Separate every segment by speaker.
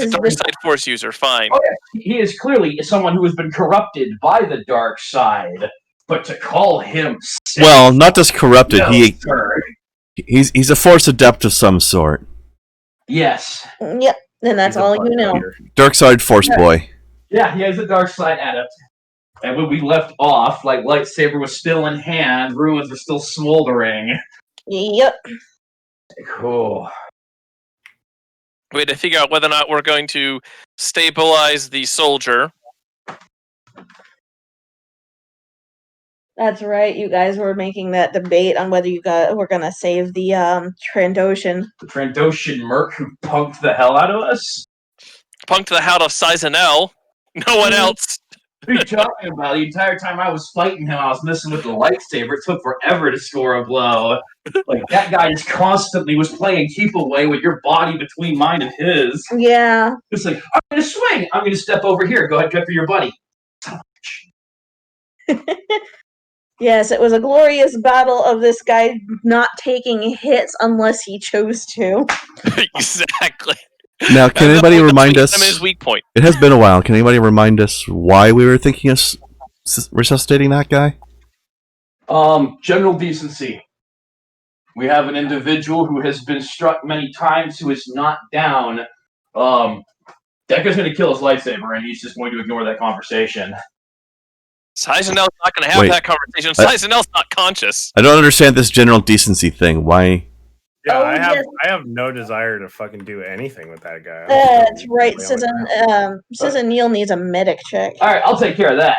Speaker 1: a dark side force user, fine.
Speaker 2: Oh, yeah. He is clearly someone who has been corrupted by the dark side, but to call him Sith,
Speaker 3: well, not just corrupted.
Speaker 2: no,
Speaker 3: He's a force adept of some sort.
Speaker 2: Yes.
Speaker 4: Yep, and that's all you know.
Speaker 3: Dark side force boy.
Speaker 2: Yeah, he is a dark side adept. And when we left off, like, lightsaber was still in hand, ruins were still smoldering.
Speaker 4: Yep.
Speaker 2: Cool.
Speaker 1: We had to figure out whether or not we're going to stabilize the soldier.
Speaker 4: That's right. You guys were making that debate on whether were going to save the Trandoshan.
Speaker 2: The Trandoshan merc who punked the hell out of us?
Speaker 1: Punked the hell out of Sizenel. No one else.
Speaker 2: What are you talking about? The entire time I was fighting him, I was messing with the lightsaber. It took forever to score a blow. Like, that guy just constantly was playing keep away with your body between mine and his.
Speaker 4: Yeah.
Speaker 2: It's like, I'm going to swing. I'm going to step over here. Go ahead, go for your buddy.
Speaker 4: Yes, it was a glorious battle of this guy not taking hits unless he chose to.
Speaker 1: Exactly.
Speaker 3: Now, can anybody remind us?
Speaker 1: His weak point.
Speaker 3: It has been a while. Can anybody remind us why we were thinking of resuscitating that guy?
Speaker 2: General decency. We have an individual who has been struck many times who is not down. That guy's going to kill his lightsaber, and he's just going to ignore that conversation.
Speaker 1: Sizenel's not going to have that conversation. Sizenel's not conscious.
Speaker 3: I don't understand this general decency thing. Why?
Speaker 5: Yeah, I have no desire to fucking do anything with that guy.
Speaker 4: That's right. Susan Neal needs a medic check.
Speaker 2: All right, I'll take care of that.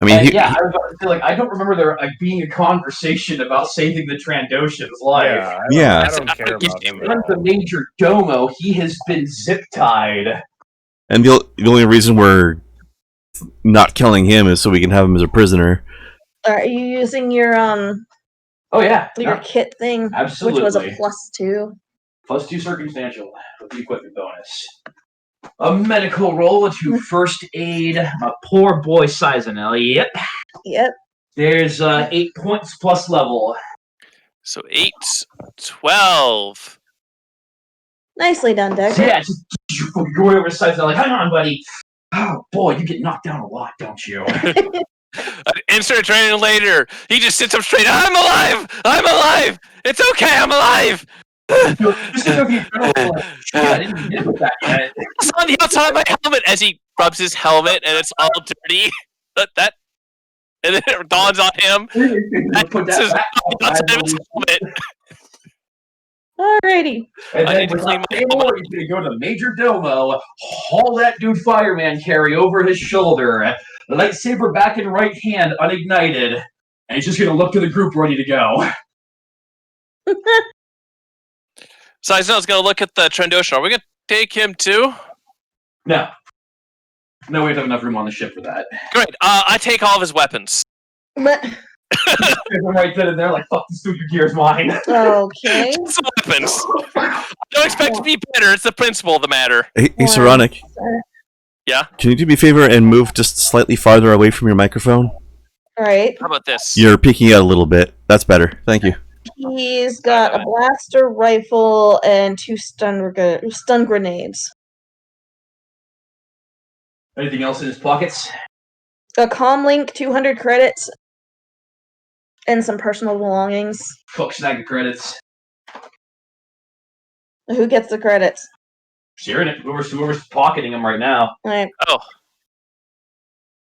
Speaker 3: I mean,
Speaker 2: I was about to say, like, I don't remember there being a conversation about saving the Trandoshan's life.
Speaker 3: Yeah,
Speaker 5: I don't care about him.
Speaker 2: Under the Major Domo, he has been zip-tied.
Speaker 3: And the only reason we're not killing him is so we can have him as a prisoner.
Speaker 4: Are you using your
Speaker 2: Oh yeah,
Speaker 4: your kit thing?
Speaker 2: Absolutely.
Speaker 4: Which was a +2.
Speaker 2: +2 circumstantial with the equipment bonus. A medical roll to first aid my poor boy Sizenel. Yep.
Speaker 4: Yep.
Speaker 2: There's 8 points plus level.
Speaker 1: So 8, 12.
Speaker 4: Nicely done, Dex.
Speaker 2: So yeah, just go over to Sizenel like, hang on, buddy. Oh boy, you get knocked down a lot, don't you?
Speaker 1: Insert training later. He just sits up straight. I'm alive. I'm alive. It's okay. I'm alive.
Speaker 2: It's
Speaker 1: on the outside of my helmet as he rubs his helmet and it's all dirty. And then it dawns on him.
Speaker 2: Put that back
Speaker 1: outside of his helmet.
Speaker 4: Alrighty.
Speaker 2: And then he's going to go to the Major Domo, haul that dude fireman carry over his shoulder, lightsaber back in right hand, unignited, and he's just going to look to the group ready to go.
Speaker 1: Sizenel's going to look at the Trandoshan. Are we going to take him too?
Speaker 2: No. No, we don't have enough room on the ship for that.
Speaker 1: Great. I take all of his weapons.
Speaker 4: But
Speaker 2: right then and there, like, fuck this dude, your gear's mine.
Speaker 4: okay.
Speaker 1: Just weapons. Don't expect to be better. It's the principle of the matter.
Speaker 3: Hey, Saronic.
Speaker 1: Yeah?
Speaker 3: Can you do me a favor and move just slightly farther away from your microphone?
Speaker 4: Alright.
Speaker 1: How about this?
Speaker 3: You're peeking out a little bit. That's better. Thank you.
Speaker 4: He's got a blaster rifle and 2 stun grenades.
Speaker 2: Anything else in his pockets?
Speaker 4: A comlink, 200 credits, and some personal belongings.
Speaker 2: Fuck, snag the credits.
Speaker 4: Who gets the credits?
Speaker 2: Sharing it. Whoever's pocketing them right now.
Speaker 4: Alright.
Speaker 1: Oh.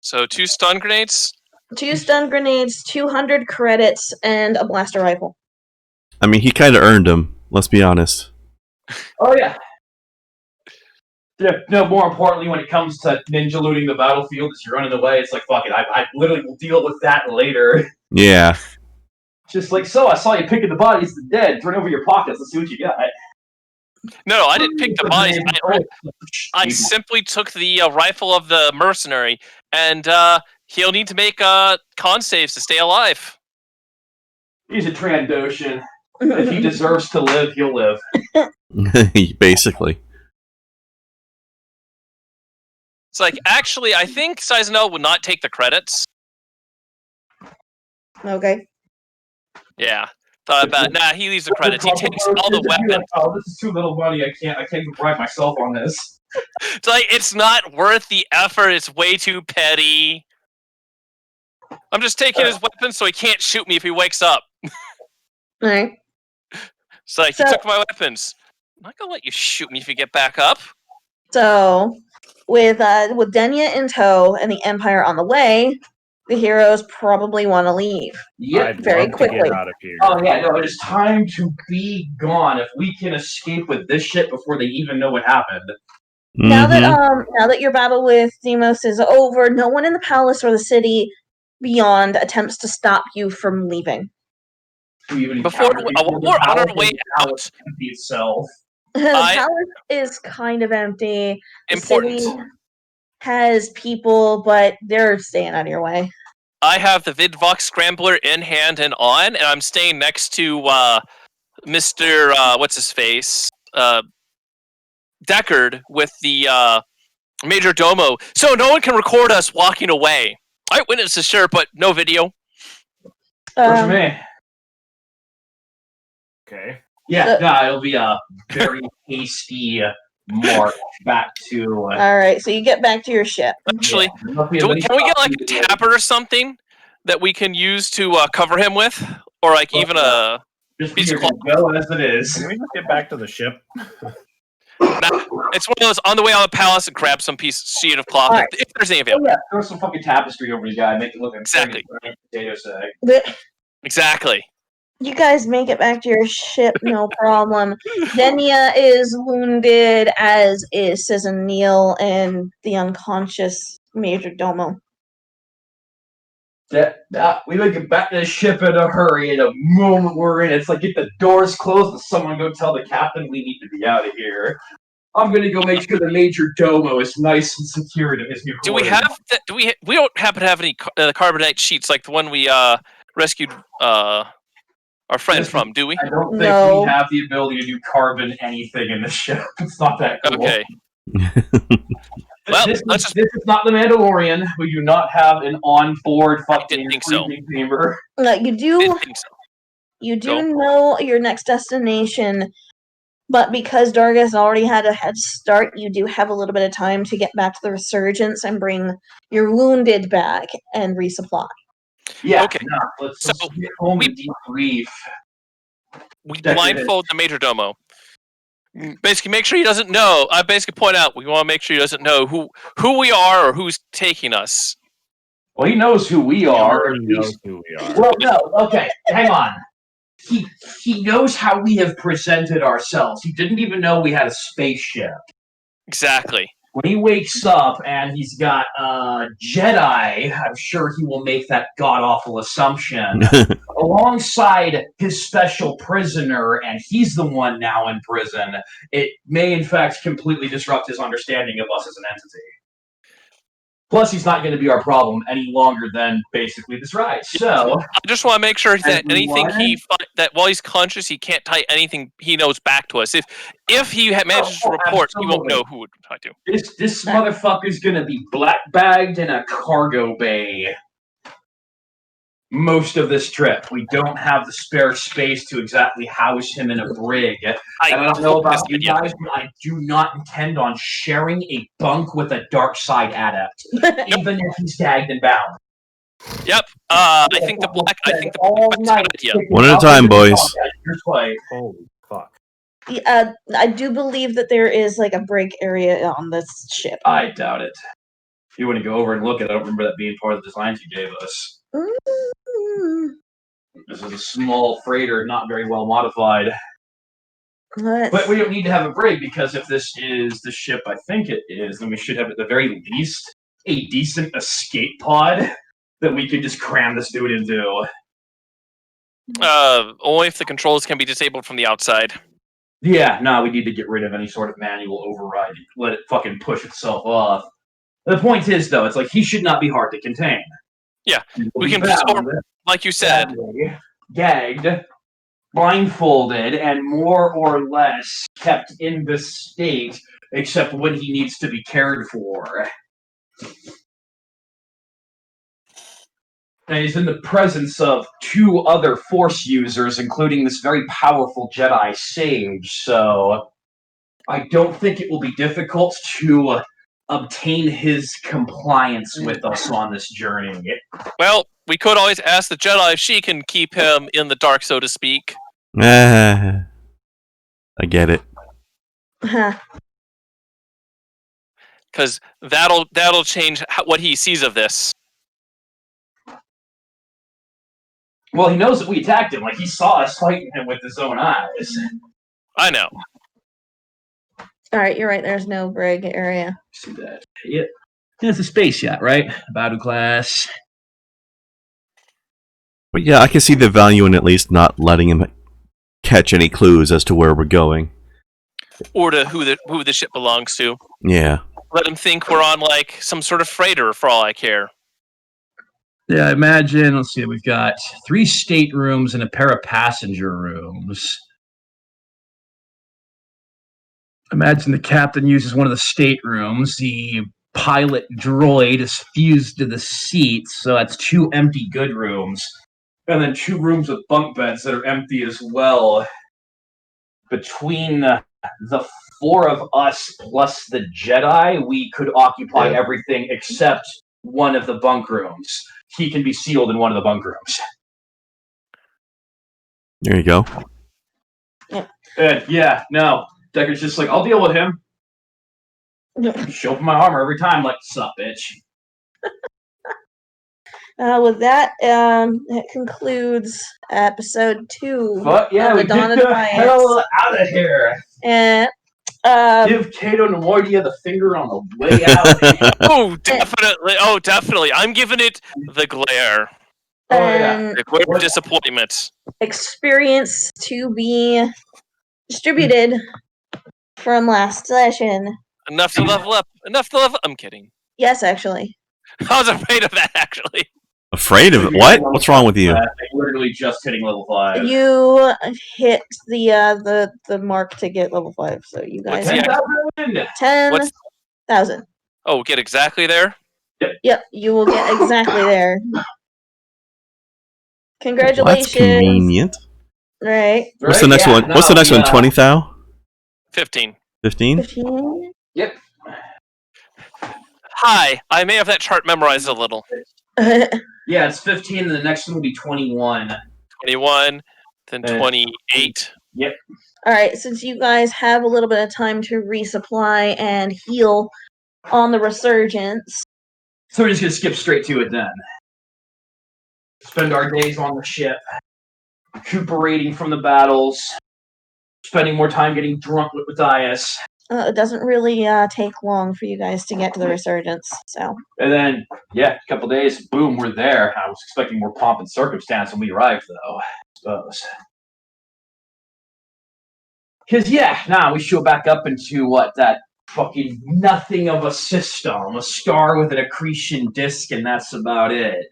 Speaker 1: So 2 stun grenades?
Speaker 4: 2 stun grenades, 200 credits, and a blaster rifle.
Speaker 3: I mean, he kind of earned them. Let's be honest.
Speaker 2: Oh, yeah. Yeah, no, more importantly, when it comes to ninja looting the battlefield as you're running away, it's like, fuck it, I literally will deal with that later.
Speaker 3: Yeah.
Speaker 2: Just like, so, I saw you picking the bodies of the dead, turn over your pockets, let's see what you got.
Speaker 1: No, I didn't pick the bodies. I simply took the rifle of the mercenary, and he'll need to make con saves to stay alive.
Speaker 2: He's a Trandoshan. If he deserves to live, he'll live.
Speaker 3: Basically.
Speaker 1: It's like, actually, I think Sizenel would not take the credits.
Speaker 4: Okay.
Speaker 1: Yeah. Thought about it. Nah, he leaves the credits. He takes all the weapons.
Speaker 2: Oh, this is too little money. I can't even bribe myself on this.
Speaker 1: It's like, it's not worth the effort. It's way too petty. I'm just taking his weapons so he can't shoot me if he wakes up.
Speaker 4: All right.
Speaker 1: It's like, he took my weapons. I'm not gonna let you shoot me if you get back up.
Speaker 4: So, with Denya in tow and the Empire on the way, the heroes probably want to leave.
Speaker 2: Yep.
Speaker 5: I'd
Speaker 4: very
Speaker 5: love
Speaker 4: quickly.
Speaker 5: to get out of here.
Speaker 2: Oh yeah, no, it is time to be gone. If we can escape with this shit before they even know what happened.
Speaker 4: Now that
Speaker 3: Mhm.
Speaker 4: now that your battle with Demos is over, no one in the palace or the city beyond attempts to stop you from leaving.
Speaker 1: Before we're on our way out.
Speaker 2: Empty itself.
Speaker 4: The palace is kind of empty. The
Speaker 1: Important.
Speaker 4: city has people, but they're staying out of your way.
Speaker 1: I have the Vidvox Scrambler in hand and on, and I'm staying next to Mr. What's his face? Deckard with the Major Domo, so no one can record us walking away. Eyewitnesses, sure, but no video.
Speaker 2: Works for me.
Speaker 5: Okay.
Speaker 2: Yeah, no, it'll be a very hasty march back to.
Speaker 4: All right, so you get back to your ship.
Speaker 1: Actually, can we get like a tapper or something that we can use to cover him with, or like even a
Speaker 2: just
Speaker 1: piece of
Speaker 2: cloth. Well as it is.
Speaker 5: Can we just get back to the ship?
Speaker 1: It's one of those on the way out of the palace and grab some sheet of cloth
Speaker 4: Right.
Speaker 1: if there's any available.
Speaker 2: Oh, yeah, throw some fucking tapestry over the guy, make it look like
Speaker 1: Exactly.
Speaker 2: a potato sack.
Speaker 1: Exactly.
Speaker 4: You guys make it back to your ship, no problem. Denya is wounded, as is Citizen Neil and the unconscious Major Domo.
Speaker 2: We would get back to the ship in a hurry. In a moment we're in, it's like get the doors closed and someone go tell the captain we need to be out of here. I'm gonna go make sure the Major Domo is nice and secured in his new
Speaker 1: Do we
Speaker 2: quarters.
Speaker 1: have? We don't happen to have any carbonite sheets like the one we rescued our friend from, do we?
Speaker 2: I don't think
Speaker 4: No.
Speaker 2: we have the ability to do carbon anything in the ship. It's not that cool.
Speaker 1: Okay. Well,
Speaker 2: this
Speaker 1: let's just.
Speaker 2: is not the Mandalorian. We do not have an onboard fucking
Speaker 1: think so.
Speaker 2: freezing chamber.
Speaker 4: You do
Speaker 1: Didn't think so.
Speaker 4: You do
Speaker 1: Go.
Speaker 4: know your next destination, but because Dargus already had a head start, you do have a little bit of time to get back to the Resurgence and bring your wounded back and resupply.
Speaker 2: Yeah.
Speaker 1: Okay.
Speaker 2: No, let's
Speaker 1: So,
Speaker 2: get home and debrief.
Speaker 1: We
Speaker 2: Definitely.
Speaker 1: blindfold the Major Domo. Basically, make sure he doesn't know. I basically point out we want to make sure he doesn't know who we are or who's taking us.
Speaker 2: Well, he knows who we are.
Speaker 5: He knows who we are.
Speaker 2: Well, no. Okay, hang on. He knows how we have presented ourselves. He didn't even know we had a spaceship.
Speaker 1: Exactly.
Speaker 2: When he wakes up and he's got Jedi, I'm sure he will make that god-awful assumption alongside his special prisoner, and he's the one now in prison. It may, in fact, completely disrupt his understanding of us as an entity. Plus, he's not going to be our problem any longer than basically this ride. So,
Speaker 1: I just want to make sure that anything
Speaker 2: Everyone?
Speaker 1: that while he's conscious, he can't tie anything he knows back to us. If he manages to
Speaker 2: Oh,
Speaker 1: report, he won't
Speaker 2: absolutely.
Speaker 1: know who would tie to.
Speaker 2: this motherfucker's going to be black-bagged in a cargo bay most of this trip. We don't have the spare space to exactly house him in a brig. And I don't know about you guys, but I do not intend on sharing a bunk with a dark side adept, even if he's gagged and bound.
Speaker 1: Yep. I think the black back's a good idea.
Speaker 3: One at a time, boys.
Speaker 2: Here's play.
Speaker 5: Holy fuck.
Speaker 4: I do believe that there is like a break area on this ship.
Speaker 2: I doubt it. If you want to go over and look at it, I don't remember that being part of the designs you gave us.
Speaker 4: Mm,
Speaker 2: This is a small freighter, not very well modified.
Speaker 4: let's-
Speaker 2: But we don't need to have a brig, because if this is the ship I think it is, then we should have at the very least a decent escape pod that we could just cram this dude into.
Speaker 1: Only if the controls can be disabled from the outside.
Speaker 2: Yeah, no, we need to get rid of any sort of manual override. Let it fucking push itself off. The point is, though, it's like he should not be hard to contain.
Speaker 1: Yeah, we can
Speaker 2: Found
Speaker 1: just, like you said,
Speaker 2: gagged, blindfolded, and more or less kept in this state, except when he needs to be cared for. And he's in the presence of 2 other Force users, including this very powerful Jedi Sage, so I don't think it will be difficult to obtain his compliance with us on this journey.
Speaker 1: Well, we could always ask the Jedi if she can keep him in the dark, so to speak.
Speaker 3: I get it.
Speaker 4: Huh.
Speaker 1: Because that'll change what he sees of this.
Speaker 2: Well, he knows that we attacked him. Like, he saw us fighting him with his own eyes.
Speaker 1: I know.
Speaker 4: Alright, you're right, there's no brig area.
Speaker 2: See that? Yep. It's a space yacht, right? Battle class.
Speaker 3: But yeah, I can see the value in at least not letting him catch any clues as to where we're going.
Speaker 1: Or to who the ship belongs to.
Speaker 3: Yeah.
Speaker 1: Let him think we're on, like, some sort of freighter, for all I care.
Speaker 2: Yeah, imagine, let's see, we've got 3 staterooms and a pair of passenger rooms. Imagine the captain uses one of the staterooms. The pilot droid is fused to the seats, so that's 2 empty good rooms. And then 2 rooms with bunk beds that are empty as well. Between the 4 of us plus the Jedi, we could occupy everything except one of the bunk rooms. He can be sealed in one of the bunk rooms.
Speaker 3: There you go.
Speaker 2: And yeah, no. Decker's just like, I'll deal with him. Show up my armor every time, like, sup, bitch.
Speaker 4: With that, it concludes episode 2
Speaker 2: But yeah,
Speaker 4: of
Speaker 2: we
Speaker 4: the Dawn
Speaker 2: get
Speaker 4: of
Speaker 2: the
Speaker 4: Defiance.
Speaker 2: hell out of here.
Speaker 4: And
Speaker 2: Give Kato Nemoidia the finger on the way out.
Speaker 1: Oh, definitely. Oh, definitely. I'm giving it the glare.
Speaker 4: and
Speaker 1: The glare of disappointment.
Speaker 4: experience to be distributed from last session.
Speaker 1: Enough to level up. Enough to level. I'm kidding.
Speaker 4: Yes, actually.
Speaker 1: I was afraid of that, actually.
Speaker 3: Afraid of it? What? What's wrong with you?
Speaker 2: I'm literally just hitting level 5.
Speaker 4: You hit the mark to get level 5, so you guys
Speaker 1: What's the
Speaker 4: have
Speaker 1: What's-
Speaker 4: 10,000.
Speaker 1: Oh, get exactly there?
Speaker 4: Yep, you will get exactly there.
Speaker 3: Well,
Speaker 4: Congratulations.
Speaker 3: that's convenient.
Speaker 4: Right.
Speaker 3: What's the next one? What's the next one? 20 thou?
Speaker 1: 15.
Speaker 3: 15?
Speaker 4: 15.
Speaker 2: Yep.
Speaker 1: Hi. I may have that chart memorized a little.
Speaker 2: Yeah, it's 15, and the next one will be 21.
Speaker 1: 21, then 28.
Speaker 2: Yep.
Speaker 4: Alright, since you guys have a little bit of time to resupply and heal on the resurgence.
Speaker 2: So we're just going to skip straight to it then. Spend our days on the ship, recuperating from the battles, spending more time getting drunk with Matthias.
Speaker 4: It doesn't really take long for you guys to get to the resurgence, so.
Speaker 2: And then, yeah, a couple days, boom, we're there. I was expecting more pomp and circumstance when we arrived, though, I suppose. Because, yeah, we show back up into, that fucking nothing of a system. A star with an accretion disk, and that's about it.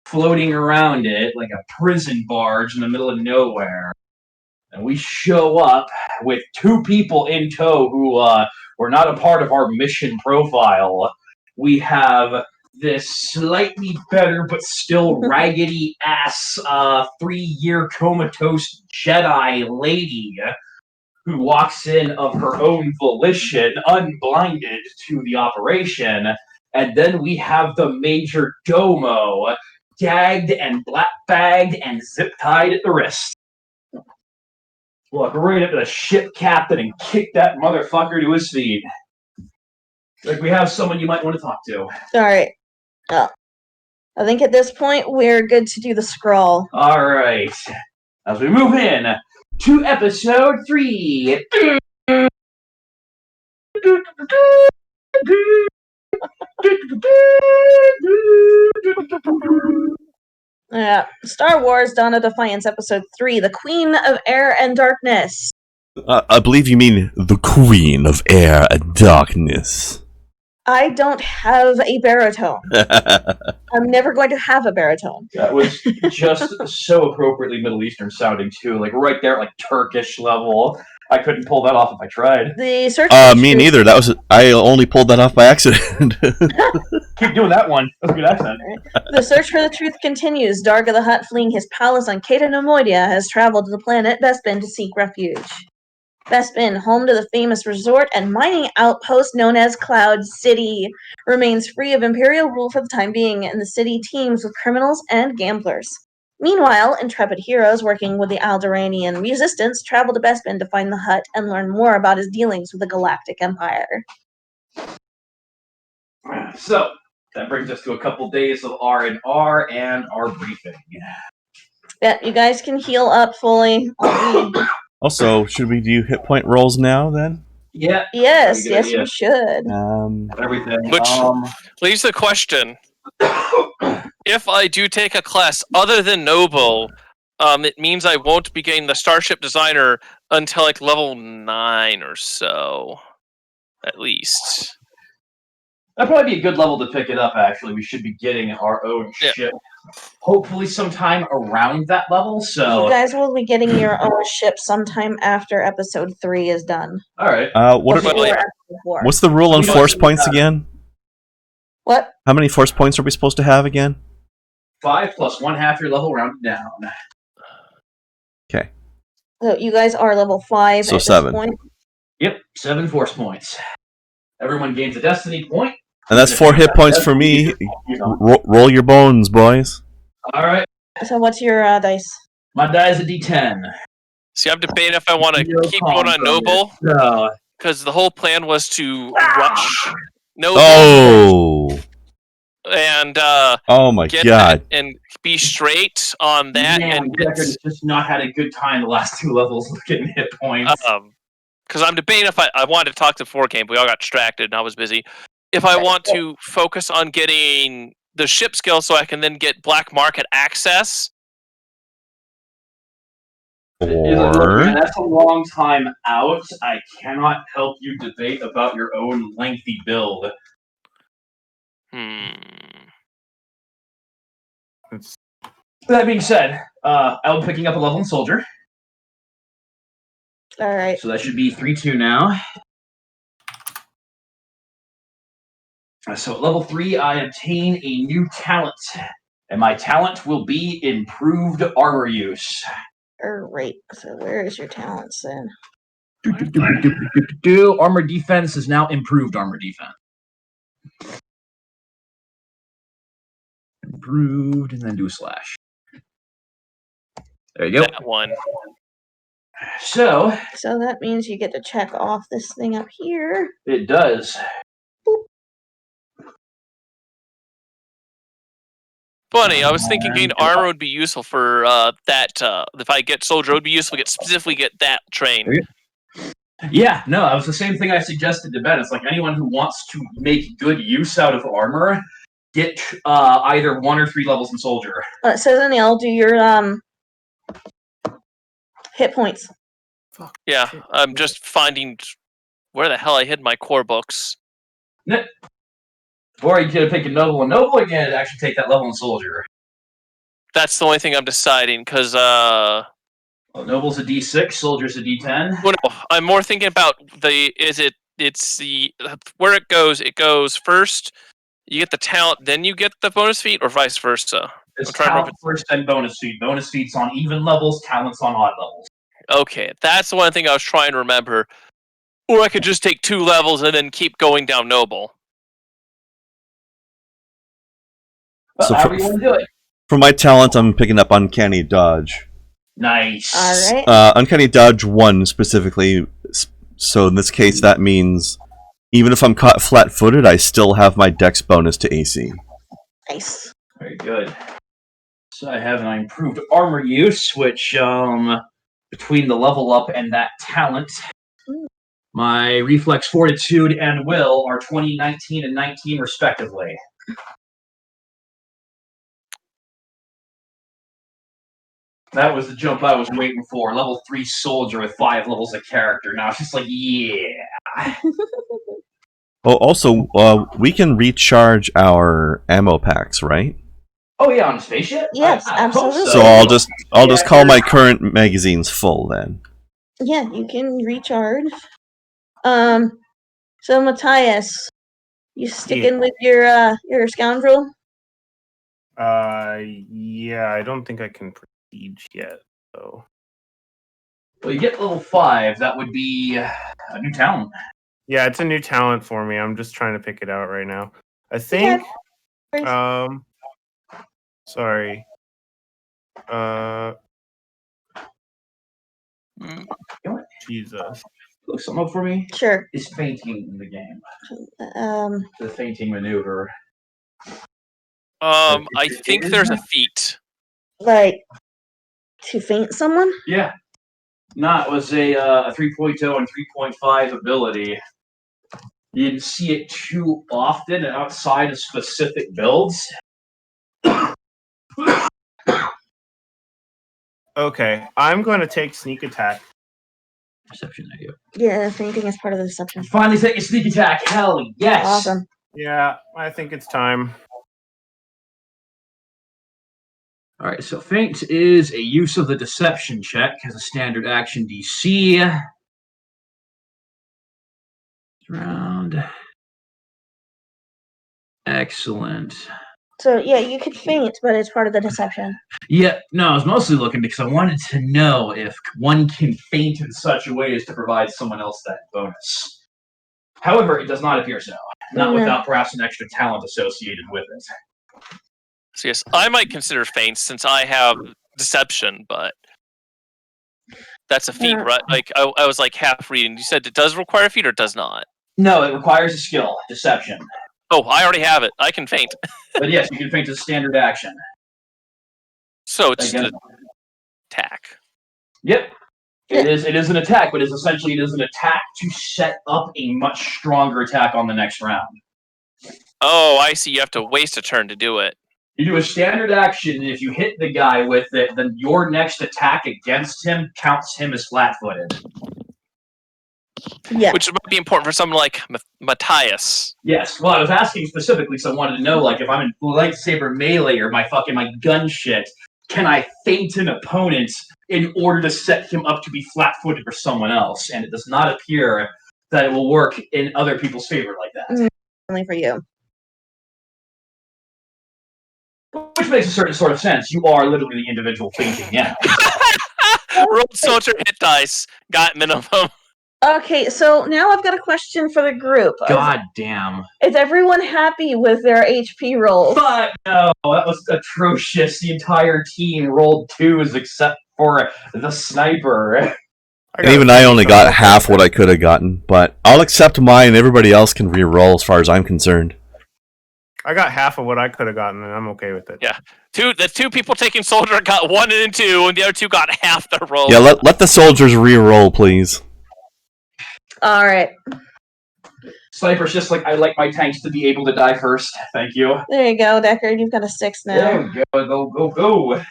Speaker 2: Floating around it like a prison barge in the middle of nowhere. And we show up with 2 people in tow who were not a part of our mission profile. We have this slightly better but still raggedy ass 3-year comatose Jedi lady who walks in of her own volition, unblinded to the operation. And then we have the Major Domo, gagged and black-bagged and zip-tied at the wrist. Look, we're going to the ship captain and kick that motherfucker to his feet. Like, we have someone you might want to talk to.
Speaker 4: Alright. I think at this point we're good to do the scroll.
Speaker 2: Alright. As we move in to episode 3.
Speaker 4: Star Wars Dawn of Defiance Episode 3, The Queen of Air and Darkness.
Speaker 3: I believe you mean the Queen of Air and Darkness.
Speaker 4: I don't have a baritone. I'm never going to have a baritone.
Speaker 2: That was just so appropriately Middle Eastern sounding, too. Like, right there, like, Turkish level. I couldn't pull that off if I tried.
Speaker 4: The search. For
Speaker 3: Me
Speaker 4: truth-
Speaker 3: neither. I only pulled that off by accident.
Speaker 2: Keep doing that one. That's a good accent.
Speaker 4: The search for the truth continues. Darga the Hutt, fleeing his palace on Kata Nemoidia, has traveled to the planet Bespin to seek refuge. Bespin, home to the famous resort and mining outpost known as Cloud City, remains free of Imperial rule for the time being, and the city teems with criminals and gamblers. Meanwhile, intrepid heroes working with the Alderaanian resistance travel to Bespin to find the Hutt and learn more about his dealings with the Galactic Empire.
Speaker 2: So that brings us to a couple days of R&R and our briefing.
Speaker 4: Yeah, you guys can heal up fully.
Speaker 3: Also, should we do hit point rolls now then?
Speaker 2: Yeah.
Speaker 4: Yes,
Speaker 2: Good
Speaker 4: yes,
Speaker 2: idea.
Speaker 4: we should.
Speaker 2: Everything.
Speaker 1: Which leaves the question: if I do take a class other than Noble, it means I won't be getting the Starship Designer until like level 9 or so, at least.
Speaker 2: That'd probably be a good level to pick it up, actually. We should be getting our own ship. Hopefully sometime around that level, so...
Speaker 4: You guys will be getting your own ship sometime after episode 3 is done.
Speaker 2: Alright.
Speaker 3: What's the rule on force points again?
Speaker 4: What?
Speaker 3: How many force points are we supposed to have again?
Speaker 2: 5 plus 1/2 your level rounded down.
Speaker 3: Okay.
Speaker 4: So you guys are level 5
Speaker 3: So
Speaker 4: at
Speaker 3: 7.
Speaker 4: this point.
Speaker 2: Yep, 7 force points. Everyone gains a destiny point.
Speaker 3: And that's 4 hit points for me. Roll your bones, boys.
Speaker 2: Alright.
Speaker 4: So what's your dice?
Speaker 2: My die is a D10.
Speaker 1: See, I'm debating if I want to keep going on Noble, because the whole plan was to rush Noble
Speaker 3: Oh!
Speaker 1: and
Speaker 3: Oh my
Speaker 1: get
Speaker 3: god.
Speaker 1: that and be straight on that.
Speaker 2: Man,
Speaker 1: And
Speaker 2: Decker's just not had a good time the last 2 levels of getting hit points.
Speaker 1: because I'm debating if I wanted to talk to 4K, but we all got distracted and I was busy. If I want to focus on getting the ship skill so I can then get black market access.
Speaker 3: Or...
Speaker 2: That's a long time out. I cannot help you debate about your own lengthy build. That being said, I'll be picking up a level in Soldier.
Speaker 4: Alright.
Speaker 2: So that should be 3-2 now. So at level 3, I obtain a new talent. And my talent will be improved armor use.
Speaker 4: Alright. So where is your talents then?
Speaker 2: Armor defense is now improved armor defense. Improved, and then do a slash. There you go.
Speaker 1: That one.
Speaker 2: So
Speaker 4: that means you get to check off this thing up here.
Speaker 2: it does.
Speaker 1: Funny, I was thinking getting armor would be useful for that. If I get soldier, it would be useful to specifically get that train.
Speaker 2: Yeah, no, that was the same thing I suggested to Ben. It's like anyone who wants to make good use out of armor, get either 1 or 3 levels in soldier.
Speaker 4: So then I'll do your hit points.
Speaker 1: Yeah, I'm just finding where the hell I hid my core books.
Speaker 2: Or you could have picked a noble and noble again and actually take that level in soldier.
Speaker 1: That's the only thing I'm deciding, because
Speaker 2: Well, noble's a D6, soldier's a D10.
Speaker 1: well, no, I'm more thinking about it's the where it goes first, you get the talent, then you get the bonus feat, or vice versa.
Speaker 2: It's
Speaker 1: I'm trying to remember.
Speaker 2: talent first, then bonus feat. Bonus feat's on even levels, talent's on odd levels.
Speaker 1: Okay, that's the one thing I was trying to remember. Or I could just take 2 levels and then keep going down noble.
Speaker 2: But
Speaker 3: So
Speaker 2: however you want to do it.
Speaker 3: For my talent, I'm picking up Uncanny Dodge.
Speaker 2: Nice.
Speaker 4: Alright.
Speaker 3: Uncanny Dodge 1 specifically. So in this case, that means even if I'm caught flat-footed, I still have my dex bonus to AC.
Speaker 4: Nice.
Speaker 2: Very good. So I have an improved armor use, which between the level up and that talent, my reflex, fortitude, and will are 20, 19, and 19 respectively. That was the jump I was waiting for. Level 3 soldier with 5 levels of character. Now it's just like, yeah.
Speaker 3: Oh, also, we can recharge our ammo packs, right?
Speaker 2: Oh yeah, on a spaceship?
Speaker 4: Yes,
Speaker 2: I hope
Speaker 4: absolutely.
Speaker 3: So I'll just call my current magazines full then.
Speaker 4: Yeah, you can recharge. So Matthias, you sticking with your scoundrel?
Speaker 5: Yeah, I don't think I can prestige yet, though.
Speaker 2: Well, you get level 5. That would be a new talent.
Speaker 5: Yeah, it's a new talent for me. I'm just trying to pick it out right now. I think. Sorry. Jesus.
Speaker 2: Look something up for me.
Speaker 4: Sure.
Speaker 2: Is fainting in the game?
Speaker 4: Um,
Speaker 2: The fainting maneuver.
Speaker 1: I think there's a feat.
Speaker 4: like to faint someone?
Speaker 2: Yeah. No, it was a 3.0 and 3.5 ability. You didn't see it too often outside of specific builds.
Speaker 5: Okay, I'm going to take sneak attack.
Speaker 2: Perception, there you go.
Speaker 4: Yeah, fainting is part of the deception.
Speaker 2: Finally take a sneak attack. Hell yes.
Speaker 4: Awesome.
Speaker 5: Yeah, I think it's time.
Speaker 2: Alright, so feint is a use of the deception check as a standard action DC. Round. Excellent.
Speaker 4: So yeah, you could faint, but it's part of the deception.
Speaker 2: Yeah, no, I was mostly looking because I wanted to know if one can feint in such a way as to provide someone else that bonus. However, it does not appear so. Not without perhaps an extra talent associated with it.
Speaker 1: So yes, I might consider feint since I have deception, but that's a feat, right? Like I was like half reading. You said it does require a feat or it does not?
Speaker 2: No, it requires a skill, deception.
Speaker 1: Oh, I already have it. I can feint.
Speaker 2: But yes, you can feint as a standard action.
Speaker 1: So it's just
Speaker 2: Again.
Speaker 1: an attack.
Speaker 2: Yep. It is an attack, but it is an attack to set up a much stronger attack on the next round.
Speaker 1: Oh, I see. You have to waste a turn to do it.
Speaker 2: You do a standard action, and if you hit the guy with it, then your next attack against him counts him as flat-footed.
Speaker 4: Yeah.
Speaker 1: Which might be important for someone like Matthias.
Speaker 2: Yes. Well, I was asking specifically, so I wanted to know, like, if I'm in lightsaber melee or my gun shit, can I feint an opponent in order to set him up to be flat-footed for someone else? And it does not appear that it will work in other people's favor like that.
Speaker 4: Only for you.
Speaker 2: Which makes a certain sort of sense. You are literally the individual thinking, yeah.
Speaker 1: Rolled soldier hit dice. Got minimum.
Speaker 4: Okay, so now I've got a question for the group.
Speaker 2: God damn.
Speaker 4: Is everyone happy with their HP rolls?
Speaker 2: But no, that was atrocious. The entire team rolled 2s except for the sniper.
Speaker 3: And even I only got half what I could have gotten, but I'll accept mine and everybody else can re-roll as far as I'm concerned.
Speaker 5: I got half of what I could have gotten, and I'm okay with it.
Speaker 1: Yeah. The two people taking soldier got 1 and 2, and the other 2 got half their roll.
Speaker 3: Yeah, let the soldiers re-roll, please.
Speaker 4: Alright.
Speaker 2: Sniper's just like, I like my tanks to be able to die first. Thank you.
Speaker 4: There you go, Deckard. You've got a 6 now.
Speaker 2: There we go. Go.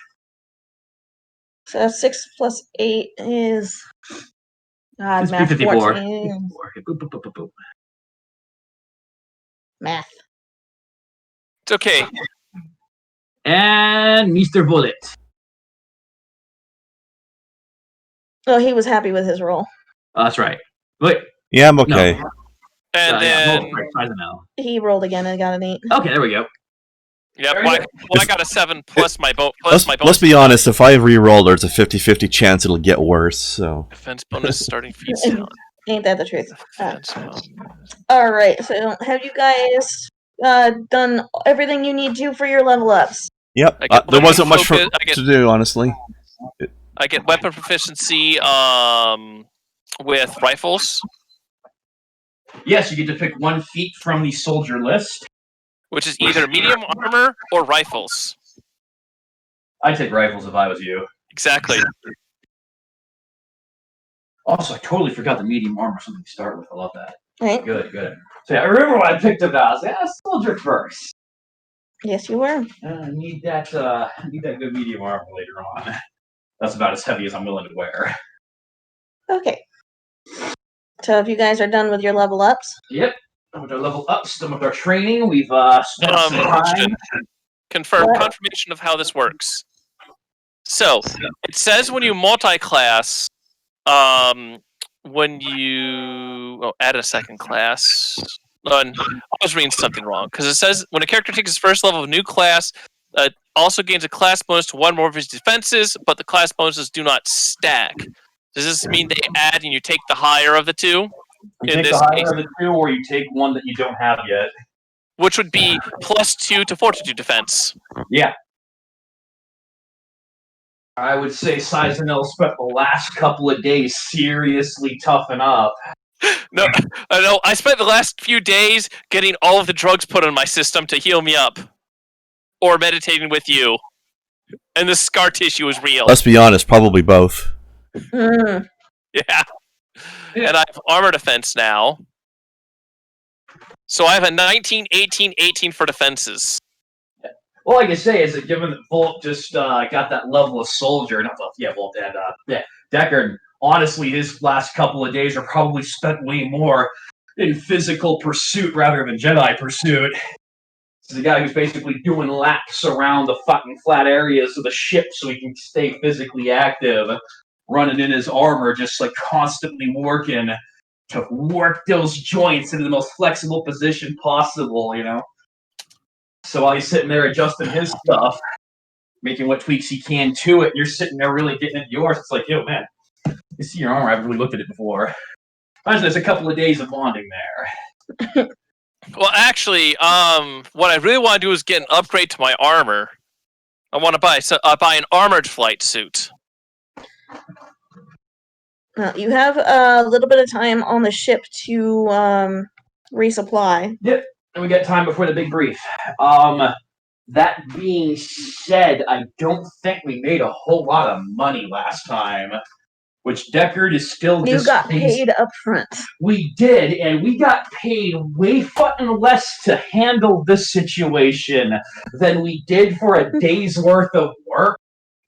Speaker 4: So 6 plus 8 is... God,
Speaker 2: It's
Speaker 4: math
Speaker 2: 54.
Speaker 4: 14.
Speaker 2: Boop.
Speaker 4: Math.
Speaker 1: It's okay.
Speaker 2: And Mr. Bullet.
Speaker 4: Oh, he was happy with his roll.
Speaker 2: That's right. Wait.
Speaker 3: Yeah, I'm okay.
Speaker 2: No.
Speaker 1: And then...
Speaker 4: He rolled again and got an 8.
Speaker 2: Okay, there we go.
Speaker 1: Yeah,
Speaker 2: Very
Speaker 1: well,
Speaker 2: good.
Speaker 1: I got a 7 plus my bonus.
Speaker 3: Let's be honest, if I re-roll, there's a 50-50 chance it'll get worse, so...
Speaker 1: Defense bonus starting feats.
Speaker 4: Ain't that the truth?
Speaker 1: Defense bonus.
Speaker 4: Alright, so have you guys done everything you need to for your level ups?
Speaker 3: Yep, there wasn't much to do, honestly.
Speaker 1: I get weapon proficiency with rifles.
Speaker 2: Yes, you get to pick 1 feat from the soldier list.
Speaker 1: Which is either medium armor or rifles.
Speaker 2: I'd take rifles if I was you.
Speaker 1: Exactly.
Speaker 2: Also, I totally forgot the medium armor, something to start with. I love that.
Speaker 4: Right?
Speaker 2: Good. So yeah, I remember when I picked it out. I was like, soldier first.
Speaker 4: Yes, you were.
Speaker 2: I need that good medium armor later on. That's about as heavy as I'm willing to wear.
Speaker 4: Okay. So if you guys are done with your level ups?
Speaker 2: Yep. Done with our level ups, done with our training. We've spent some time.
Speaker 1: Confirmation of how this works. So, it says when you multi-class, when you add a second class. I was reading something wrong because it says when a character takes his first level of a new class, also gains a class bonus to one more of his defenses, but the class bonuses do not stack. Does this mean they add and you take the higher of the two?
Speaker 2: You take the higher of the two, or you take one that you don't have yet.
Speaker 1: Which would be +2 to fortitude defense.
Speaker 2: Yeah. I would say Sizanel spent the last couple of days seriously toughen up.
Speaker 1: No, I spent the last few days getting all of the drugs put in my system to heal me up. Or meditating with you. And the scar tissue is real.
Speaker 3: Let's be honest, probably both.
Speaker 1: Yeah. And I have armor defense now. So I have a 19, 18, 18 for defenses.
Speaker 2: All I can say is that given that Volt just got that level of soldier, Volt and Deckard, honestly, his last couple of days are probably spent way more in physical pursuit rather than Jedi pursuit. This is a guy who's basically doing laps around the fucking flat areas of the ship so he can stay physically active, running in his armor, just like constantly working to work those joints into the most flexible position possible, you know? So while he's sitting there adjusting his stuff, making what tweaks he can to it, you're sitting there really getting into yours. It's like, yo, man, you see your armor. I haven't really looked at it before. Imagine there's a couple of days of bonding there.
Speaker 1: Well, actually, what I really want to do is get an upgrade to my armor. I want to buy an armored flight suit.
Speaker 4: Well, you have a little bit of time on the ship to resupply.
Speaker 2: Yep, and we got time before the big brief. That being said, I don't think we made a whole lot of money last time. Which Deckard is still
Speaker 4: You got paid up front.
Speaker 2: We did, and we got paid way fucking less to handle this situation than we did for a day's worth of work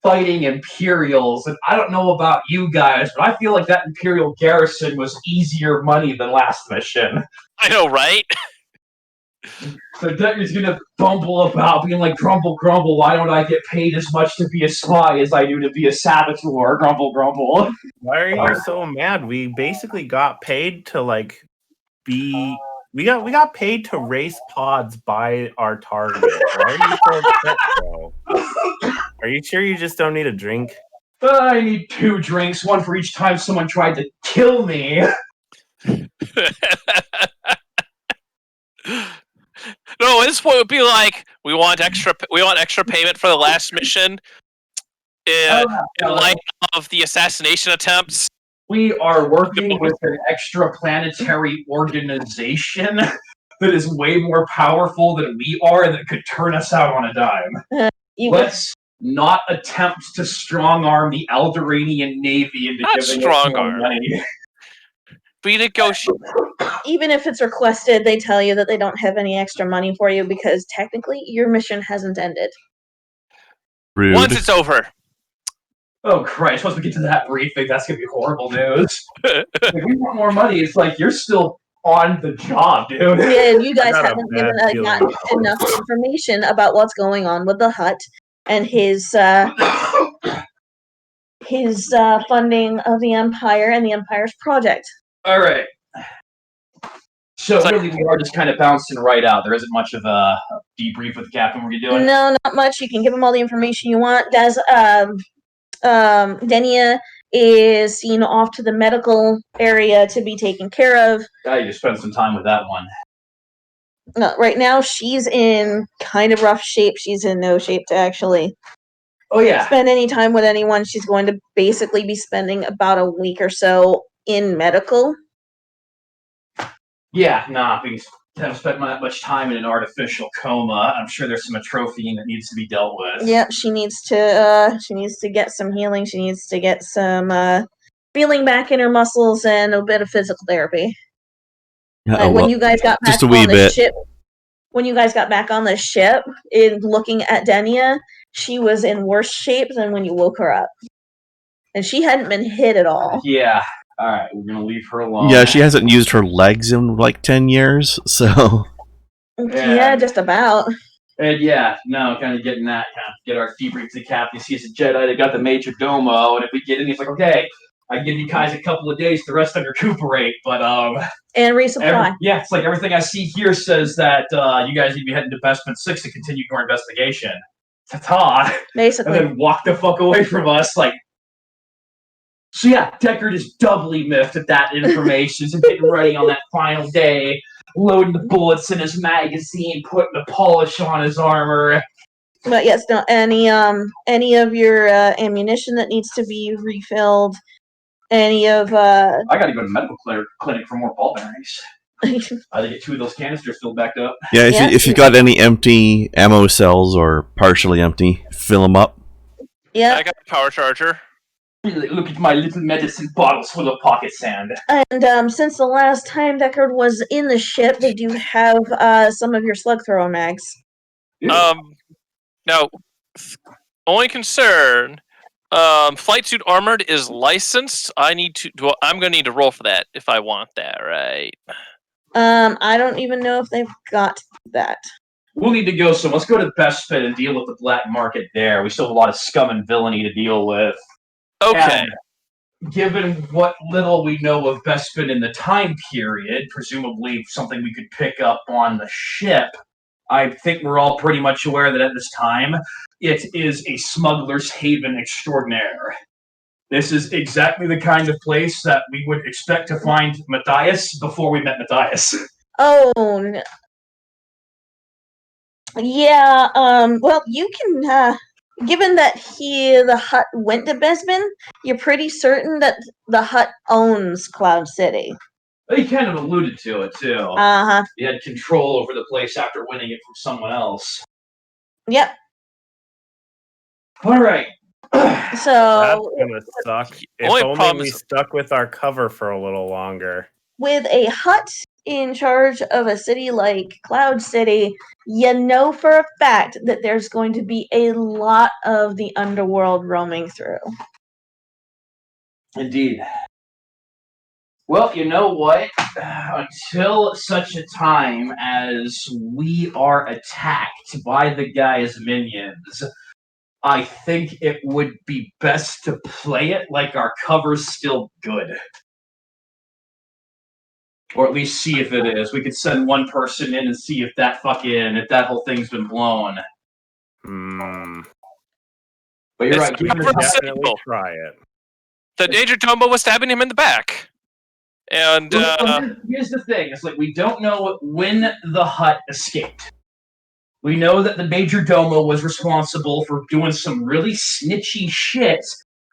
Speaker 2: fighting Imperials. And I don't know about you guys, but I feel like that Imperial garrison was easier money than last mission.
Speaker 1: I know, right?
Speaker 2: So Deckard's gonna bumble about, being like, grumble, grumble, why don't I get paid as much to be a spy as I do to be a saboteur? Grumble, grumble.
Speaker 5: Why are you so mad? We basically got paid to we got paid to race pods by our target. Why are you so upset, bro? Are you sure you just don't need a drink?
Speaker 2: I need 2 drinks, one for each time someone tried to kill me.
Speaker 1: No, at this point it would be like we want extra payment for the last mission in light of the assassination attempts.
Speaker 2: We are working with an extra-planetary organization that is way more powerful than we are and that could turn us out on a dime. Let's not attempt to strong-arm the Alderaanian Navy into giving us more money.
Speaker 1: We negotiate.
Speaker 4: Even if it's requested, they tell you that they don't have any extra money for you because technically your mission hasn't ended.
Speaker 3: Rude.
Speaker 1: Once it's over.
Speaker 2: Oh Christ, once we get to that briefing, that's gonna be horrible news. If we want more money, it's like you're still on the job, dude.
Speaker 4: Yeah, you guys haven't gotten enough information about what's going on with the Hutt and his funding of the Empire and the Empire's project.
Speaker 2: Alright. So really, we are just kind of bouncing right out. There isn't much of a debrief with the captain. What are you doing?
Speaker 4: No, not much. You can give him all the information you want. Denia is seen off to the medical area to be taken care of.
Speaker 2: You just spend some time with that one.
Speaker 4: Right now, she's in kind of rough shape. She's in no shape to actually spend any time with anyone. She's going to basically be spending about a week or so in medical.
Speaker 2: Yeah, we haven't spent much time in an artificial coma. I'm sure there's some atrophying that needs to be dealt with.
Speaker 4: Yeah, she needs to get some healing. She needs to get some feeling back in her muscles and a bit of physical therapy. When you guys got back on the ship, when you guys got back on the ship, in looking at Denia, she was in worse shape than when you woke her up, and she hadn't been hit at all.
Speaker 2: Yeah. All right, we're gonna leave her alone.
Speaker 3: Yeah, she hasn't used her legs in like 10 years, so.
Speaker 4: Yeah, just about.
Speaker 2: And kind of getting that, get our debrief to the captain. He's a Jedi. They got the Major Domo, and if we get in, he's like, okay, I give you guys a couple of days to rest and recuperate, but
Speaker 4: And resupply.
Speaker 2: it's like everything I see here says that you guys need to be heading to Bestman 6 to continue your investigation. Ta-ta!
Speaker 4: Basically.
Speaker 2: And then walk the fuck away from us, like... So yeah, Deckard is doubly miffed at that information. He's getting ready on that final day, loading the bullets in his magazine, putting the polish on his armor.
Speaker 4: But yes, no, any of your ammunition that needs to be refilled, any of
Speaker 2: I gotta go to medical clinic for more ball bearings. I get 2 of those canisters filled back up.
Speaker 3: Yeah,
Speaker 4: Yeah.
Speaker 3: if you got any empty ammo cells or partially empty, fill them up.
Speaker 4: yeah,
Speaker 1: I got a power charger.
Speaker 2: Look at my little medicine bottles full of pocket sand.
Speaker 4: and since the last time Deckard was in the ship, they do have some of your slug thrower mags.
Speaker 1: Now, only concern, flight suit armored is licensed. I'm gonna need to roll for that if I want that, right?
Speaker 4: I don't even know if they've got that.
Speaker 2: We'll need to go, so let's go to Bespin and deal with the black market there. We still have a lot of scum and villainy to deal with.
Speaker 1: Okay.
Speaker 2: And given what little we know of Bespin in the time period, presumably something we could pick up on the ship, I think we're all pretty much aware that at this time, it is a smuggler's haven extraordinaire. This is exactly the kind of place that we would expect to find Matthias before we met Matthias.
Speaker 4: Oh, no. Yeah, well, you can, given that the Hutt went to Bespin, you're pretty certain that the Hutt owns Cloud City.
Speaker 2: He kind of alluded to it, too.
Speaker 4: Uh-huh.
Speaker 2: He had control over the place after winning it from someone else.
Speaker 4: Yep.
Speaker 2: All right.
Speaker 5: That's
Speaker 4: So,
Speaker 5: gonna suck. If
Speaker 1: Only
Speaker 5: only
Speaker 1: problem
Speaker 5: we
Speaker 1: is-
Speaker 5: stuck with our cover for a little longer.
Speaker 4: with a Hutt in charge of a city like Cloud City, you know for a fact that there's going to be a lot of the underworld roaming through.
Speaker 2: Indeed. Well, you know what? Until such a time as we are attacked by the guy's minions, I think it would be best to play it like our cover's still good. Or at least see if it is. We could send one person in and see if that whole thing's been blown. But you're
Speaker 1: It's
Speaker 2: right.
Speaker 1: not
Speaker 2: given
Speaker 1: for
Speaker 2: the-
Speaker 1: us.
Speaker 5: Definitely
Speaker 1: Simple.
Speaker 5: try it.
Speaker 1: The Danger Domo was stabbing him in the back. And,
Speaker 2: Here's the thing. It's like we don't know when the Hutt escaped. We know that the Major Domo was responsible for doing some really snitchy shit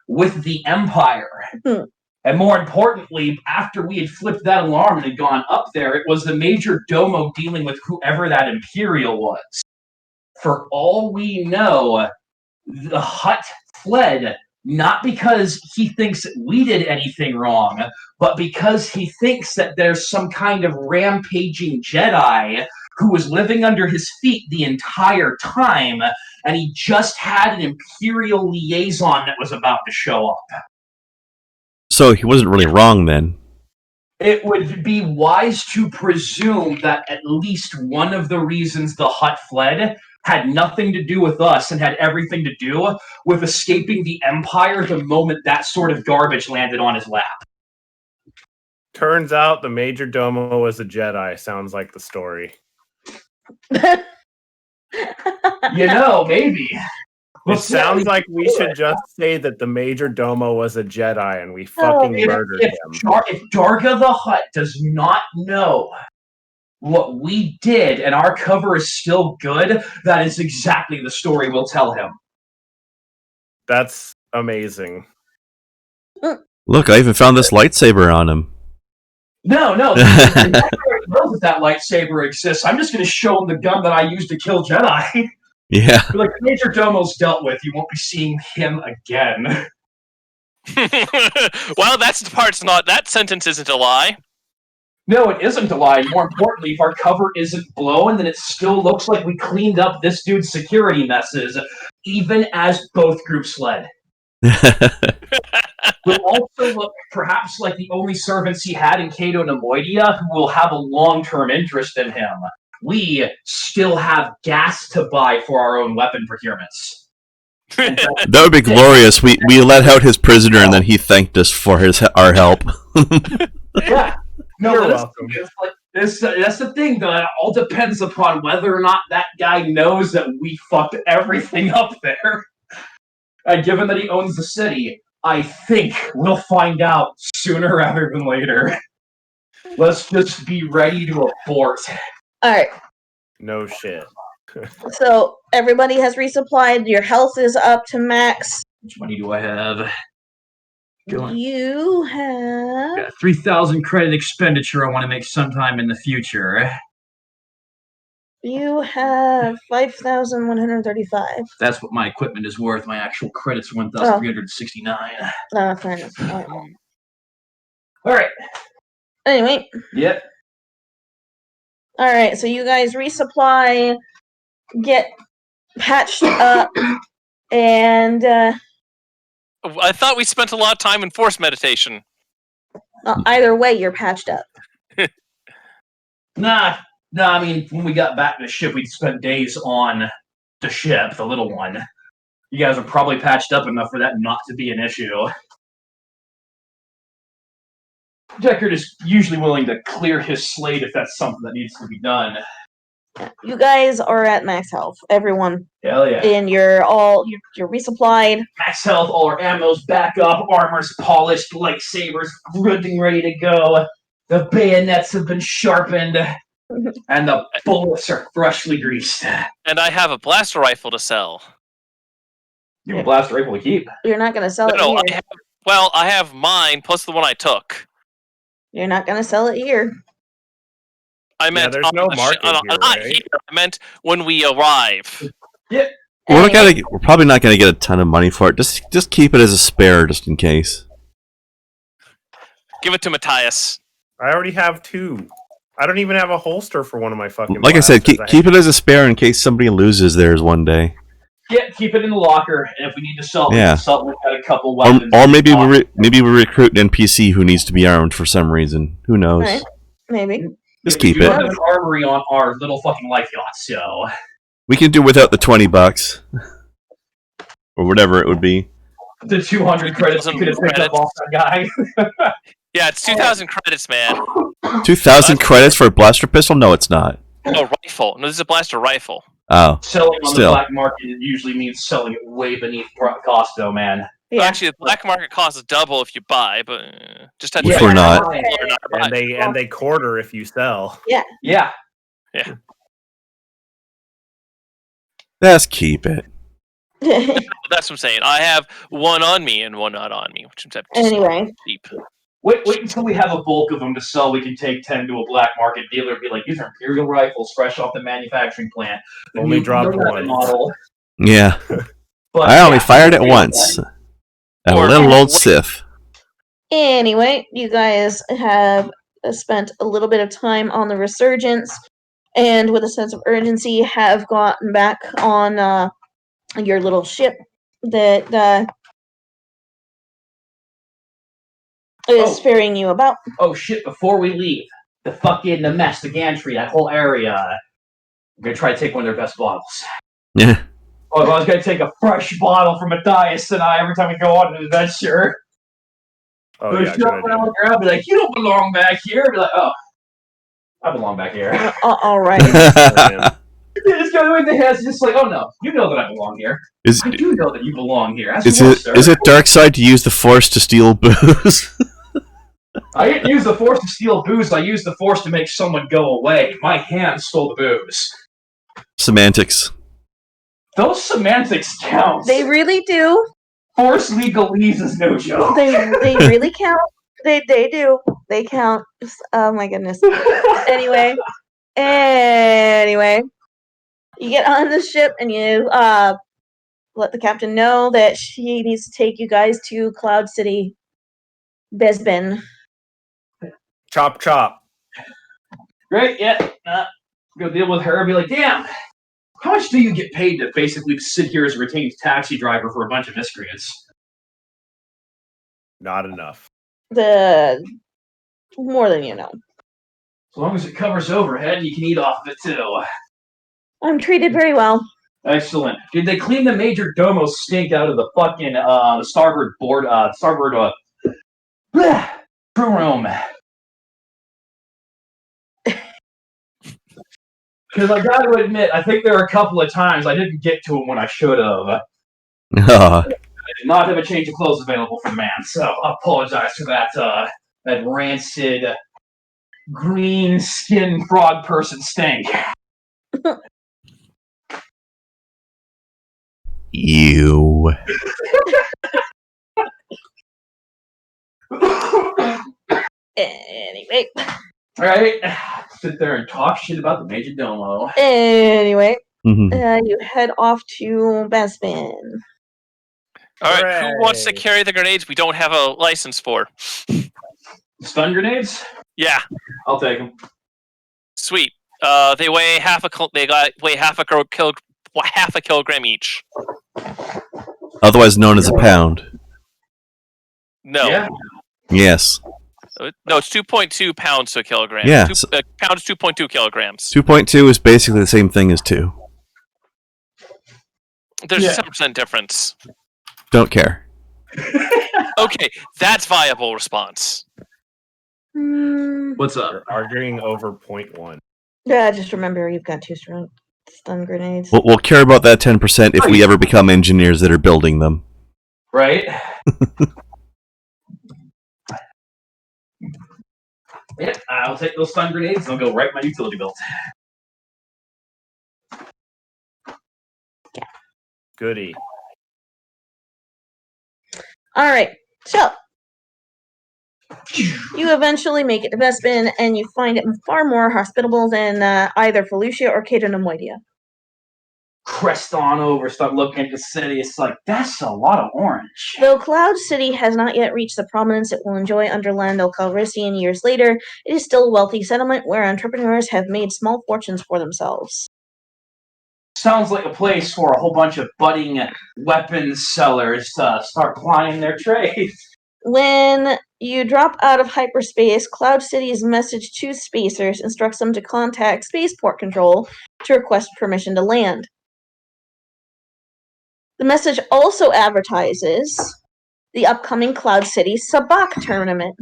Speaker 2: with the Empire. And more importantly, after we had flipped that alarm and had gone up there, it was the Major Domo dealing with whoever that Imperial was. For all we know, the Hutt fled not because he thinks that we did anything wrong, but because he thinks that there's some kind of rampaging Jedi who was living under his feet the entire time, and he just had an Imperial liaison that was about to show up.
Speaker 3: So he wasn't really wrong then.
Speaker 2: It would be wise to presume that at least one of the reasons the Hutt fled had nothing to do with us and had everything to do with escaping the Empire the moment that sort of garbage landed on his lap.
Speaker 5: Turns out the Major Domo was a Jedi. Sounds like the story.
Speaker 2: You know, maybe.
Speaker 5: It sounds like we should just say that the Major Domo was a Jedi and we fucking murdered him.
Speaker 2: If Darga the Hutt does not know what we did and our cover is still good, that is exactly the story we'll tell him.
Speaker 5: That's amazing.
Speaker 3: Look, I even found this lightsaber on him.
Speaker 2: No, the Empire knows that lightsaber exists. I'm just going to show him the gun that I used to kill Jedi.
Speaker 3: Yeah.
Speaker 2: Like Major Domo's dealt with, you won't be seeing him again.
Speaker 1: well, that's the part's not. That sentence isn't a lie.
Speaker 2: No, it isn't a lie. More importantly, if our cover isn't blown, then it still looks like we cleaned up this dude's security messes, even as both groups fled. Will also look perhaps like the only servants he had in Cato Nemoidia who will have a long-term interest in him. We still have gas to buy for our own weapon procurements.
Speaker 3: That would be glorious. We let out his prisoner, and then he thanked us for our help.
Speaker 2: Yeah. No,
Speaker 5: You're
Speaker 2: that's,
Speaker 5: welcome.
Speaker 2: it's like, that's the thing, though. It all depends upon whether or not that guy knows that we fucked everything up there. And given that he owns the city, I think we'll find out sooner rather than later. Let's just be ready to abort.
Speaker 4: Alright,
Speaker 5: No shit.
Speaker 4: so everybody has resupplied. Your health is up to max.
Speaker 2: Which money do I have? Go on.
Speaker 4: You have.
Speaker 2: Got 3,000 credit expenditure I want to make sometime in the future.
Speaker 4: You have 5,135.
Speaker 2: That's what my equipment is worth. My actual credits are 1,369.
Speaker 4: Fair enough.
Speaker 2: Alright.
Speaker 4: Anyway,
Speaker 2: Yep.
Speaker 4: alright, so you guys resupply, get patched up, and
Speaker 1: I thought we spent a lot of time in force meditation.
Speaker 4: either way, you're patched up.
Speaker 2: Nah, I mean, when we got back to the ship, we'd spent days on the ship, the little one. You guys are probably patched up enough for that not to be an issue. Deckard is usually willing to clear his slate if that's something that needs to be done.
Speaker 4: You guys are at max health, everyone,
Speaker 2: Hell yeah.
Speaker 4: and you're resupplied.
Speaker 2: Max health, all our ammo's back up, armor's polished, lightsabers good and ready to go. The bayonets have been sharpened, and the bullets are freshly greased.
Speaker 1: And I have a blaster rifle to sell.
Speaker 2: You have a blaster rifle to keep.
Speaker 4: You're not gonna sell it
Speaker 1: No,
Speaker 4: here.
Speaker 1: I have mine plus the one I took.
Speaker 4: You're not gonna sell it here.
Speaker 1: I meant
Speaker 5: there's no market here,
Speaker 1: not
Speaker 5: right?
Speaker 1: here. I meant when we arrive.
Speaker 4: Anyway,
Speaker 3: We're probably not gonna get a ton of money for it. Just keep it as a spare, just in case.
Speaker 1: Give it to Matthias.
Speaker 5: I already have 2. I don't even have a holster for one of my fucking.
Speaker 3: Like I said,
Speaker 5: blasters.
Speaker 3: keep it as a spare in case somebody loses theirs one day.
Speaker 2: Yeah, keep it in the locker, and if we need to sell it,
Speaker 3: Yeah.
Speaker 2: we've got a couple weapons.
Speaker 3: Or maybe we recruit an NPC who needs to be armed for some reason. Who knows?
Speaker 4: Alright. Maybe.
Speaker 3: Just keep
Speaker 2: we
Speaker 3: it.
Speaker 2: have an armory on our little fucking life yacht, so
Speaker 3: We can do without the $20 or whatever it would be.
Speaker 2: the 200 credits you could have picked up off that guy.
Speaker 1: Yeah, it's 2,000 credits, man.
Speaker 3: 2,000 credits for a blaster pistol? No, it's not.
Speaker 1: Oh, rifle. No, this is a blaster rifle.
Speaker 3: Oh,
Speaker 2: Selling on
Speaker 3: Still.
Speaker 2: the black market usually means selling it way beneath cost, though, man.
Speaker 1: Well,
Speaker 4: Yeah.
Speaker 1: actually, the black market costs double if you buy, but just have to
Speaker 3: Which
Speaker 1: check
Speaker 3: we're not.
Speaker 1: or not to buy.
Speaker 5: and they quarter if you sell.
Speaker 2: Yeah.
Speaker 3: just keep it.
Speaker 1: That's what I'm saying. I have one on me and one not on me, which is just
Speaker 4: Anyway.
Speaker 1: cheap.
Speaker 2: Wait until we have a bulk of them to sell. We can take 10 to a black market dealer and be like, these are Imperial rifles fresh off the manufacturing plant. The
Speaker 5: Only
Speaker 2: new
Speaker 5: dropped
Speaker 2: weapon
Speaker 5: one.
Speaker 2: model.
Speaker 3: Yeah,
Speaker 2: But,
Speaker 3: I only
Speaker 2: yeah,
Speaker 3: fired it once. A
Speaker 1: Or-
Speaker 3: little old Sith.
Speaker 4: Anyway, you guys have spent a little bit of time on the resurgence, and with a sense of urgency, have gotten back on your little ship that is ferrying you about.
Speaker 2: Oh shit, before we leave, the mess, the gantry, that whole area, I'm gonna try to take one of their best bottles.
Speaker 3: Yeah.
Speaker 2: Oh, I was gonna take a fresh bottle from Matthias and I every time we go on an adventure.
Speaker 5: Oh
Speaker 2: So
Speaker 5: yeah,
Speaker 2: shove
Speaker 5: good
Speaker 2: around
Speaker 5: idea.
Speaker 2: there, I'll be like, you don't belong back here. I'll be like, oh, I belong back here.
Speaker 4: All right.
Speaker 2: Just go with the hands, just like, oh no, you know that I belong here.
Speaker 3: Is
Speaker 2: I do know that you belong here. As
Speaker 3: is
Speaker 2: you will,
Speaker 3: it
Speaker 2: sir.
Speaker 3: is it dark side to use the Force to steal booze?
Speaker 2: I didn't use the Force to steal booze. I used the Force to make someone go away. My hand stole the booze.
Speaker 3: Semantics.
Speaker 2: Those semantics count.
Speaker 4: They really do.
Speaker 2: Force legalese is no joke.
Speaker 4: They really count. They do. They count. Oh my goodness. Anyway, you get on the ship and you let the captain know that she needs to take you guys to Cloud City, Besbin.
Speaker 5: Chop chop.
Speaker 2: Great, yeah. Go deal with her. Be like, damn. How much do you get paid to basically sit here as a retained taxi driver for a bunch of miscreants?
Speaker 5: Not enough.
Speaker 4: The more than you know.
Speaker 2: As long as it covers overhead, you can eat off of it too.
Speaker 4: I'm treated very well.
Speaker 2: Excellent. Did they clean the major domo stink out of the fucking the starboard board? Starboard crew room. Because I got to admit, I think there are a couple of times I didn't get to them when I should have.
Speaker 3: Ah,
Speaker 2: I did not have a change of clothes available for the man, so I apologize for that. That rancid green skinned frog person stink.
Speaker 3: you.
Speaker 4: Anyway.
Speaker 2: Right? Sit there and talk shit about the major domo.
Speaker 4: Anyway,
Speaker 3: Mhm.
Speaker 4: you head off to Bespin.
Speaker 1: All right, who wants to
Speaker 5: Hooray.
Speaker 1: carry the grenades we don't have a license for?
Speaker 2: Stun grenades?
Speaker 1: Yeah,
Speaker 2: I'll take them.
Speaker 1: sweet. They weigh half a kilogram each.
Speaker 3: Otherwise known as a pound.
Speaker 1: No,
Speaker 2: Yeah.
Speaker 3: Yes.
Speaker 1: no, it's 2.2 pounds to a kilogram.
Speaker 3: Yeah,
Speaker 1: A pound is 2.2 kilograms.
Speaker 3: 2.2 is basically the same thing as 2.
Speaker 1: There's
Speaker 2: Yeah.
Speaker 1: a 10% difference.
Speaker 3: Don't care.
Speaker 1: Okay, that's viable response.
Speaker 2: What's up?
Speaker 5: You're arguing over 0.1.
Speaker 4: Yeah, just remember you've got 2 stun grenades.
Speaker 3: We'll care about that 10% if we ever become engineers that are building them.
Speaker 2: Right? Yeah, I'll take those stun grenades and I'll go right in my utility belt.
Speaker 5: Goody.
Speaker 4: Alright, so you eventually make it to Bespin and you find it far more hospitable than either Felucia or Cato Nemoidia.
Speaker 2: Crest on over, start looking at the city. It's like, that's a lot of orange.
Speaker 4: Though Cloud City has not yet reached the prominence it will enjoy under Lando Calrissian years later, it is still a wealthy settlement where entrepreneurs have made small fortunes for themselves.
Speaker 2: Sounds like a place for a whole bunch of budding weapons sellers to start plying their trade.
Speaker 4: When you drop out of hyperspace, Cloud City's message to spacers instructs them to contact Spaceport Control to request permission to land. The message also advertises the upcoming Cloud City Sabak tournament.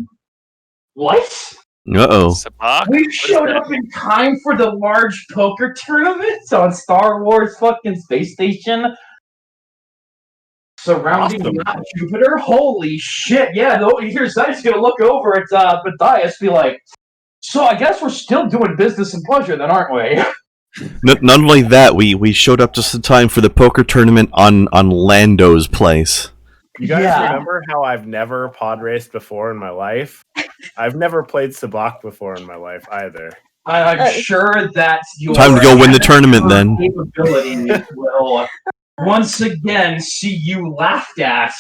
Speaker 2: What?
Speaker 3: Uh-oh.
Speaker 1: Sabak?
Speaker 2: We
Speaker 1: What is
Speaker 2: showed
Speaker 1: that?
Speaker 2: up in time for the large poker tournament on Star Wars fucking space station surrounding
Speaker 5: Awesome.
Speaker 2: not Jupiter. Holy shit! Yeah, here's Zed's gonna look over at Matthias, be like, "So I guess we're still doing business and pleasure, then, aren't we?"
Speaker 3: Not only that, we showed up just in time for the poker tournament on Lando's place.
Speaker 5: You guys
Speaker 2: Yeah.
Speaker 5: remember how I've never pod raced before in my life? I've never played Sabak before in my life either.
Speaker 2: I'm sure that your
Speaker 3: Time to go win the tournament, then.
Speaker 2: capabilities will once again see you laughed at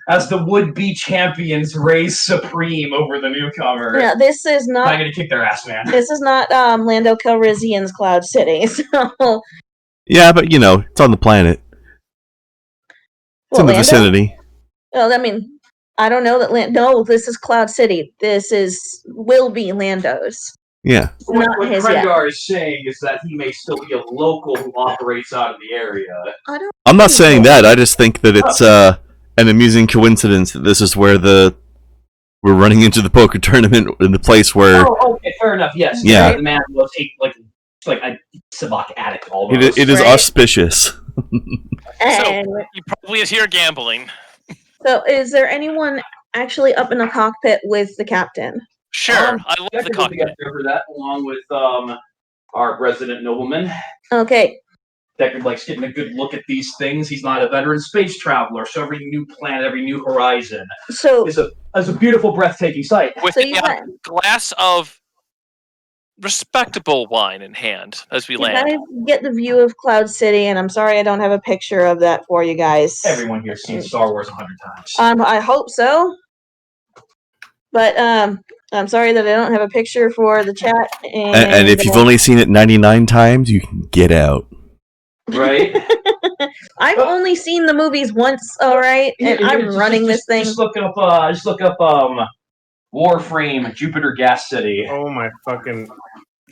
Speaker 2: as the would-be champions reign supreme over the newcomer.
Speaker 4: Yeah, this is
Speaker 2: I'm
Speaker 4: not
Speaker 2: gonna kick their ass, man.
Speaker 4: Lando Calrissian's Cloud City. So,
Speaker 3: Yeah, but it's on the planet. It's in the
Speaker 4: Lando?
Speaker 3: vicinity.
Speaker 4: Well, I mean, I don't know that No, this is Cloud City. Will be Lando's.
Speaker 3: Yeah.
Speaker 4: Not
Speaker 2: What
Speaker 4: his yet.
Speaker 2: Krendar is saying is that he may still be a local who operates out of the area.
Speaker 3: I'm not saying that. I just think that it's an amusing coincidence that this is where we're running into the poker tournament in the place where
Speaker 2: Oh, okay, fair enough. Yes,
Speaker 3: Yeah.
Speaker 2: the man was like a Sabak addict almost.
Speaker 3: it is
Speaker 4: Right.
Speaker 3: auspicious.
Speaker 4: And
Speaker 1: He probably is here gambling.
Speaker 4: so, is there anyone actually up in the cockpit with the captain?
Speaker 1: Sure, I love the
Speaker 2: Decker will be
Speaker 1: cockpit.
Speaker 2: up there for that, along with our resident nobleman.
Speaker 4: Okay,
Speaker 2: Decker likes getting a good look at these things. He's not a veteran space traveler, so every new planet, every new horizon
Speaker 4: so
Speaker 2: is a beautiful, breathtaking sight.
Speaker 1: With
Speaker 4: So
Speaker 1: a
Speaker 4: you went-
Speaker 1: glass of respectable wine in hand as we
Speaker 4: you
Speaker 1: land.
Speaker 4: guys get the view of Cloud City, and I'm sorry I don't have a picture of that for you guys.
Speaker 2: Everyone here's seen Star Wars 100 times.
Speaker 4: I hope so. But I'm sorry that I don't have a picture for the chat.
Speaker 3: And if you've only seen it 99 times, you can get out.
Speaker 2: Right?
Speaker 4: I've only seen the movies once, all right, and I'm running this thing.
Speaker 2: Just look up Warframe, Jupiter Gas City.
Speaker 5: Oh my fucking...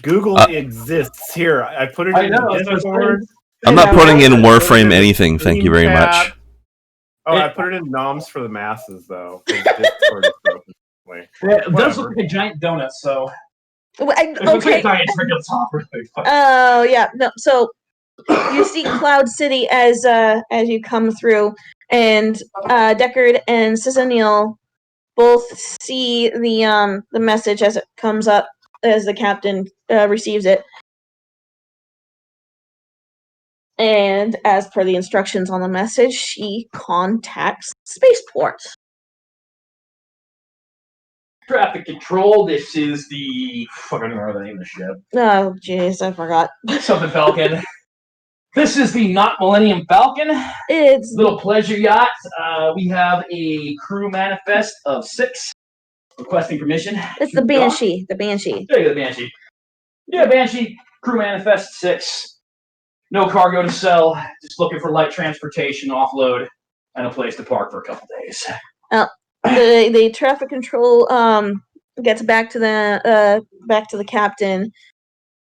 Speaker 5: Google exists. Here, I put it
Speaker 2: I
Speaker 5: in
Speaker 2: know,
Speaker 5: the
Speaker 2: that's what I'm
Speaker 5: Discord.
Speaker 3: I'm not putting in Warframe anything. Thank you very much.
Speaker 5: Oh, I put it in noms for the masses though. Discord is broken.
Speaker 2: It does look like a giant donut, so it looks like a
Speaker 4: Okay.
Speaker 2: giant trickle top.
Speaker 4: Oh yeah. No. So you see Cloud City as you come through, and Deckard and Ciceniel both see the message as it comes up as the captain receives it. And as per the instructions on the message, she contacts Spaceport.
Speaker 2: Traffic control. This is the fuck. I don't remember the name of the ship.
Speaker 4: Oh, jeez, I forgot.
Speaker 2: Something Falcon. This is the not Millennium Falcon.
Speaker 4: It's
Speaker 2: Little pleasure yacht. We have a crew manifest of 6 requesting permission.
Speaker 4: the Banshee. The Banshee.
Speaker 2: There you go, the Banshee. Yeah, Banshee. Crew manifest 6. No cargo to sell. Just looking for light transportation, offload, and a place to park for a couple days.
Speaker 4: The traffic control gets back to the captain.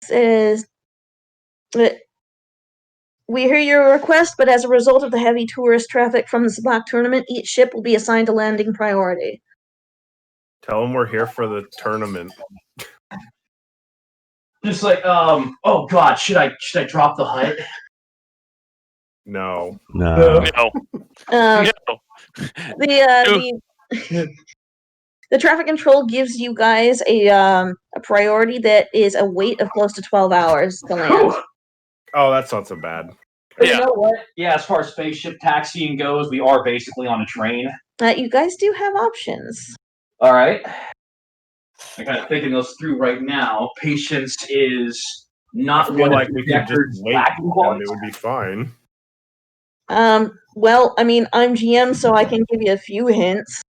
Speaker 4: Says that we hear your request, but as a result of the heavy tourist traffic from the Sabak tournament, each ship will be assigned a landing priority.
Speaker 5: Tell them we're here for the tournament.
Speaker 2: Just like, oh god, should I drop the hut?
Speaker 5: No.
Speaker 3: No.
Speaker 1: No.
Speaker 4: Um,
Speaker 1: No.
Speaker 4: The traffic control gives you guys a priority that is a wait of close to 12 hours to land.
Speaker 2: Whew.
Speaker 5: Oh, that's not so bad.
Speaker 2: You
Speaker 1: Yeah.
Speaker 2: know what? Yeah, as far as spaceship taxiing goes, we are basically on a train.
Speaker 4: You guys do have options.
Speaker 2: All right. I'm kind of thinking those through right now. Patience is not
Speaker 5: I feel
Speaker 2: one
Speaker 5: like
Speaker 2: of
Speaker 5: we could
Speaker 2: Deckard's
Speaker 5: just wait
Speaker 2: lacking
Speaker 5: and
Speaker 2: qualities.
Speaker 5: it would be fine.
Speaker 4: Well, I mean, I'm GM, so I can give you a few hints.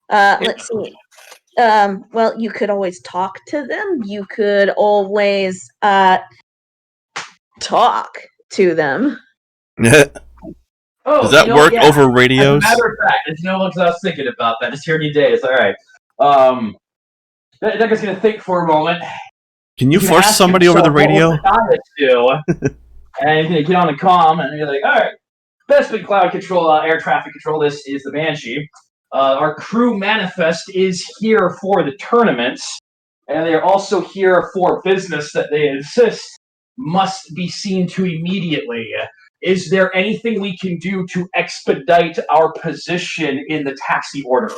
Speaker 4: Let's see. Well, you could always talk to them. You could always talk to them.
Speaker 2: Oh,
Speaker 3: Does that work
Speaker 2: yeah.
Speaker 3: over
Speaker 2: As a
Speaker 3: radios?
Speaker 2: matter of fact, it's no because I was thinking about that. Just hearing you days. All right. Decker's gonna think for a moment.
Speaker 3: Can you force
Speaker 2: ask
Speaker 3: somebody over the
Speaker 2: himself,
Speaker 3: radio?
Speaker 2: What would the do? And he's gonna get on the comm, and you're like, all right. Best big cloud control, air traffic control. This is the Banshee. Our crew manifest is here for the tournaments, and they are also here for business that they insist must be seen to immediately. Is there anything we can do to expedite our position in the taxi order?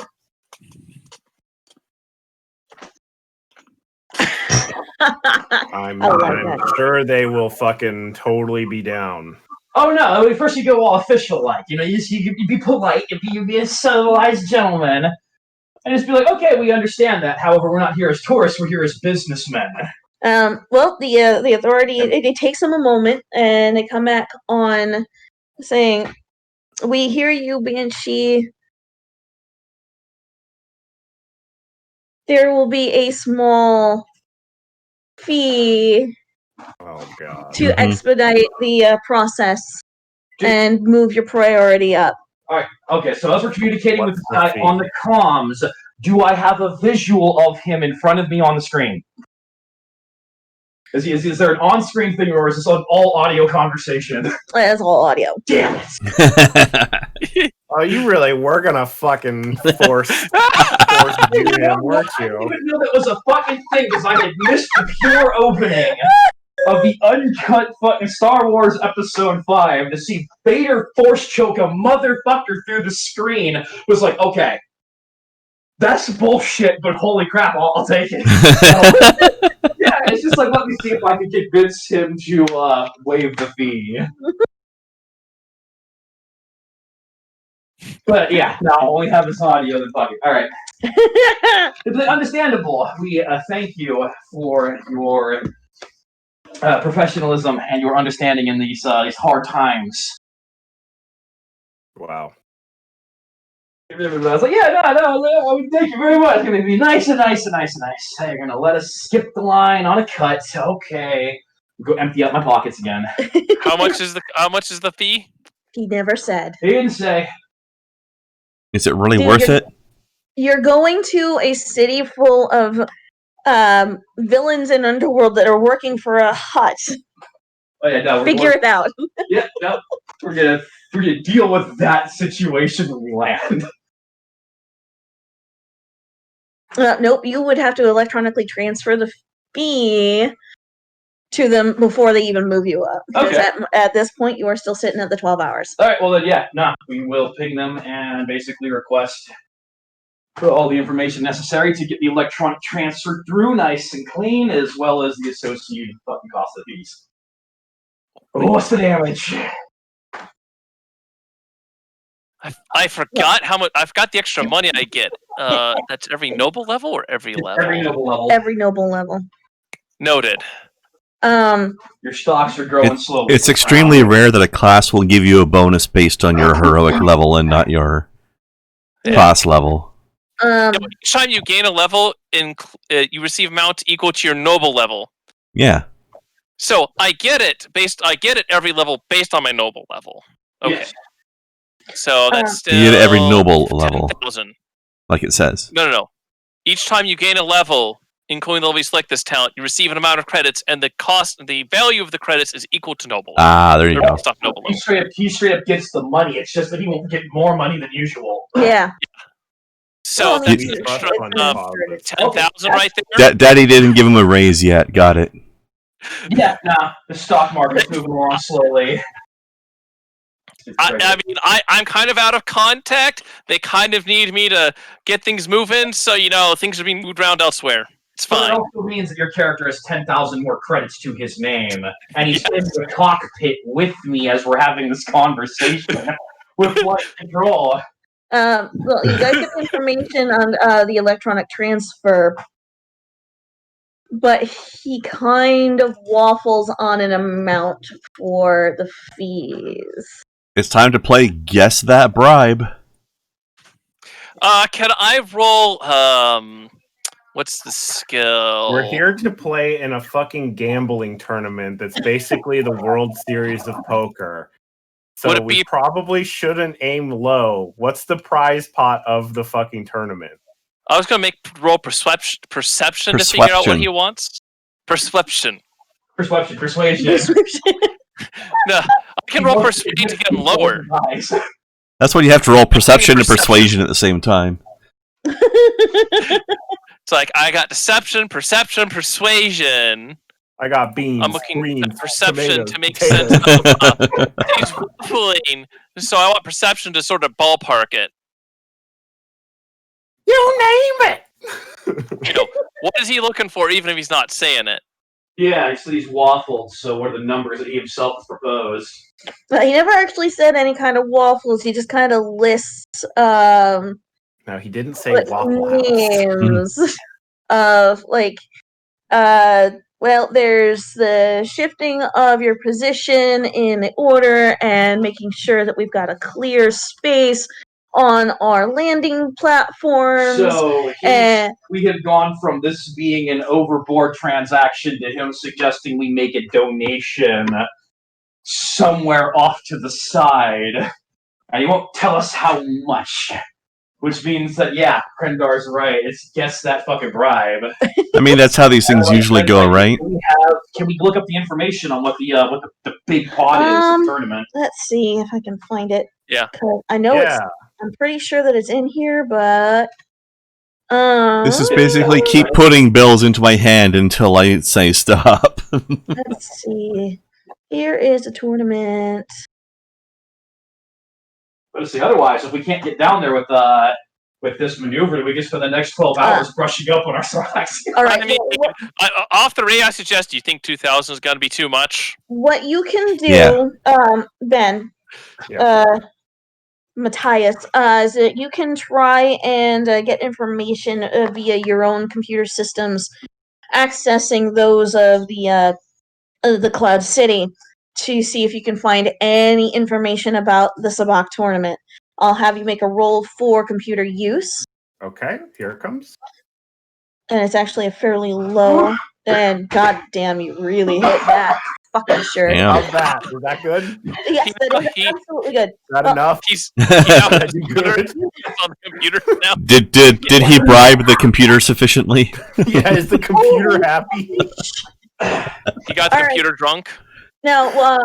Speaker 5: I'm
Speaker 4: I like that.
Speaker 5: sure they will fucking totally be down.
Speaker 2: Oh no! I mean, first you go all official-like. You know, you be polite, you be a civilized gentleman, and just be like, okay, we understand that. However, we're not here as tourists; we're here as businessmen.
Speaker 4: Well, the authority it takes them a moment, and they come back on saying, "We hear you, Banshee. There will be a small fee
Speaker 5: Oh god.
Speaker 4: to
Speaker 3: Mhm.
Speaker 4: expedite the process and move your priority up."
Speaker 2: All right. Okay. So as we're communicating with
Speaker 5: What's
Speaker 2: this
Speaker 5: the
Speaker 2: guy
Speaker 5: fee?
Speaker 2: on the comms, do I have a visual of him in front of me on the screen? Is there an on-screen thing, or is this an all-audio conversation?
Speaker 4: That's all audio.
Speaker 2: Damn it!
Speaker 5: Oh, you really were gonna fucking force you him, weren't
Speaker 2: I didn't
Speaker 5: you?
Speaker 2: even know that was a fucking thing because I had missed the pure opening of the uncut fucking Star Wars Episode 5 to see Vader force choke a motherfucker through the screen was like, okay, that's bullshit, but holy crap, I'll take it. Yeah, it's just like, let me see if I can convince him to waive the fee. But yeah, no, I'll only have this audio, then fuck it. Alright. It's understandable. We thank you for your professionalism and your understanding in these hard times.
Speaker 5: Wow.
Speaker 2: I was like, yeah, no, thank you very much. It's gonna be nice. You're gonna let us skip the line on a cut. Okay. Go empty out my pockets again.
Speaker 1: How much is the fee?
Speaker 4: He never said.
Speaker 2: He didn't say.
Speaker 3: Is it really
Speaker 4: Dude,
Speaker 3: worth it?
Speaker 4: You're going to a city full of villains and underworld that are working for a hut.
Speaker 2: Oh yeah, no,
Speaker 4: Figure it out.
Speaker 2: Yeah, no, we're gonna deal with that situation when we land.
Speaker 4: Nope, you would have to electronically transfer the fee to them before they even move you up. Because
Speaker 2: Okay.
Speaker 4: at this point, you are still sitting at the 12 hours.
Speaker 2: All right, well then, yeah, we will ping them and basically request for all the information necessary to get the electronic transfer through nice and clean, as well as the associated fucking cost of these. What's the damage?
Speaker 1: I forgot how much. I forgot the extra money I get. That's every noble level or every level?
Speaker 2: Every noble level.
Speaker 4: Every noble level.
Speaker 1: Noted.
Speaker 2: Your stocks are growing slowly.
Speaker 3: It's extremely rare that a class will give you a bonus based on your heroic level and not your class level.
Speaker 1: Each time you gain a level, you receive amount equal to your noble level.
Speaker 3: Yeah.
Speaker 1: So I get it every level based on my noble level. Okay.
Speaker 2: Yes.
Speaker 1: So that's still
Speaker 3: You get every noble level,
Speaker 1: 10,000.
Speaker 3: like it says.
Speaker 1: No. Each time you gain a level, including the level you select this talent, you receive an amount of credits, and the value of the credits is equal to noble.
Speaker 3: Ah, there you go.
Speaker 1: Noble
Speaker 2: He straight up gets the money. It's just that he won't get more money than usual.
Speaker 4: Yeah.
Speaker 1: So
Speaker 4: Well,
Speaker 1: that's
Speaker 4: you-
Speaker 1: an extra
Speaker 4: you-
Speaker 1: 10,000 right there.
Speaker 3: Daddy didn't give him a raise yet. Got it.
Speaker 2: Yeah, the stock market's moving along slowly.
Speaker 1: I mean, I'm kind of out of contact. They kind of need me to get things moving, so things are being moved around elsewhere. It's
Speaker 2: But it
Speaker 1: fine.
Speaker 2: also means that your character has 10,000 more credits to his name, and he's in the cockpit with me as we're having this conversation with flight control.
Speaker 4: Well, you guys get information on the electronic transfer, but he kind of waffles on an amount for the fees.
Speaker 3: It's time to play Guess That Bribe.
Speaker 1: Can I roll? What's the skill?
Speaker 5: We're here to play in a fucking gambling tournament that's basically the World Series of Poker. So
Speaker 1: Would it
Speaker 5: we
Speaker 1: be-
Speaker 5: probably shouldn't aim low. What's the prize pot of the fucking tournament?
Speaker 1: I was gonna roll perception to figure out what
Speaker 3: Perception.
Speaker 1: he wants. Perception.
Speaker 2: Persuasion.
Speaker 1: No, I can roll persuasion to get him lower.
Speaker 3: That's when you have to roll perception and persuasion at the same time.
Speaker 1: It's like I got deception, perception, persuasion.
Speaker 5: I got beans.
Speaker 1: I'm looking
Speaker 5: greens,
Speaker 1: at perception
Speaker 5: tomatoes,
Speaker 1: to make
Speaker 5: potatoes.
Speaker 1: sense of he's ruffling, so I want perception to sort of ballpark it.
Speaker 5: You name it.
Speaker 1: What is he looking for, even if he's not saying it?
Speaker 2: Yeah, he said he's waffled, so what are the numbers that he himself has proposed?
Speaker 4: But he never actually said any kind of waffles. He just kind of lists
Speaker 5: No, he didn't say Waffle House.
Speaker 4: names of well, there's the shifting of your position in the order and making sure that we've got a clear space on our landing platforms.
Speaker 2: So
Speaker 4: and
Speaker 2: we have gone from this being an overboard transaction to him suggesting we make a donation somewhere off to the side. And he won't tell us how much. Which means that, yeah, Krendar's right. It's guess that fucking bribe.
Speaker 3: I mean, that's how these things usually go, right?
Speaker 2: Can we look up the information on what the big pot is of the tournament?
Speaker 4: let's see if I can find it.
Speaker 1: Yeah.
Speaker 4: 'Cause I know I'm pretty sure that it's in here, but
Speaker 3: This is basically keep putting bills into my hand until I say stop.
Speaker 4: let's see. Here is a tournament.
Speaker 2: Let's see. Otherwise, if we can't get down there with this maneuver, we just spend the next 12 hours brushing up on our stocks.
Speaker 4: All right.
Speaker 1: I mean, off the rate, I suggest. Do you think 2,000 is going to be too much?
Speaker 4: What you can do,
Speaker 3: Yeah.
Speaker 4: Ben,
Speaker 5: Yeah.
Speaker 4: Matthias, is that you can try and get information via your own computer systems, accessing those of the Cloud City to see if you can find any information about the Sabak tournament. I'll have you make a roll for computer use,
Speaker 5: Okay, here it comes.
Speaker 4: and it's actually a fairly low. And goddamn, you really hit that. Fucking sure.
Speaker 3: Damn.
Speaker 5: How's that? Is that good?
Speaker 4: Yes, that is absolutely good.
Speaker 5: Is that enough?
Speaker 1: He's
Speaker 5: Good.
Speaker 1: on the computer now.
Speaker 3: Did he bribe the computer sufficiently?
Speaker 5: Yeah, is the computer happy?
Speaker 1: He got the
Speaker 4: All right.
Speaker 1: computer drunk.
Speaker 4: Now,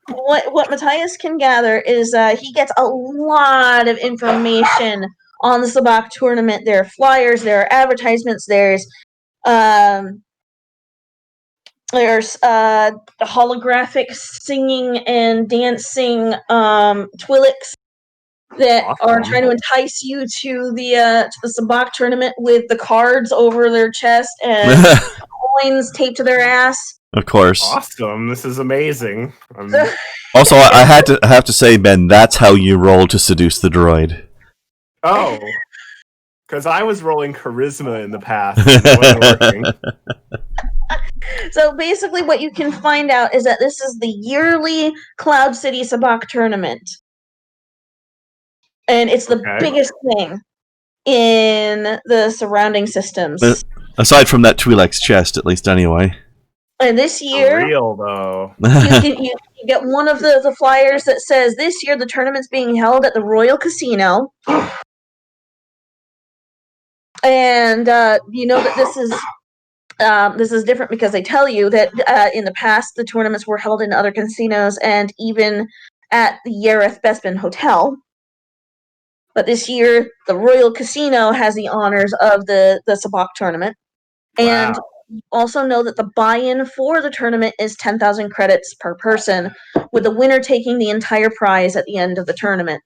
Speaker 4: what Matthias can gather is he gets a lot of information on the Sabak tournament. There are flyers, there are advertisements, there's holographic singing and dancing Twi'leks that are trying to entice you to the Sabak tournament with the cards over their chest and coins taped to their ass.
Speaker 3: Of course.
Speaker 5: Awesome! This is amazing.
Speaker 3: Also, I have to say, Ben, that's how you roll to seduce the droid.
Speaker 5: Oh, because I was rolling charisma in the past. And it wasn't working.
Speaker 4: So basically, what you can find out is that this is the yearly Cloud City Sabak tournament, and it's the biggest thing in the surrounding systems.
Speaker 3: Aside from that Twi'lek's chest, at least, anyway.
Speaker 4: And this year,
Speaker 5: For real though,
Speaker 4: you get one of the flyers that says this year the tournament's being held at the Royal Casino, and you know that this is different because they tell you that in the past the tournaments were held in other casinos and even at the Yareth Bespin Hotel. But this year, the Royal Casino has the honors of the Sabak tournament. And also know that the buy-in for the tournament is 10,000 credits per person, with the winner taking the entire prize at the end of the tournament.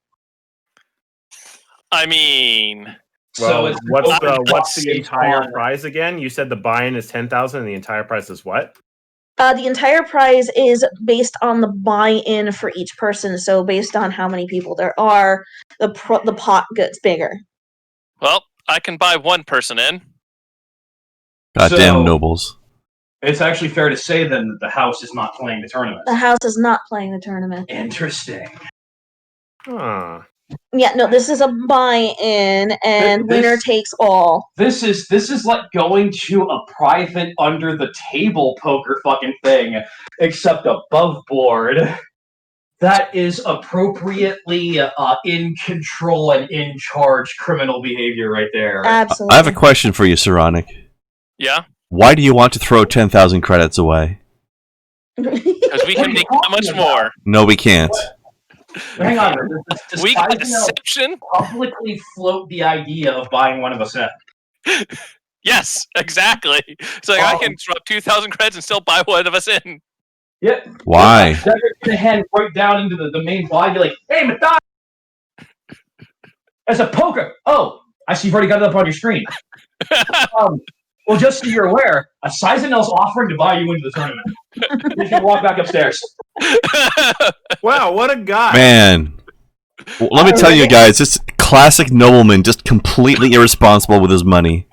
Speaker 1: I mean...
Speaker 5: Well, what's the entire prize again? You said the buy-in is 10,000 and the entire prize is what?
Speaker 4: The entire prize is based on the buy-in for each person, so based on how many people there are, the pot gets bigger.
Speaker 1: Well, I can buy one person in.
Speaker 3: Goddamn nobles.
Speaker 2: It's actually fair to say then that the house is not playing the tournament.
Speaker 4: The house is not playing the tournament.
Speaker 2: Interesting.
Speaker 5: Huh.
Speaker 4: Yeah, no, this is a buy-in, and winner takes all.
Speaker 2: This is like going to a private under-the-table poker fucking thing, except above board. That is appropriately in control and in charge criminal behavior right there.
Speaker 4: Absolutely.
Speaker 3: I have a question for you, Saronic.
Speaker 1: Yeah?
Speaker 3: Why do you want to throw 10,000 credits away?
Speaker 1: Because we can make that much more.
Speaker 3: No, we can't.
Speaker 2: Hang on.
Speaker 1: We got deception?
Speaker 2: Publicly float the idea of buying one of us in.
Speaker 1: Yes, exactly. So I can drop 2,000 credits and still buy one of us in.
Speaker 2: Yeah.
Speaker 3: Why?
Speaker 2: They're going to hand right down into the main body, be like, hey, Matthias! As a poker! Oh, I see you've already got it up on your screen. Well, just so you're aware, Seisenel's offering to buy you into the tournament. You can walk back upstairs.
Speaker 5: Wow, what a guy!
Speaker 3: Man. Well, let me tell you guys, this classic nobleman just completely irresponsible with his money.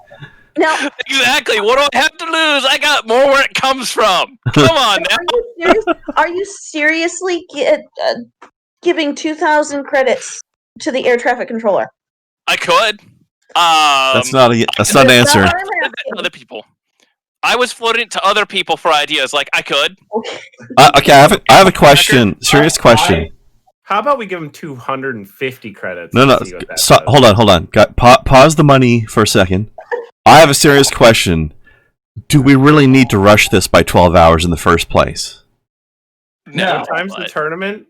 Speaker 4: Now,
Speaker 1: exactly. What do I have to lose? I got more where it comes from. Come on now.
Speaker 4: Are you seriously giving 2,000 credits to the air traffic controller?
Speaker 1: I could.
Speaker 3: That's not an answer.
Speaker 1: Other people. I was floating it to other people for ideas. Like I could.
Speaker 3: Okay, I have a question. Serious question.
Speaker 5: How about we give him 250 credits?
Speaker 3: No. Hold on. Pause the money for a second. I have a serious question. Do we really need to rush this by 12 hours in the first place?
Speaker 1: No.
Speaker 5: What time's the tournament?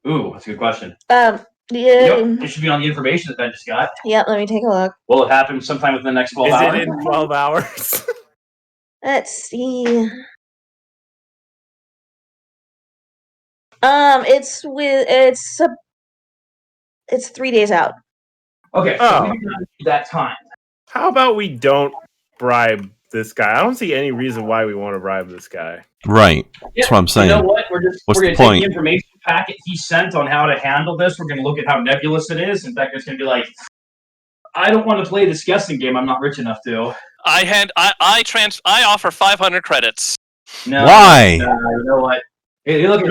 Speaker 2: Ooh, that's a good question.
Speaker 4: Yeah.
Speaker 2: It should be on the information that Ben just got.
Speaker 4: Yeah, let me take a look.
Speaker 2: Will it happen sometime within the next 12 hours?
Speaker 5: Is it in 12 hours?
Speaker 4: Let's see. It's 3 days out.
Speaker 2: Okay, so we do not need that time.
Speaker 5: How about we don't bribe this guy? I don't see any reason why we want to bribe this guy.
Speaker 3: Right. That's what I'm saying.
Speaker 2: You know what? We're going to take
Speaker 3: point?
Speaker 2: the information packet he sent on how to handle this. We're going to look at how nebulous it is. In fact, it's going to be like, I don't want to play this guessing game. I'm not rich enough to.
Speaker 1: I offer 500 credits.
Speaker 3: No, why?
Speaker 2: No, you know what? Hey, look,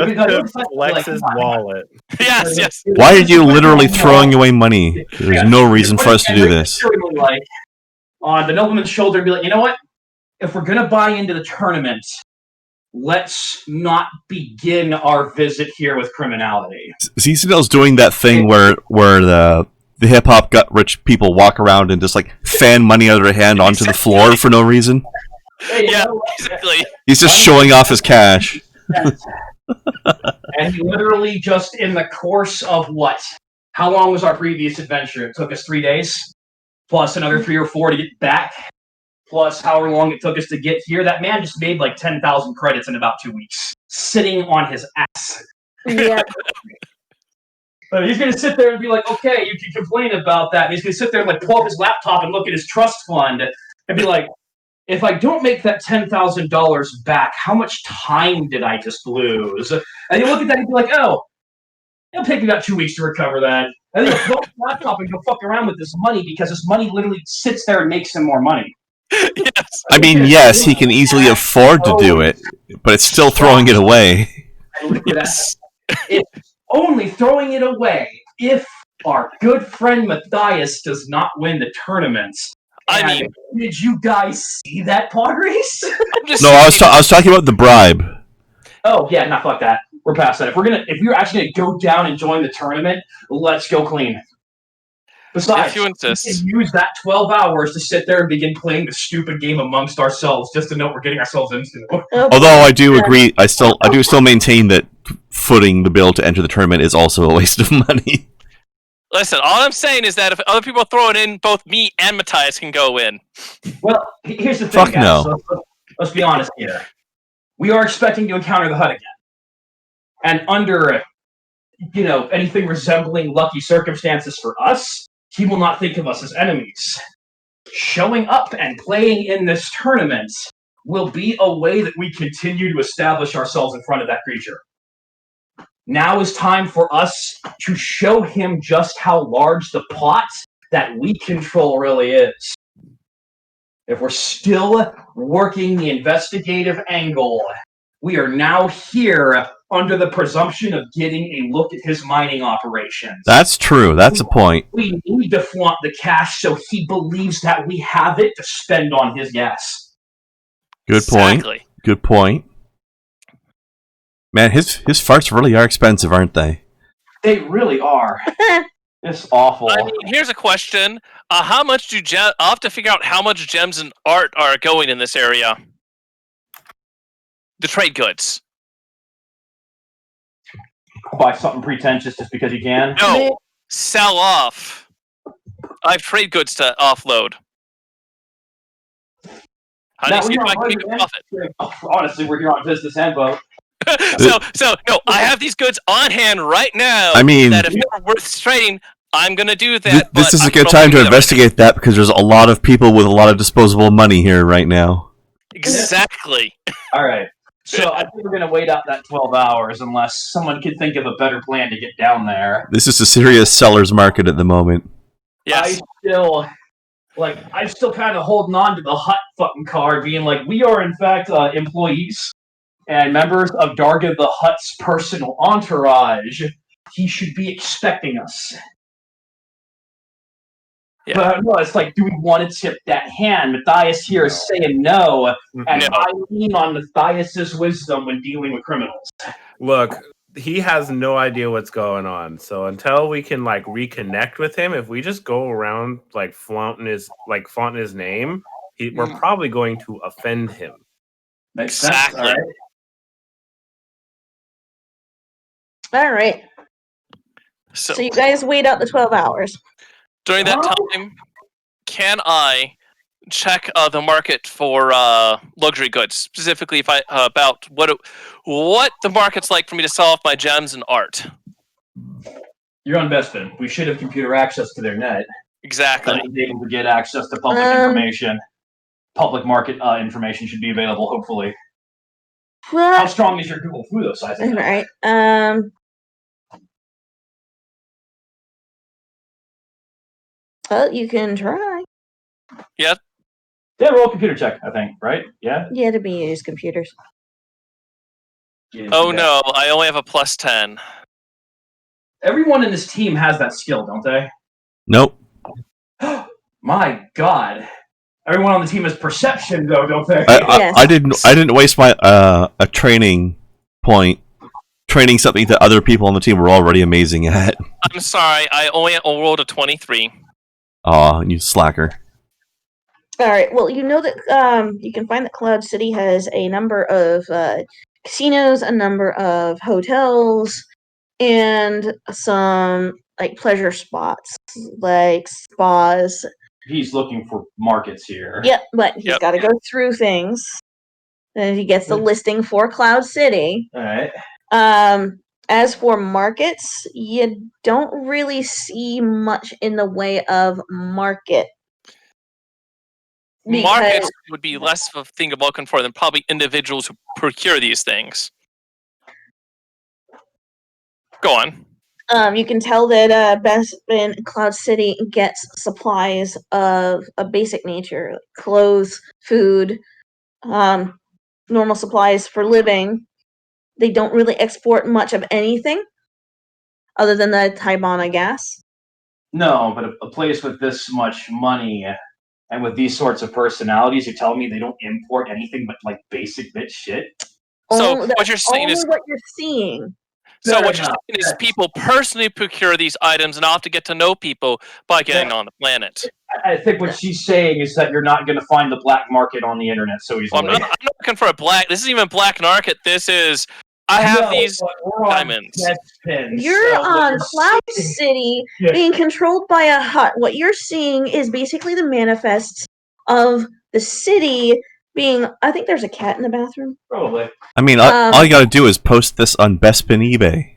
Speaker 5: flex his wallet.
Speaker 1: Yes.
Speaker 3: Why are you literally throwing away money? There's no reason for us to do this.
Speaker 2: Like, on the nobleman's shoulder and be like, you know what? If we're going to buy into the tournament, let's not begin our visit here with criminality.
Speaker 3: Cecil's doing that thing where the hip-hop gut-rich people walk around and just like fan money out of their hand onto the floor for no reason.
Speaker 2: Hey,
Speaker 1: yeah, basically.
Speaker 3: He's just showing off his cash.
Speaker 2: And he literally just in the course of what? How long was our previous adventure? It took us 3 days, plus another 3 or 4 to get back, plus however long it took us to get here. That man just made like 10,000 credits in about 2 weeks, sitting on his ass.
Speaker 4: Yeah.
Speaker 2: But he's going to sit there and be like, okay, you can complain about that. And he's going to sit there and like pull up his laptop and look at his trust fund and be like, if I don't make that $10,000 back, how much time did I just lose? And you look at that and be like, oh, it'll take me about 2 weeks to recover that. And then he'll pull up his laptop and go fuck around with this money because this money literally sits there and makes him more money.
Speaker 1: Yes.
Speaker 3: I mean, yes, he can easily afford to do it, but it's still throwing it away.
Speaker 1: Yes.
Speaker 2: It's only throwing it away if our good friend Matthias does not win the tournament.
Speaker 1: I mean,
Speaker 2: did you guys see that pod race?
Speaker 1: I'm just
Speaker 3: No, I
Speaker 1: saying-
Speaker 3: was talking about the bribe.
Speaker 2: Oh yeah, nah, fuck that. We're past that. If you're actually gonna go down and join the tournament, let's go clean. Besides,
Speaker 1: If you insist.
Speaker 2: we can use that 12 hours to sit there and begin playing the stupid game amongst ourselves, just to know what we're getting ourselves into.
Speaker 3: Although I do agree, I do still maintain that footing the bill to enter the tournament is also a waste of money.
Speaker 1: Listen, all I'm saying is that if other people throw it in, both me and Matthias can go in.
Speaker 2: Well, here's the thing,
Speaker 3: Fuck
Speaker 2: guys.
Speaker 3: no.
Speaker 2: So, let's be honest here. We are expecting to encounter the HUD again. And under, anything resembling lucky circumstances for us, he will not think of us as enemies. Showing up and playing in this tournament will be a way that we continue to establish ourselves in front of that creature. Now is time for us to show him just how large the pot that we control really is. If we're still working the investigative angle, we are now here under the presumption of getting a look at his mining operations.
Speaker 3: That's true. That's a point.
Speaker 2: We need to flaunt the cash so he believes that we have it to spend on his gas.
Speaker 3: Good point.
Speaker 1: Exactly.
Speaker 3: Good point. Man, his farts really are expensive, aren't they?
Speaker 2: They really are. It's awful.
Speaker 1: I mean, here's a question. How much do I'll have to figure out how much gems and art are going in this area. The trade goods.
Speaker 2: Buy something pretentious just because you can.
Speaker 1: No, sell off. I have trade goods to offload. How do you see if I can make a profit?
Speaker 2: Honestly, we're here on business and vote.
Speaker 1: So no, I have these goods on hand right now.
Speaker 3: I mean,
Speaker 1: that if they're worth trading, I'm gonna do that.
Speaker 3: This is
Speaker 1: but
Speaker 3: a good
Speaker 1: I'm
Speaker 3: time to
Speaker 1: only-
Speaker 3: investigate that because there's a lot of people with a lot of disposable money here right now.
Speaker 1: Exactly.
Speaker 2: All right. So I think we're going to wait out that 12 hours unless someone can think of a better plan to get down there.
Speaker 3: This is a serious seller's market at the moment.
Speaker 1: Yes.
Speaker 2: I'm still kind of holding on to the hut fucking card, being like, we are in fact employees and members of Darga the Hutt's personal entourage. He should be expecting us.
Speaker 1: Yeah.
Speaker 2: But no, it's like, do we want to tip that hand? Matthias here is saying no, and
Speaker 1: No.
Speaker 2: I lean on Matthias's wisdom when dealing with criminals.
Speaker 5: Look, he has no idea what's going on. So until we can reconnect with him, if we just go around flaunting his name, we're probably going to offend him.
Speaker 2: Makes
Speaker 1: Exactly.
Speaker 2: sense, all right?
Speaker 4: All right.
Speaker 1: So
Speaker 4: So you guys wait out the 12 hours.
Speaker 1: during that time, can I check the market for luxury goods, specifically if I about what the market's like for me to sell off my gems and art?
Speaker 2: You're on Bespin. We should have computer access to their net.
Speaker 1: Exactly.
Speaker 2: And be able to get access to public information. Public market information should be available, hopefully. How
Speaker 4: Well,
Speaker 2: strong is your Google Fudo size?
Speaker 4: all right. Well, you can try.
Speaker 2: Yeah, roll a computer check, I think, right? Yeah?
Speaker 4: Yeah, to be used computers.
Speaker 1: Oh no, I only have a +10.
Speaker 2: Everyone in this team has that skill, don't they?
Speaker 3: Nope.
Speaker 2: My God. Everyone on the team has perception, though, don't they?
Speaker 4: Yes.
Speaker 3: I didn't waste my a training point training something that other people on the team were already amazing at.
Speaker 1: I'm sorry, I only rolled a 23.
Speaker 3: Aw, you slacker.
Speaker 4: All right. Well, you know that you can find that Cloud City has a number of casinos, a number of hotels, and some like pleasure spots, like spas.
Speaker 2: He's looking for markets here.
Speaker 4: Yep, but he's
Speaker 1: Yep.
Speaker 4: got to go through things. And he gets the listing for Cloud City.
Speaker 2: All right.
Speaker 4: As for markets, you don't really see much in the way of market.
Speaker 1: Markets would be less of a thing of looking for than probably individuals who procure these things. Go on.
Speaker 4: You can tell that Best in Cloud City gets supplies of a basic nature, like clothes, food, normal supplies for living. They don't really export much of anything other than the Taibana gas.
Speaker 2: No, but a place with this much money and with these sorts of personalities, you're telling me they don't import anything but like basic bitch shit?
Speaker 1: So
Speaker 4: Only-
Speaker 1: what you're saying
Speaker 4: only
Speaker 1: is,
Speaker 4: what you're seeing.
Speaker 1: so
Speaker 2: Fair
Speaker 1: what you're
Speaker 2: enough.
Speaker 1: saying is people personally procure these items and off to get to know people by getting on the planet.
Speaker 2: I think what she's saying is that you're not going to find the black market on the internet so
Speaker 1: Well,
Speaker 2: easily.
Speaker 1: I'm not looking for a black. This isn't even black market. This is. I have
Speaker 2: No,
Speaker 1: these
Speaker 2: but we're on
Speaker 1: diamonds.
Speaker 2: Deadspin,
Speaker 4: You're
Speaker 2: so what
Speaker 4: on
Speaker 2: you're
Speaker 4: Cloud
Speaker 2: saying-
Speaker 4: City
Speaker 2: Yeah.
Speaker 4: being controlled by a hut. What you're seeing is basically the manifest of the city being. I think there's a cat in the bathroom.
Speaker 2: Probably.
Speaker 3: I mean, all you gotta do is post this on Bespin eBay.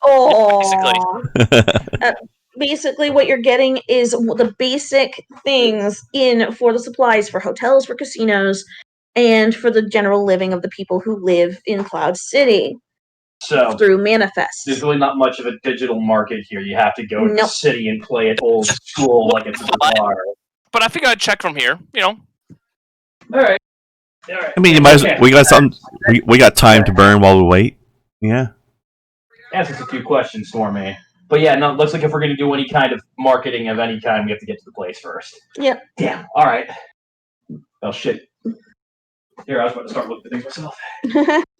Speaker 4: Oh, basically what you're getting is the basic things in for the supplies for hotels, for casinos, and for the general living of the people who live in Cloud City
Speaker 2: So
Speaker 4: through manifests.
Speaker 2: there's really not much of a digital market here. You have to go to the
Speaker 4: Nope.
Speaker 2: city and play it old school like it's a bar.
Speaker 1: But I think I'd check from here. You know,
Speaker 2: All right. All right.
Speaker 3: I mean, you might
Speaker 2: Okay.
Speaker 3: we got some. We got time to burn while we wait. Yeah.
Speaker 2: Answers a few questions for me. But yeah, no, looks like if we're going to do any kind of marketing of any kind, we have to get to the place first.
Speaker 4: Yep.
Speaker 2: Damn. All right. Oh, shit. Here, I was about to start looking at things myself.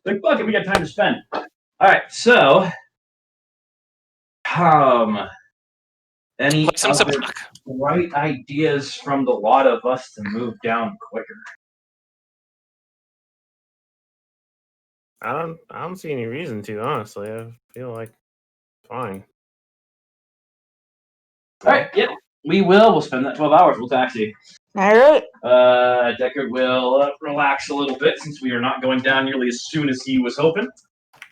Speaker 2: Like, fuck it, we got time to spend. All right, so... any
Speaker 1: play some
Speaker 2: other
Speaker 1: Substack.
Speaker 2: right ideas from the lot of us to move down quicker?
Speaker 5: I don't see any reason to, honestly. I feel like fine.
Speaker 2: All right, yep. We will. We'll spend that 12 hours. We'll taxi.
Speaker 4: All right.
Speaker 2: Deckard will relax a little bit since we are not going down nearly as soon as he was hoping.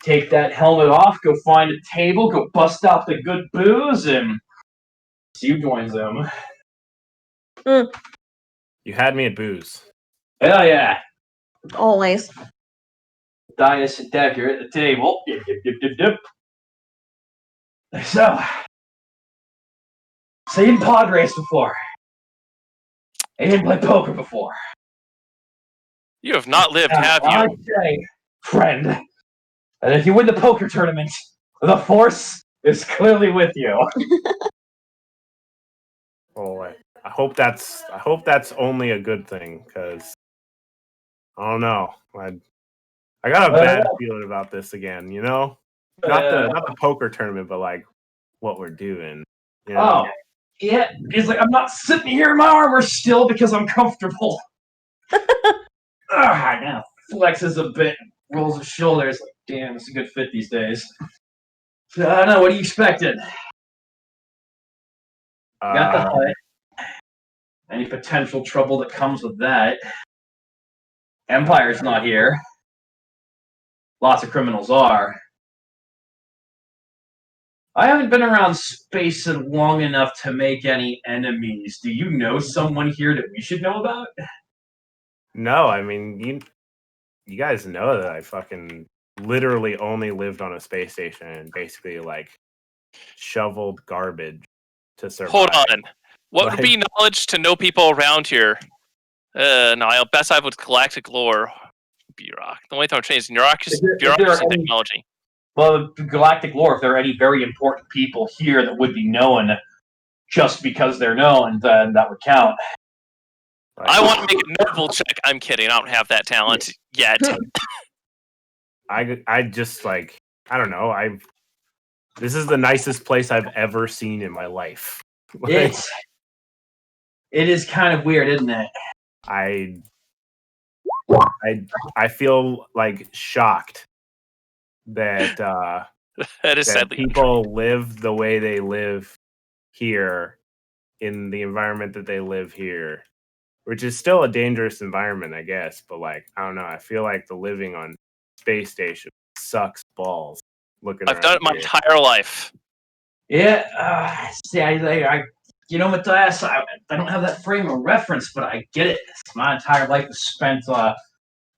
Speaker 2: Take that helmet off, go find a table, go bust out the good booze, and see who joins them.
Speaker 5: You had me at booze.
Speaker 2: Hell yeah.
Speaker 4: Always.
Speaker 2: Dias and Decker at the table. Dip, dip, dip, dip, dip. So, you didn't pod race before. You didn't play poker before.
Speaker 1: You have not lived, have
Speaker 2: I
Speaker 1: you?
Speaker 2: say, friend, that if you win the poker tournament, the Force is clearly with you.
Speaker 5: Oh, I hope that's only a good thing, because I don't know. I got a bad feeling about this again. You know, not the poker tournament, but like what we're doing. You know?
Speaker 2: Oh, yeah. He's like, I'm not sitting here in my armor still because I'm comfortable. Now flexes a bit, rolls his shoulders. Like, damn, it's a good fit these days. I don't know. What are you expecting? Got the hut. Any potential trouble that comes with that? Empire's not here. Lots of criminals are. I haven't been around space long enough to make any enemies. Do you know someone here that we should know about?
Speaker 5: No, I mean you guys know that I fucking literally only lived on a space station and basically like shoveled garbage to survive.
Speaker 1: Hold on. What would
Speaker 5: Like-
Speaker 1: be knowledge to know people around here? No, I'll best I with galactic lore. Bureauc. The only thing I'm changing is bureaucracy,
Speaker 2: Is there
Speaker 1: bureaucracy
Speaker 2: any-
Speaker 1: technology.
Speaker 2: Well, galactic lore, if there are any very important people here that would be known just because they're known, then that would count.
Speaker 5: Like,
Speaker 1: I want to make a noble check. I'm kidding. I don't have that talent yet.
Speaker 5: I just like I don't know. This is the nicest place I've ever seen in my life. Like,
Speaker 2: It is kind of weird, isn't it?
Speaker 5: I feel like shocked that
Speaker 1: That is
Speaker 5: that
Speaker 1: sadly
Speaker 5: people live the way they live here in the environment that they live here, which is still a dangerous environment, I guess. But like, I don't know. I feel like the living on space station sucks balls. Looking
Speaker 1: I've done
Speaker 5: around
Speaker 1: it my
Speaker 5: here.
Speaker 1: entire life.
Speaker 2: Yeah, see, you know, Matthias, I don't have that frame of reference, but I get it. My entire life is spent on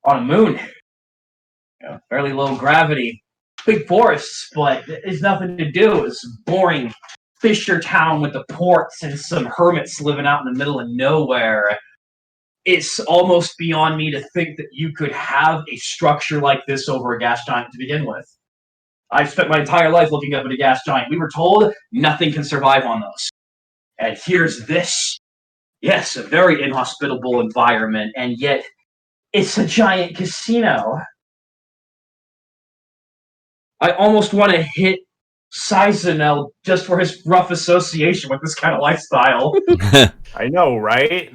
Speaker 2: a moon. You know, fairly low gravity, big forests, but there's nothing to do. It's boring fisher town with the ports and some hermits living out in the middle of nowhere. It's almost beyond me to think that you could have a structure like this over a gas giant to begin with. I spent my entire life looking up at a gas giant. We were told nothing can survive on those. And here's this. Yes, a very inhospitable environment, and yet it's a giant casino. I almost want to hit Sizanel just for his rough association with this kind of lifestyle.
Speaker 5: I know, right?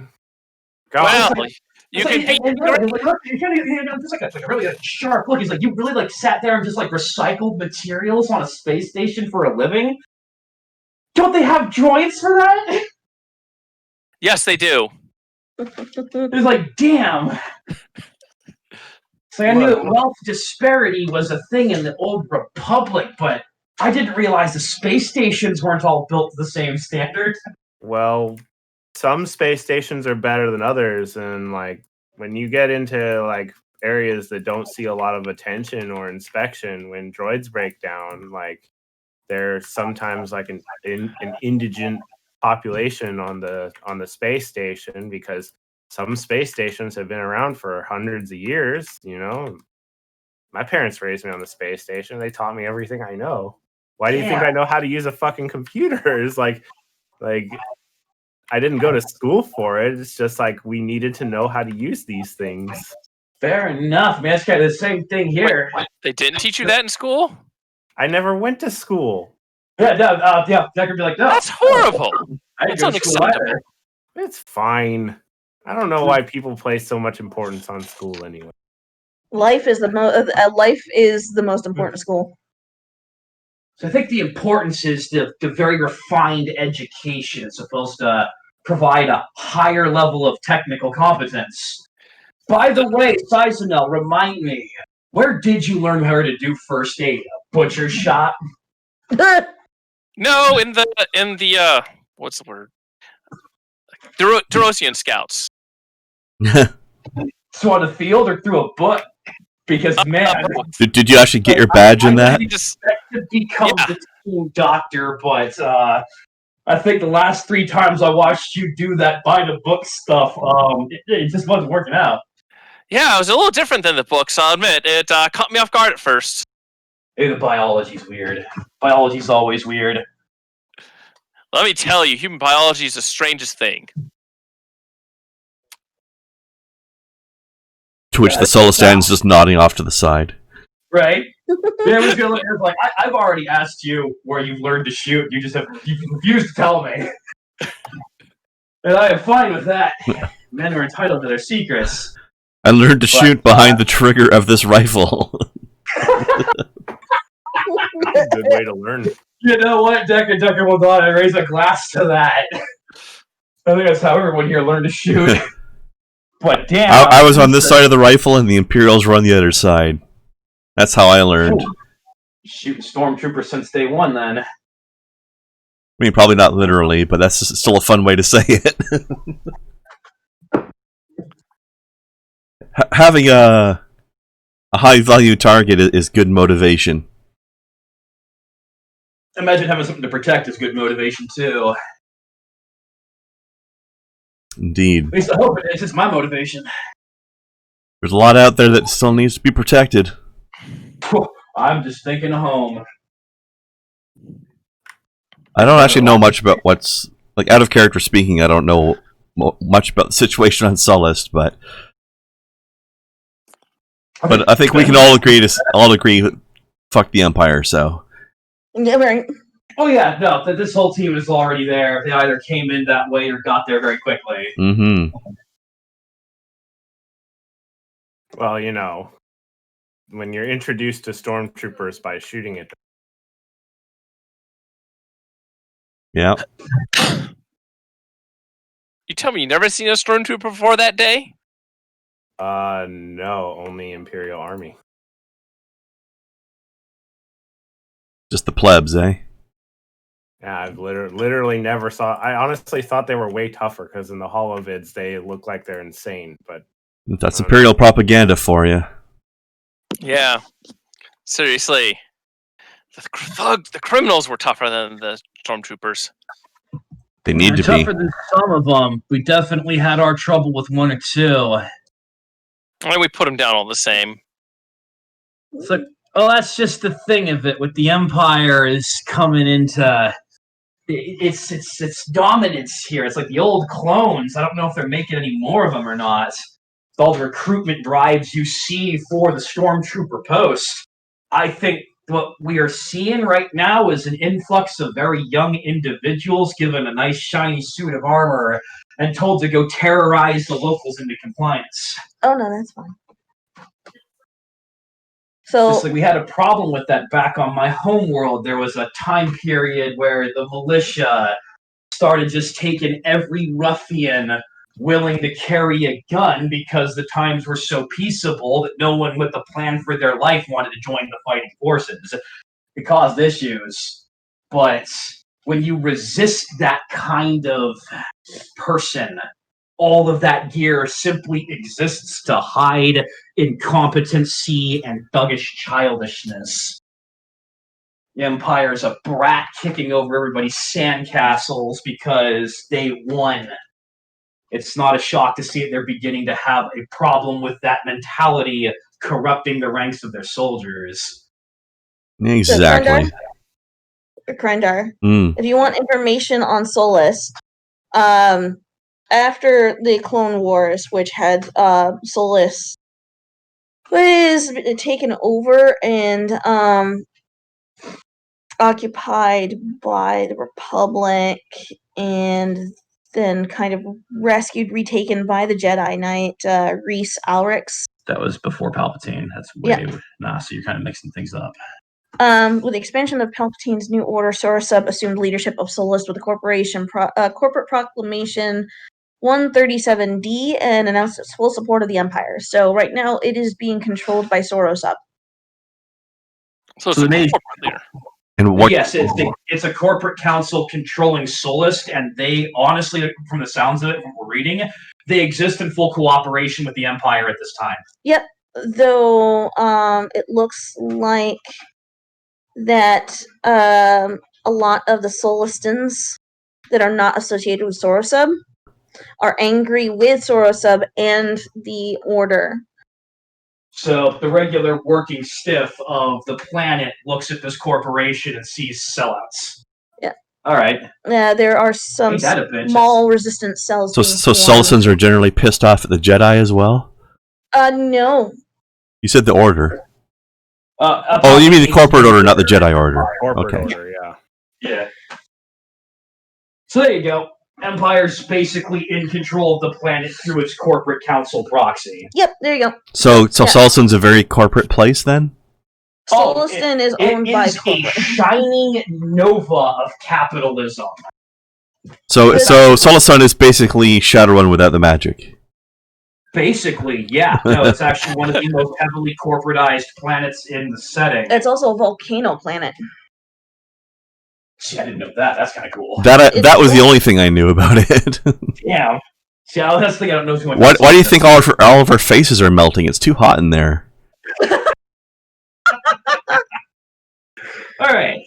Speaker 5: God,
Speaker 1: Well, you can beat
Speaker 2: There's like a really sharp look. He's like, you really like sat there and just like recycled materials on a space station for a living? Don't they have droids for that?
Speaker 1: Yes, they do.
Speaker 2: It's like, damn. So I knew that wealth disparity was a thing in the old republic, but I didn't realize the space stations weren't all built to the same standard.
Speaker 5: well, some space stations are better than others, and like when you get into like areas that don't see a lot of attention or inspection, when droids break down, like there's sometimes like an indigent population on the space station, because some space stations have been around for hundreds of years. You know, my parents raised me on the space station. They taught me everything I know. Why do you think I know how to use a fucking computer? It's like I didn't go to school for it. It's just like we needed to know how to use these things.
Speaker 2: Fair enough, man. It's kind of the same thing here.
Speaker 1: They didn't teach you that in school?
Speaker 5: I never went to school.
Speaker 2: Yeah, that could be like, no.
Speaker 1: That's horrible.
Speaker 2: I didn't
Speaker 1: That's
Speaker 2: go to school
Speaker 1: unacceptable.
Speaker 2: either.
Speaker 5: It's fine. I don't know why people place so much importance on school anyway.
Speaker 4: Life is the most important school.
Speaker 2: So I think the importance is the very refined education. It's supposed to provide a higher level of technical competence. By the way, Sizanel, remind me, where did you learn how to do first aid? A butcher shop?
Speaker 1: No, in the what's the word? Derosian Scouts.
Speaker 2: So on the field or through a book? Because man,
Speaker 3: Did you actually get your badge in that?
Speaker 2: I expect to become the team doctor, but I think the last 3 times I watched you do that by the book stuff, it just wasn't working out.
Speaker 1: Yeah, it was a little different than the books, I'll admit. It caught me off guard at first.
Speaker 2: Hey, the biology's weird. Biology's always weird.
Speaker 1: Let me tell you, human biology is the strangest thing.
Speaker 3: To which the Solistan is just nodding off to the side.
Speaker 2: Right? Yeah, it was like, I've already asked you where you've learned to shoot. You refused to tell me. And I am fine with that. Men are entitled to their secrets.
Speaker 3: I learned to shoot behind the trigger of this rifle.
Speaker 5: That's a good way to learn.
Speaker 2: You know what, Decker will not raise a glass to that. I think that's how everyone here learned to shoot. But damn.
Speaker 3: I was on this side of the rifle and the Imperials were on the other side. That's how I learned.
Speaker 2: Shooting stormtroopers since day one, then.
Speaker 3: I mean, probably not literally, but that's still a fun way to say it. Having a high-value target is good motivation.
Speaker 2: Imagine having something to protect is good motivation, too.
Speaker 3: Indeed.
Speaker 2: At least I hope it is. It's my motivation.
Speaker 3: There's a lot out there that still needs to be protected.
Speaker 2: I'm just thinking of home.
Speaker 3: I don't actually know much about what's... Like, out of character speaking, I don't know much about the situation on Sullust, but I think we can all agree fuck the Empire, so...
Speaker 4: Yeah, right.
Speaker 2: Oh yeah, no, this whole team is already there. They either came in that way or got there very quickly.
Speaker 3: Mm-hmm.
Speaker 5: Well, you know, when you're introduced to stormtroopers by shooting at them.
Speaker 3: Yeah.
Speaker 1: You tell me you never seen a stormtrooper before that day?
Speaker 5: No, only Imperial Army.
Speaker 3: Just the plebs, eh?
Speaker 5: Yeah, I've literally never saw. I honestly thought they were way tougher because in the holovids they look like they're insane. But
Speaker 3: That's Imperial propaganda for you.
Speaker 1: Yeah. Seriously. The criminals were tougher than the stormtroopers.
Speaker 3: They need to be.
Speaker 2: Tougher than some of them. We definitely had our trouble with one or two.
Speaker 1: And we put them down all the same.
Speaker 2: It's like, oh, that's just the thing of it. With the Empire is coming into its dominance here. It's like the old clones. I don't know if they're making any more of them or not. All the recruitment drives you see for the Stormtrooper post, I think what we are seeing right now is an influx of very young individuals given a nice shiny suit of armor and told to go terrorize the locals into compliance.
Speaker 4: Oh no, that's fine. So
Speaker 2: Just like we had a problem with that back on my home world. There was a time period where the militia started just taking every ruffian willing to carry a gun because the times were so peaceable that no one with a plan for their life wanted to join the fighting forces. It caused issues. But when you resist that kind of person, all of that gear simply exists to hide incompetency and thuggish childishness. The Empire's a brat kicking over everybody's sandcastles because they won. It's not a shock to see that they're beginning to have a problem with that mentality corrupting the ranks of their soldiers.
Speaker 3: Exactly.
Speaker 4: Krendar,
Speaker 3: Mm.
Speaker 4: if you want information on Solus, after the Clone Wars, which had Solus was taken over and occupied by the Republic and then kind of retaken by the Jedi Knight, Reese Alrix.
Speaker 2: That was before Palpatine. That's way so you're kind of mixing things up.
Speaker 4: With the expansion of Palpatine's New Order, Sorosub assumed leadership of Solus with the corporate proclamation 137D and announced its full support of the Empire. So right now it is being controlled by Sorosub.
Speaker 1: So it's a corporate leader.
Speaker 3: And what?
Speaker 2: Yes, it's a corporate council controlling Solus, and they honestly, from the sounds of it, from what we're reading, they exist in full cooperation with the Empire at this time.
Speaker 4: Yep, though it looks like that a lot of the Solistans that are not associated with Sorosub are angry with Sorosub and the Order.
Speaker 2: So the regular working stiff of the planet looks at this corporation and sees sellouts.
Speaker 4: Yeah.
Speaker 2: All right.
Speaker 4: There are some
Speaker 2: Ain't that a bitch?
Speaker 4: small resistance cells.
Speaker 3: So
Speaker 4: being
Speaker 3: Solusans are generally pissed off at the Jedi as well?
Speaker 4: No.
Speaker 3: You said the Order.
Speaker 2: Oh,
Speaker 3: you mean the corporate order, not the Jedi Order.
Speaker 5: Corporate
Speaker 3: Okay.
Speaker 5: order, yeah.
Speaker 2: Yeah. So there you go. Empire's basically in control of the planet through its corporate council proxy.
Speaker 4: Yep, there you go.
Speaker 3: So Soluson's a very corporate place then?
Speaker 4: Solustan is owned by
Speaker 2: a
Speaker 4: corporate.
Speaker 2: shining nova of capitalism.
Speaker 3: So Solusan is basically Shadowrun without the magic.
Speaker 2: Basically, yeah. No, it's actually one of the most heavily corporatized planets in the setting.
Speaker 4: It's also a volcano planet.
Speaker 2: See, I didn't know that. That's kind of cool.
Speaker 3: That was the only thing I knew about it.
Speaker 2: Yeah. See, that's the thing I don't know too much
Speaker 3: Why
Speaker 2: about.
Speaker 3: do you think all of our faces are melting? It's too hot in there.
Speaker 2: All right.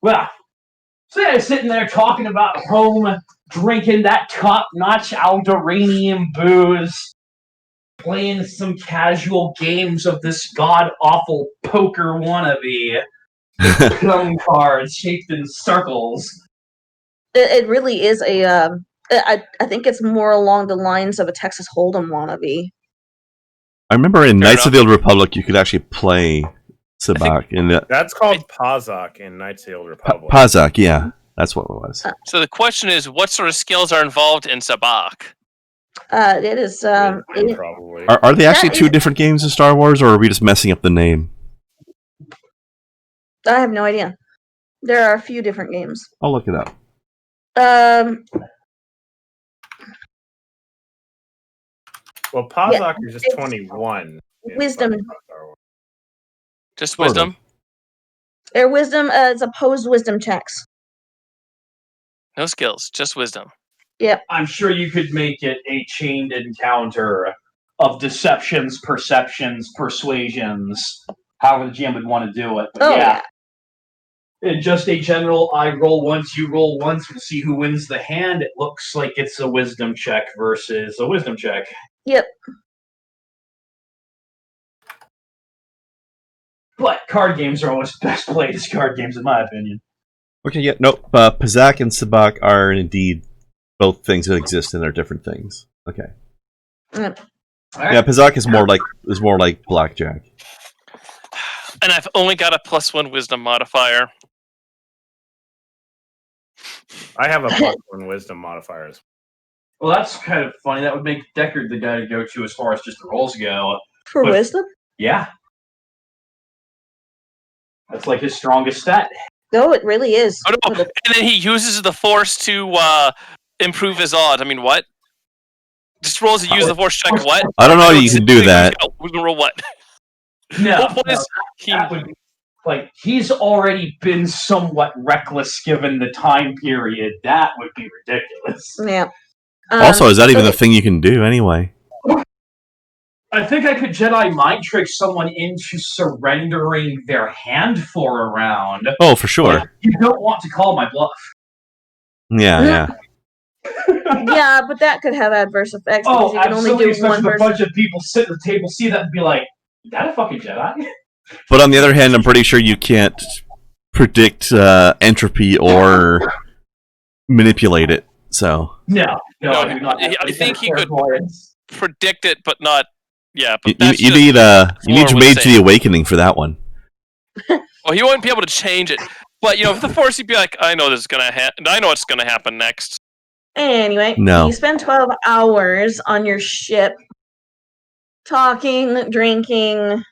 Speaker 2: Well, so yeah, sitting there talking about home, drinking that top-notch Alderaanian booze, playing some casual games of this god-awful poker wannabe. Plum cards shaped in circles.
Speaker 4: It really is a. I think it's more along the lines of a Texas Hold'em wannabe.
Speaker 3: I remember in
Speaker 1: Fair
Speaker 3: Knights of the Old Republic you could actually play Sabak in the
Speaker 5: That's called Pazak in Knights of the Old Republic.
Speaker 3: Pazak, yeah. That's what it was.
Speaker 1: So the question is, what sort of skills are involved in Sabak?
Speaker 4: It is.
Speaker 5: Probably.
Speaker 3: Are they actually
Speaker 4: That
Speaker 3: two
Speaker 4: is-
Speaker 3: different games in Star Wars, or are we just messing up the name?
Speaker 4: I have no idea. There are a few different games.
Speaker 3: I'll look it up.
Speaker 5: Well, Pawsok is just
Speaker 4: it's
Speaker 5: 21. in
Speaker 4: Wisdom.
Speaker 5: Star Wars.
Speaker 1: Just
Speaker 3: Sort
Speaker 1: wisdom.
Speaker 4: Their wisdom. It's opposed wisdom checks.
Speaker 1: No skills, just wisdom.
Speaker 4: Yep.
Speaker 2: I'm sure you could make it a chained encounter of deceptions, perceptions, persuasions, however the GM would want to do it. But
Speaker 4: Oh
Speaker 2: yeah.
Speaker 4: yeah.
Speaker 2: In just a general, I roll once, you roll once, we'll see who wins the hand. It looks like it's a wisdom check versus a wisdom check.
Speaker 4: Yep.
Speaker 2: But card games are always best played as card games, in my opinion.
Speaker 3: Okay, yeah, nope. Pazak and Sabak are indeed both things that exist and are different things. Okay.
Speaker 4: Yep.
Speaker 3: Yeah, Pazak is more like blackjack.
Speaker 1: And I've only got a +1 wisdom modifier.
Speaker 5: I have a +1 wisdom modifier as
Speaker 2: Well, that's kind of funny. That would make Deckard the guy to go to as far as just the rolls go.
Speaker 4: For
Speaker 2: But-
Speaker 4: wisdom?
Speaker 2: Yeah. That's like his strongest stat.
Speaker 4: No, it really is.
Speaker 1: Oh, no.
Speaker 4: With a-
Speaker 1: And then he uses the force to improve his odds. I mean, what? Just rolls to use the force check. What?
Speaker 3: I don't know how you can do that.
Speaker 1: We can roll what?
Speaker 2: No,
Speaker 1: What is he?
Speaker 2: that would be, like, he's already been somewhat reckless given the time period. That would be ridiculous.
Speaker 4: Yeah.
Speaker 3: Also, is that even
Speaker 4: so
Speaker 3: a thing you can do anyway?
Speaker 2: I think I could Jedi mind trick someone into surrendering their hand for a round.
Speaker 3: Oh, for sure.
Speaker 2: But you don't want to call my bluff.
Speaker 3: Yeah, yeah.
Speaker 4: Yeah, but that could have adverse effects because
Speaker 2: Oh,
Speaker 4: you can only
Speaker 2: absolutely.
Speaker 4: do
Speaker 2: Especially
Speaker 4: one
Speaker 2: if a
Speaker 4: person.
Speaker 2: bunch of people sit at the table, see that, and be like, "Is that a fucking Jedi?"
Speaker 3: But on the other hand, I'm pretty sure you can't predict entropy or manipulate it. So
Speaker 2: No,
Speaker 1: No,
Speaker 2: I do not.
Speaker 1: I think he could-
Speaker 2: Clairvoyance.
Speaker 1: Predict it, but not. Yeah, but
Speaker 3: you
Speaker 1: that's
Speaker 3: need
Speaker 1: just
Speaker 3: you need
Speaker 1: Lore
Speaker 3: Mage
Speaker 1: would
Speaker 3: to the Awakening for that one.
Speaker 1: Well, he wouldn't be able to change it. But if the force, he'd be like, I know this is gonna happen. I know what's gonna happen next.
Speaker 4: Anyway,
Speaker 3: No.
Speaker 4: you spend 12 hours on your ship talking, drinking.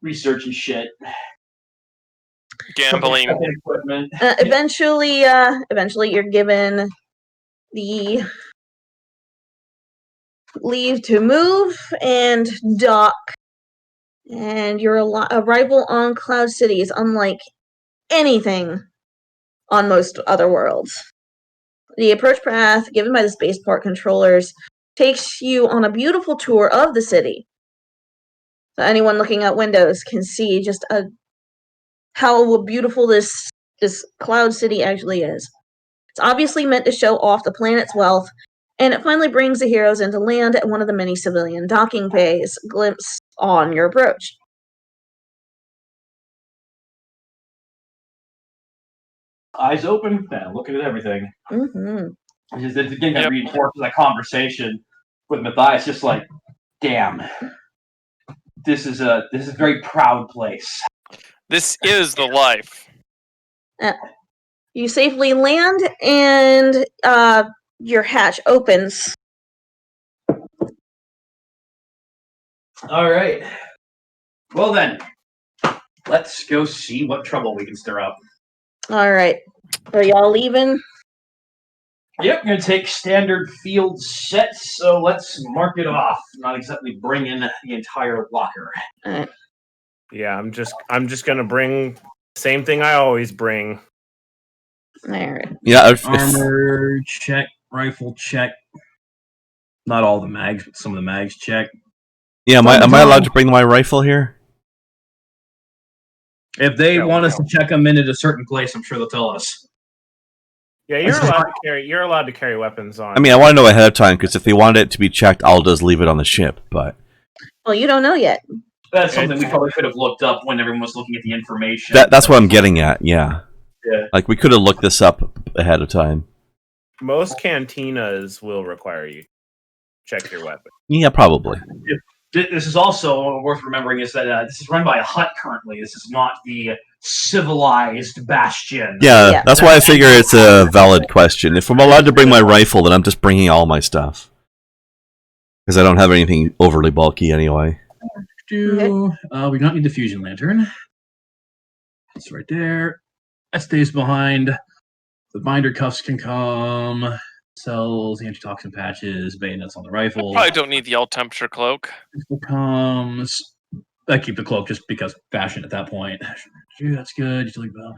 Speaker 2: Researching shit.
Speaker 1: Gambling.
Speaker 2: Fucking equipment.
Speaker 4: Eventually, you're given the leave to move and dock. And your arrival on Cloud City is unlike anything on most other worlds. The approach path given by the spaceport controllers takes you on a beautiful tour of the city. So anyone looking out windows can see just how beautiful this Cloud City actually is. It's obviously meant to show off the planet's wealth, and it finally brings the heroes into land at one of the many civilian docking bays. Glimpse on your approach.
Speaker 2: Eyes open, man, looking at everything.
Speaker 4: Mm-hmm.
Speaker 2: Just again, that
Speaker 1: Yep.
Speaker 2: reinforces that conversation with Matthias. Just like, damn, this is a very proud place.
Speaker 1: This is the life.
Speaker 4: You safely land, and your hatch opens.
Speaker 2: All right. Well then, let's go see what trouble we can stir up.
Speaker 4: All right. Are y'all leaving?
Speaker 2: Yep, I'm gonna take standard field sets. So let's mark it off. Not exactly bring in the entire locker.
Speaker 4: All right.
Speaker 5: Yeah, I'm just gonna bring same thing I always bring.
Speaker 4: All right.
Speaker 3: Yeah,
Speaker 2: Armor check, rifle check. Not all the mags, but some of the mags check.
Speaker 3: yeah. Am I allowed to bring my rifle here?
Speaker 2: If they
Speaker 5: Yeah,
Speaker 2: want us
Speaker 5: no.
Speaker 2: to check them in at a certain place, I'm sure they'll tell us.
Speaker 5: Yeah, you're allowed to carry weapons on.
Speaker 3: I mean, I want to know ahead of time because if they want it to be checked, I'll just leave it on the ship. But
Speaker 4: Well, you don't know yet.
Speaker 2: That's something we probably could have looked up when everyone was looking at the information.
Speaker 3: that's what I'm getting at. Yeah,
Speaker 2: Yeah.
Speaker 3: like we could have looked this up ahead of time.
Speaker 5: Most cantinas will require you check your weapon.
Speaker 3: Yeah, probably.
Speaker 2: This is also worth remembering is that this is run by a hut currently. This is not the civilized bastion.
Speaker 3: Yeah, that's why I figure it's a valid question. If I'm allowed to bring my rifle, then I'm just bringing all my stuff. Because I don't have anything overly bulky anyway.
Speaker 2: We don't need the fusion lantern. It's right there. That stays behind. The binder cuffs can come. Cells, antitoxin patches, bayonets on the rifle.
Speaker 1: Probably don't need the all temperature cloak.
Speaker 2: Pistol comes. I keep the cloak just because fashion at that point. That's good. Utility belt.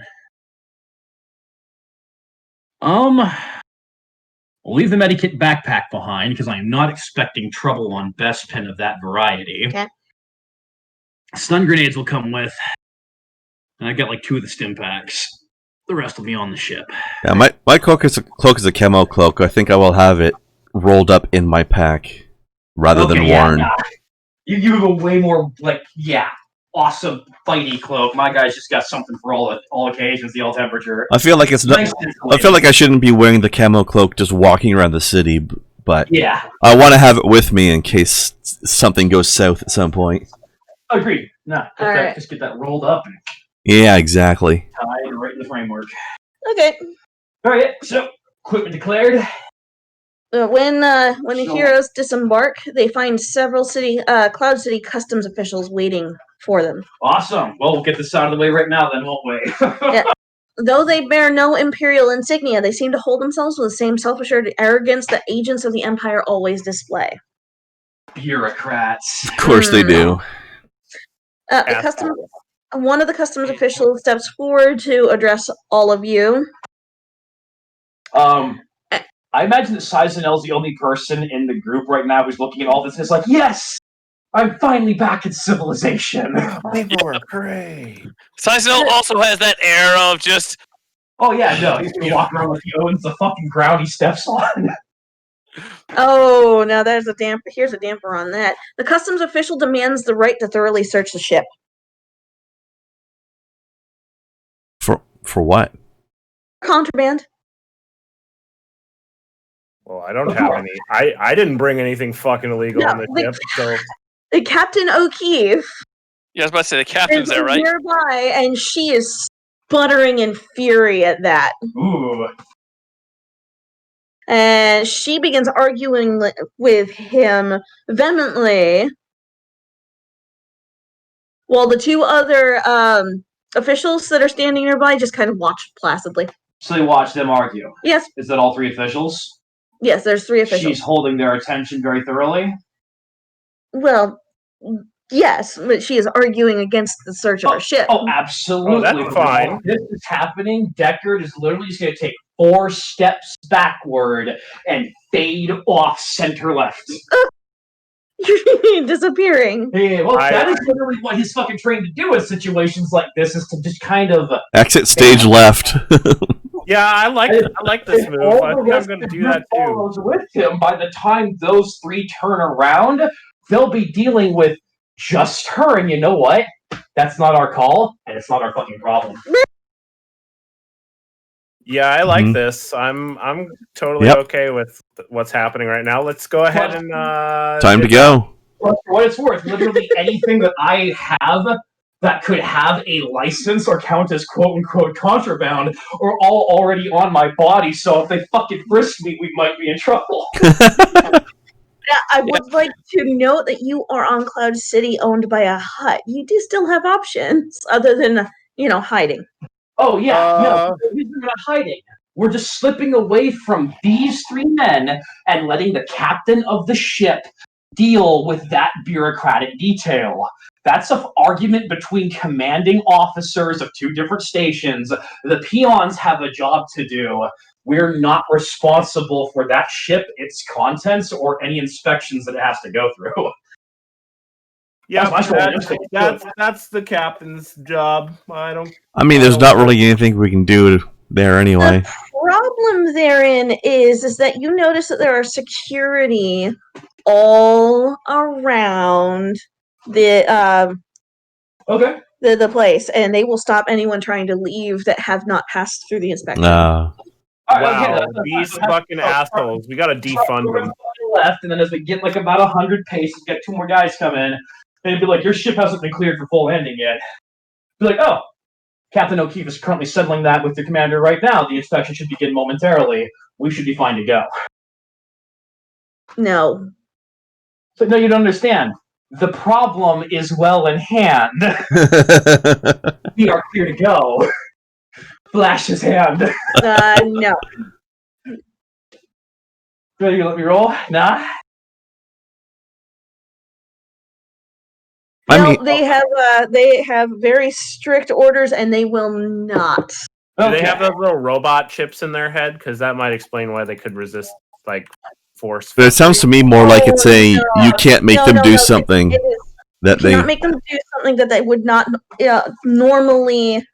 Speaker 2: We'll leave the medikit backpack behind because I'm not expecting trouble on Bespin of that variety.
Speaker 4: Okay.
Speaker 2: Stun grenades will come with. And I got like 2 of the stim packs. The rest will be on the ship.
Speaker 3: Yeah, my cloak is a camo cloak. I think I will have it rolled up in my pack rather than worn.
Speaker 2: Nah. You have a way more awesome fighty cloak. My guy's just got something for all occasions. The all temperature.
Speaker 3: I feel like it's not. I feel like I shouldn't be wearing the camo cloak just walking around the city, but
Speaker 2: yeah,
Speaker 3: I want to have it with me in case something goes south at some point.
Speaker 2: Agreed. Just get that rolled up and
Speaker 3: Yeah, exactly.
Speaker 2: tied right in the framework.
Speaker 4: Okay.
Speaker 2: All right, so equipment declared.
Speaker 4: When the heroes disembark, they find several Cloud City customs officials waiting for them.
Speaker 2: Awesome. Well, we'll get this out of the way right now, then, won't we?
Speaker 4: Yeah. Though they bear no imperial insignia, they seem to hold themselves with the same self-assured arrogance that agents of the Empire always display.
Speaker 2: Bureaucrats.
Speaker 3: Of course they do.
Speaker 4: One of the customs officials steps forward to address all of you.
Speaker 2: I imagine that Sizenel's the only person in the group right now who's looking at all this and is like, yes! I'm finally back in civilization.
Speaker 5: People are great.
Speaker 1: Sizenel also has that air of just...
Speaker 2: Oh yeah, no, he's gonna walk around like he owns the fucking ground he steps on.
Speaker 4: Oh, now there's a damper. Here's a damper on that. The customs official demands the right to thoroughly search the ship.
Speaker 3: For what?
Speaker 4: Contraband.
Speaker 5: Well, I don't have any. I didn't bring anything fucking illegal on the ship, so...
Speaker 4: Captain O'Keefe.
Speaker 1: Yeah, I was about to say the captain's there, right?
Speaker 4: Nearby, and she is sputtering in fury at that.
Speaker 2: Ooh.
Speaker 4: And she begins arguing with him vehemently, while the 2 other officials that are standing nearby just kind of watch placidly.
Speaker 2: So they watch them argue.
Speaker 4: Yes.
Speaker 2: Is that all 3 officials?
Speaker 4: Yes, there's 3 officials.
Speaker 2: She's holding their attention very thoroughly?
Speaker 4: Well, yes, but she is arguing against the search of her ship.
Speaker 2: Oh, absolutely.
Speaker 5: Oh, that's fine.
Speaker 2: This is happening. Deckard is literally just going to take 4 steps backward and fade off center left.
Speaker 4: Disappearing.
Speaker 2: Yeah, well, that is literally what he's fucking trained to do in situations like this, is to just kind of...
Speaker 3: Exit stage left.
Speaker 5: Yeah, I like this move. I think I'm going to do that too.
Speaker 2: With him, by the time those 3 turn around, they'll be dealing with just her, and you know what? That's not our call, and it's not our fucking problem.
Speaker 5: Yeah, I like this. I'm totally okay with what's happening right now. Let's go ahead and
Speaker 3: time to go.
Speaker 2: For what it's worth, literally anything that I have that could have a license or count as quote-unquote contraband are all already on my body, so if they fucking frisk me, we might be in trouble.
Speaker 4: I would like to note that you are on Cloud City owned by a hut. You do still have options other than, hiding.
Speaker 2: Oh, yeah. No, we're not hiding. We're just slipping away from these 3 men and letting the captain of the ship deal with that bureaucratic detail. That's an argument between commanding officers of 2 different stations. The peons have a job to do. We're not responsible for that ship, its contents, or any inspections that it has to go through.
Speaker 5: Yeah, that's the captain's job.
Speaker 3: I mean, there's not really anything we can do there anyway.
Speaker 4: The problem therein is that you notice that there are security all around the the place, and they will stop anyone trying to leave that have not passed through the inspection.
Speaker 5: Wow, these fucking assholes. We gotta defund them.
Speaker 2: Left, and then as we get like about 100 paces, get 2 more guys come in, they'd be like, your ship hasn't been cleared for full landing yet. Be like, oh, Captain O'Keefe is currently settling that with the commander right now. The inspection should begin momentarily. We should be fine to go.
Speaker 4: No.
Speaker 2: So no, you don't understand. The problem is well in hand. We are clear to go. Flash his hand.
Speaker 4: No.
Speaker 2: Ready to let me roll? Nah.
Speaker 3: I
Speaker 4: No,
Speaker 3: mean,
Speaker 4: they have very strict orders, and they will not.
Speaker 5: Do they have those little robot chips in their head? Because that might explain why they could resist like force.
Speaker 3: but it sounds to me more like it's a you can't make them do
Speaker 4: No.
Speaker 3: something
Speaker 4: It is,
Speaker 3: that
Speaker 4: you
Speaker 3: they
Speaker 4: cannot make them do something that they would not normally.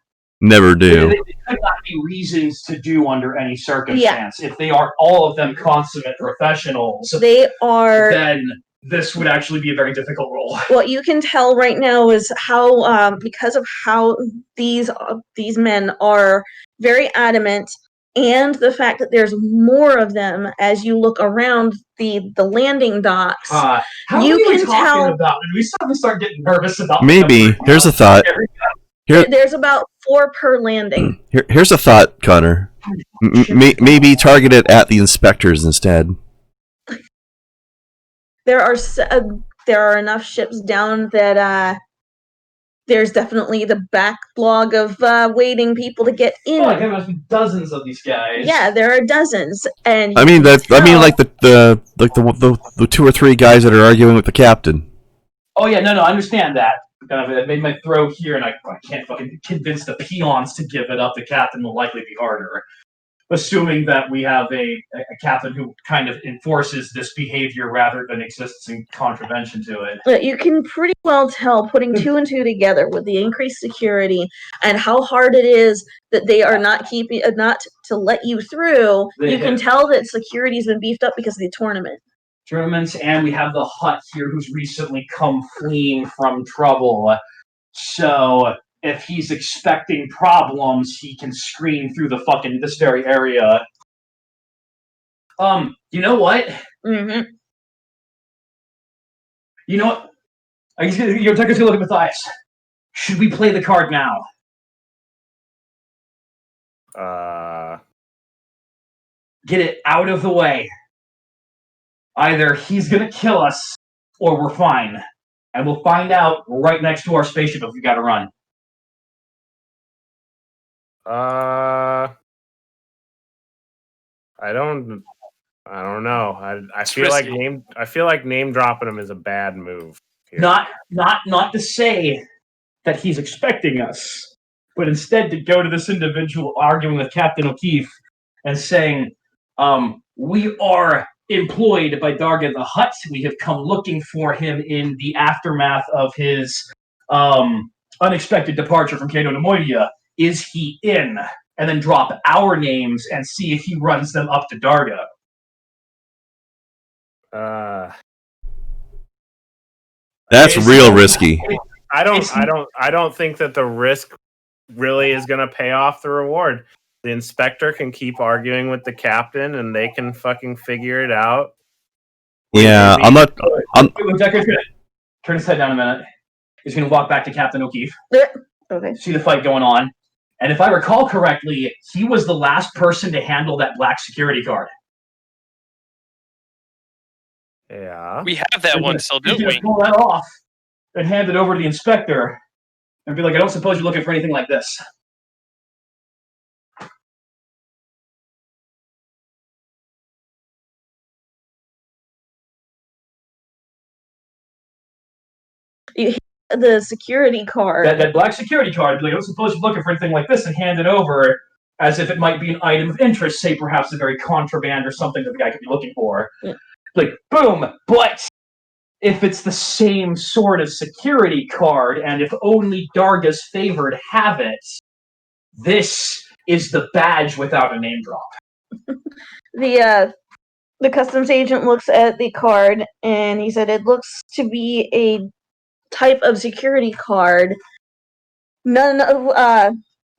Speaker 3: never do.
Speaker 2: They could not be reasons to do under any circumstance. If they are all of them consummate professionals,
Speaker 4: They are.
Speaker 2: then this would actually be a very difficult role.
Speaker 4: What you can tell right now is how, because of how these men are very adamant, and the fact that there's more of them as you look around the landing docks.
Speaker 2: How
Speaker 4: You
Speaker 2: are we
Speaker 4: can
Speaker 2: talking
Speaker 4: tell-
Speaker 2: about? Did we suddenly start getting nervous about
Speaker 3: Maybe. Here's a thought. Here,
Speaker 4: There's about 4 per landing.
Speaker 3: here's a thought, Connor. Maybe target it at the inspectors instead.
Speaker 4: There are enough ships down that there's definitely the backlog of waiting people to get in.
Speaker 2: Oh, like there must be dozens of these guys.
Speaker 4: Yeah, there are dozens, and
Speaker 3: I mean
Speaker 4: you
Speaker 3: that.
Speaker 4: can
Speaker 3: I mean
Speaker 4: tell-
Speaker 3: like the 2 or 3 guys that are arguing with the captain.
Speaker 2: Oh yeah, no, I understand that. It made my throw here, and I can't fucking convince the peons to give it up. The captain will likely be harder. Assuming that we have a captain who kind of enforces this behavior rather than exists in contravention to it.
Speaker 4: But you can pretty well tell, putting 2 and 2 together with the increased security and how hard it is that they are not to let you through. You can tell that security's been beefed up because of the tournament.
Speaker 2: Tournaments, and we have the Hut here who's recently come fleeing from trouble. So if he's expecting problems, he can scream through this very area. You know what?
Speaker 4: Mm-hmm.
Speaker 2: You know what? Your Decker's gonna look at Matthias. Should we play the card now? Get it out of the way. Either he's gonna kill us, or we're fine. And we'll find out right next to our spaceship if we gotta run.
Speaker 5: I don't know. I
Speaker 1: It's
Speaker 5: feel like
Speaker 1: risky.
Speaker 5: name dropping him is a bad move. Here.
Speaker 2: Not to say that he's expecting us, but instead to go to this individual arguing with Captain O'Keefe and saying, we are employed by Darga the Hutt. We have come looking for him in the aftermath of his unexpected departure from Cato Nemoidia. Is he in? And then drop our names and see if he runs them up to Darga.
Speaker 3: That's real risky.
Speaker 5: I don't think that the risk really is going to pay off the reward. The inspector can keep arguing with the captain, and they can fucking figure it out.
Speaker 3: Yeah, I'm not.
Speaker 2: Decker's gonna turn his head down a minute. He's gonna walk back to Captain O'Keefe.
Speaker 4: Okay.
Speaker 2: See the fight going on. And if I recall correctly, he was the last person to handle that black security card.
Speaker 5: Yeah.
Speaker 1: We have that one still,
Speaker 2: He's
Speaker 1: don't
Speaker 2: gonna
Speaker 1: we?
Speaker 2: pull that off and hand it over to the inspector and be like, I don't suppose you're looking for anything like this.
Speaker 4: The security card.
Speaker 2: That black security card, be like, I don't suppose you're looking for anything like this, and hand it over as if it might be an item of interest, say perhaps a very contraband or something that the guy could be looking for.
Speaker 4: Yeah.
Speaker 2: Like, boom! But if it's the same sort of security card, and if only Darga's favored have it, this is the badge without a name drop.
Speaker 4: The customs agent looks at the card and he said it looks to be a type of security card. None of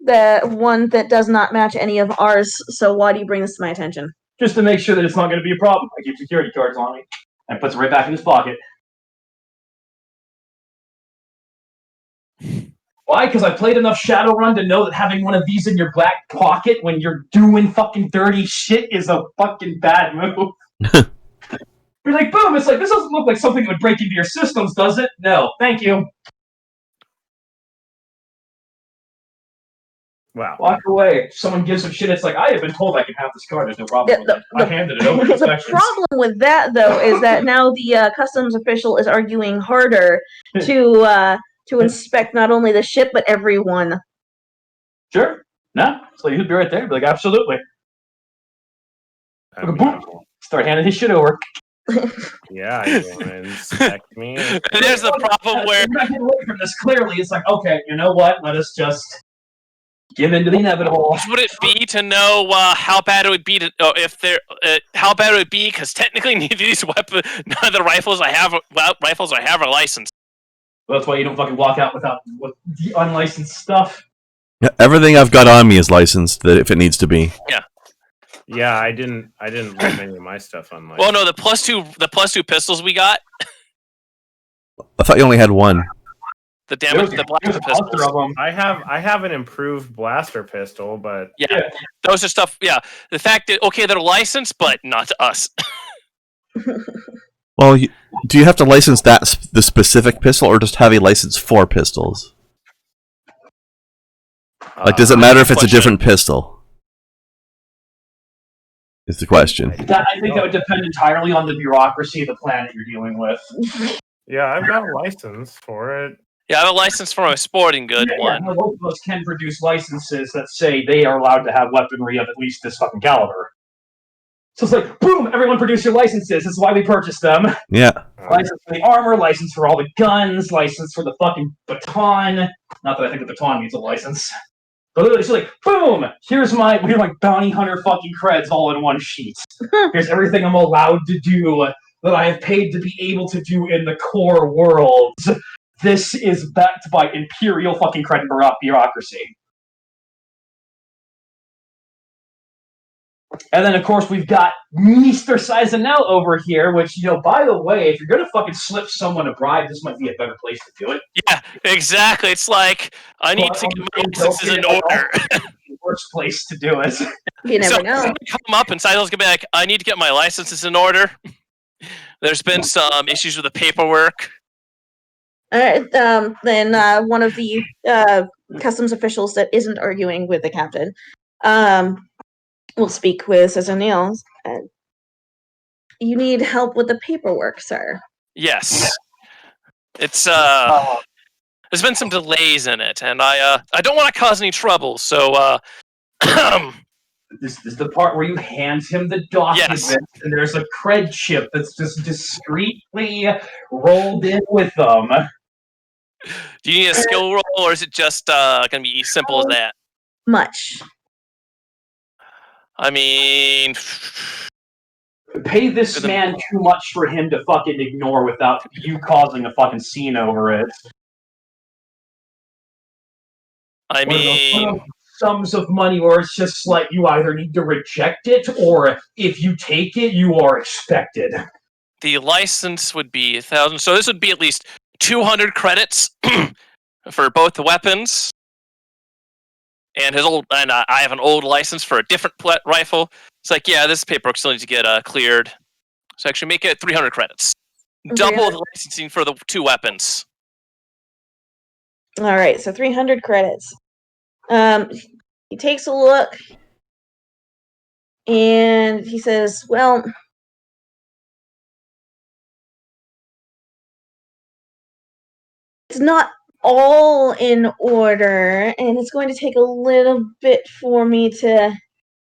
Speaker 4: the one that does not match any of ours. So why do you bring this to my attention?
Speaker 2: Just to make sure that it's not going to be a problem. I keep security cards on me and puts it right back in his pocket. Why? Because I played enough Shadowrun to know that having one of these in your back pocket when you're doing fucking dirty shit is a fucking bad move. You're like, boom, it's like, this doesn't look like something that would break into your systems, does it? No, thank you.
Speaker 5: Wow.
Speaker 2: Walk away. If someone gives some shit, it's like, I have been told I can have this card, there's no problem with it. I handed it over to
Speaker 4: The
Speaker 2: inspections.
Speaker 4: problem with that, though, is that now the customs official is arguing harder to inspect not only the ship, but everyone.
Speaker 2: Sure. No. So you'd be right there. Be like, absolutely.
Speaker 5: I mean,
Speaker 2: Boom. Start handing his shit over.
Speaker 5: yeah, you want to inspect me?
Speaker 1: And there's the problem where
Speaker 2: We're not getting away from this. Clearly, it's like, okay, you know what? Let us just give in to the inevitable.
Speaker 1: would it be to know how bad it would be to how bad it would be? Because technically, neither of these weapons, none of the rifles I have are licensed.
Speaker 2: Well, that's why you don't fucking walk out with the unlicensed stuff.
Speaker 3: Yeah, everything I've got on me is licensed, that if it needs to be.
Speaker 5: Yeah, I didn't leave any of my stuff on.
Speaker 1: Well, no, the +2 pistols we got.
Speaker 3: I thought you only had one.
Speaker 1: The
Speaker 2: There's
Speaker 1: blaster
Speaker 2: a cluster
Speaker 1: pistols.
Speaker 2: of them.
Speaker 5: I have an improved blaster pistol, but
Speaker 1: Yeah, those are stuff. Yeah, the fact that they're licensed, but not to us.
Speaker 3: Well, do you have to license the specific pistol, or just have a license for pistols? Like, does it matter if it's a different pistol? Is the question.
Speaker 2: I think that would depend entirely on the bureaucracy of the planet you're dealing with.
Speaker 5: yeah, I've got a license for it.
Speaker 1: Yeah, I have a license for my sporting good one.
Speaker 2: Yeah, both of us can produce licenses that say they are allowed to have weaponry of at least this fucking caliber. So it's like, boom, everyone produce your licenses. This is why we purchased them.
Speaker 3: Yeah.
Speaker 2: License for the armor, license for all the guns, license for the fucking baton. Not that I think the baton needs a license. But literally, she's like, boom! Here's my bounty hunter fucking creds all in one sheet. Here's everything I'm allowed to do that I have paid to be able to do in the core worlds. This is backed by imperial fucking credit bureaucracy. And then, of course, we've got Mr. Seisenel over here, which, by the way, if you're going to fucking slip someone a bribe, this might be a better place to do it.
Speaker 1: Yeah, exactly. It's like, I need to get my licenses in order.
Speaker 2: Worst place to do it.
Speaker 4: You never know.
Speaker 1: Come up and Seisenel's going to be like, I need to get my licenses in order. There's been some issues with the paperwork.
Speaker 4: Alright, then one of the customs officials that isn't arguing with the captain will speak with Seisenel. You need help with the paperwork, sir.
Speaker 1: Yes. It's there's been some delays in it, and I don't want to cause any trouble, so
Speaker 2: This is the part where you hand him the document,
Speaker 1: Yes.
Speaker 2: and there's a cred chip that's just discreetly rolled in with them.
Speaker 1: do you need a skill roll, or is it just gonna be simple as that?
Speaker 4: Much.
Speaker 1: I mean,
Speaker 2: Pay this man too much for him to fucking ignore without you causing a fucking scene over it.
Speaker 1: I mean,
Speaker 2: Sums of money where it's just like you either need to reject it, or if you take it, you are expected.
Speaker 1: the license would be 1,000, so this would be at least 200 credits for both the weapons. And I have an old license for a different rifle. It's like, yeah, this paperwork still needs to get cleared. So actually make it 300 credits. Double the licensing for the two weapons.
Speaker 4: Alright, so 300 credits. He takes a look, and he says, well, it's not all in order, and it's going to take a little bit for me to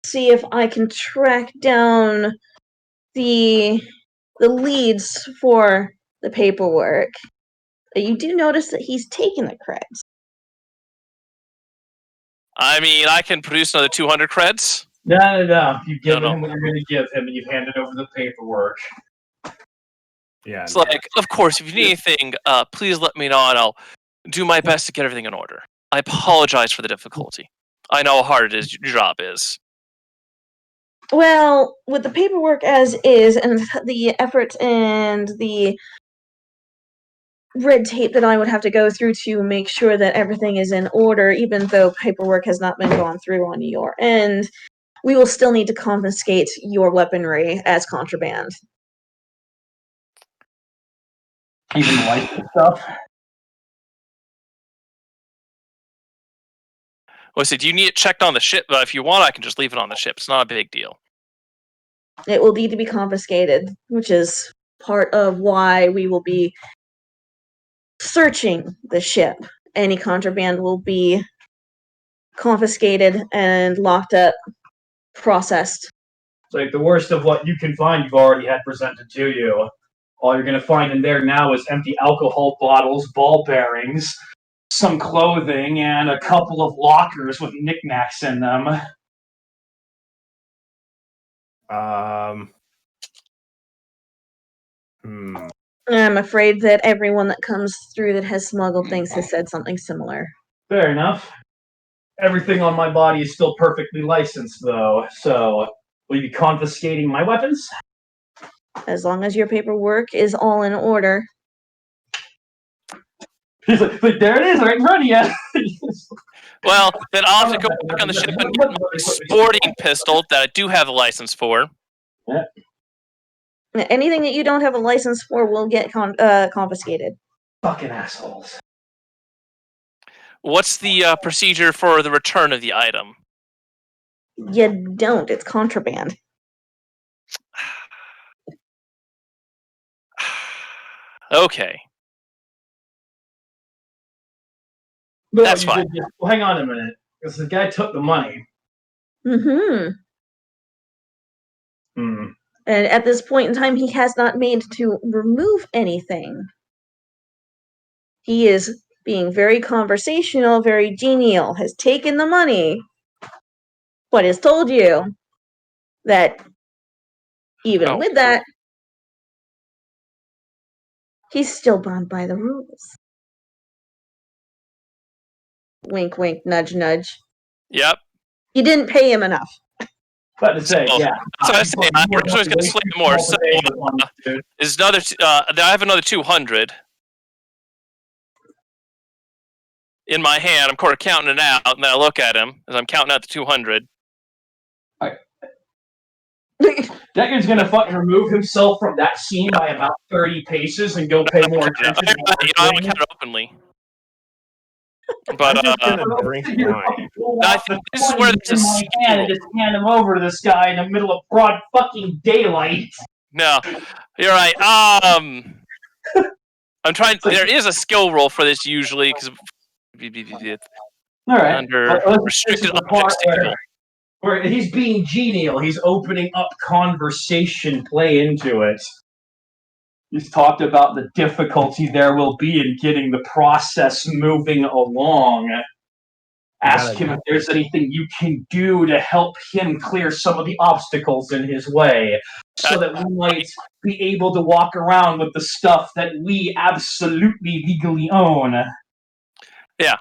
Speaker 4: see if I can track down the leads for the paperwork. You do notice that he's taken the creds.
Speaker 1: I mean, I can produce another 200 creds.
Speaker 2: No. You've given
Speaker 1: No.
Speaker 2: him what you're going to give him, and you've handed over the paperwork.
Speaker 5: Yeah.
Speaker 1: It's like, of course, if you need anything, please let me know, and I'll do my best to get everything in order. I apologize for the difficulty. I know how hard your job is.
Speaker 4: Well, with the paperwork as is, and the effort and the red tape that I would have to go through to make sure that everything is in order, even though paperwork has not been gone through on your end, we will still need to confiscate your weaponry as contraband.
Speaker 2: Even the license stuff.
Speaker 1: Well, so do you need it checked on the ship? If you want, I can just leave it on the ship. It's not a big deal.
Speaker 4: It will need to be confiscated, which is part of why we will be searching the ship. Any contraband will be confiscated and locked up, processed.
Speaker 2: It's like the worst of what you can find you've already had presented to you. All you're going to find in there now is empty alcohol bottles, ball bearings, some clothing, and a couple of lockers with knickknacks in them.
Speaker 4: I'm afraid that everyone that comes through that has smuggled things has said something similar.
Speaker 2: Fair enough. Everything on my body is still perfectly licensed, though, so will you be confiscating my weapons?
Speaker 4: As long as your paperwork is all in order.
Speaker 2: He's like, but there it is, right in front of you.
Speaker 1: Well, then I'll have to go back on the ship and get my sporting pistol that I do have a license for.
Speaker 2: Yeah.
Speaker 4: Anything that you don't have a license for will get confiscated.
Speaker 2: Fucking assholes.
Speaker 1: What's the procedure for the return of the item?
Speaker 4: You don't. It's contraband.
Speaker 1: Okay.
Speaker 2: No,
Speaker 1: That's fine.
Speaker 2: Well, hang on a minute. Because the guy took the money.
Speaker 4: Mm-hmm.
Speaker 2: Hmm.
Speaker 4: And at this point in time, he has not made to remove anything. He is being very conversational, very genial, has taken the money, but has told you that even with that, he's still bound by the rules. Wink, wink, nudge, nudge.
Speaker 1: Yep.
Speaker 4: You didn't pay him enough.
Speaker 2: But to say,
Speaker 1: So,
Speaker 2: yeah.
Speaker 1: That's what I say. I was going to slip more. So, is another. I have another 200 in my hand. I'm kind of counting it out, and then I look at him as I'm counting out the 200.
Speaker 2: Decker's gonna fucking remove himself from that scene by about 30 paces and go pay more attention to what
Speaker 1: I
Speaker 2: we're
Speaker 1: don't
Speaker 2: doing.
Speaker 1: count it openly. But
Speaker 5: I'm just gonna drink wine.
Speaker 1: I think this is where there's a
Speaker 2: my hand and just hand him over to this guy in the middle of broad fucking daylight.
Speaker 1: No, you're right. I'm trying. There is a skill roll for this usually because
Speaker 2: All right.
Speaker 1: under restricted objects table.
Speaker 2: Where he's being genial. He's opening up conversation, play into it. He's talked about the difficulty there will be in getting the process moving along. Ask him if there's anything you can do to help him clear some of the obstacles in his way, so that we might be able to walk around with the stuff that we absolutely legally own.
Speaker 1: Yeah.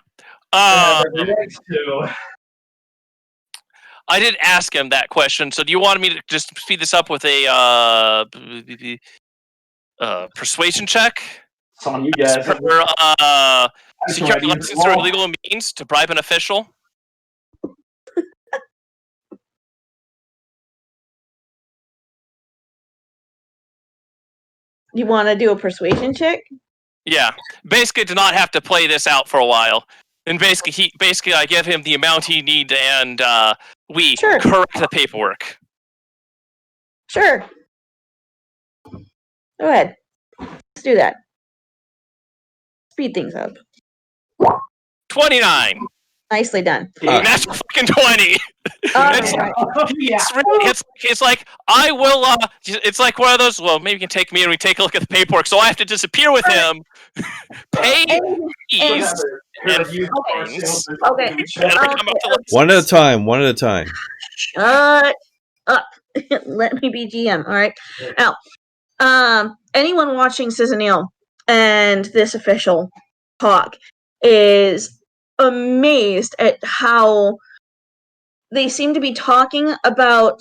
Speaker 1: I did ask him that question. So, do you want me to just speed this up with a persuasion check?
Speaker 2: It's on you guys.
Speaker 1: For security license or illegal means to bribe an official.
Speaker 4: You want to do a persuasion check?
Speaker 1: Yeah, basically to not have to play this out for a while, and basically I give him the amount he needs, and we correct the paperwork.
Speaker 4: Sure. Go ahead. Let's do that. Speed things up.
Speaker 1: 29.
Speaker 4: Nicely done.
Speaker 1: Natural fucking 20. It's like I will. It's like one of those. Well, maybe you can take me and we take a look at the paperwork. So I have to disappear with him, pay fees, and fines.
Speaker 4: Okay.
Speaker 3: One at a time. One at a time.
Speaker 4: Shut up. Let me be GM. All right. Now, anyone watching Cizanil and this official talk is amazed at how they seem to be talking about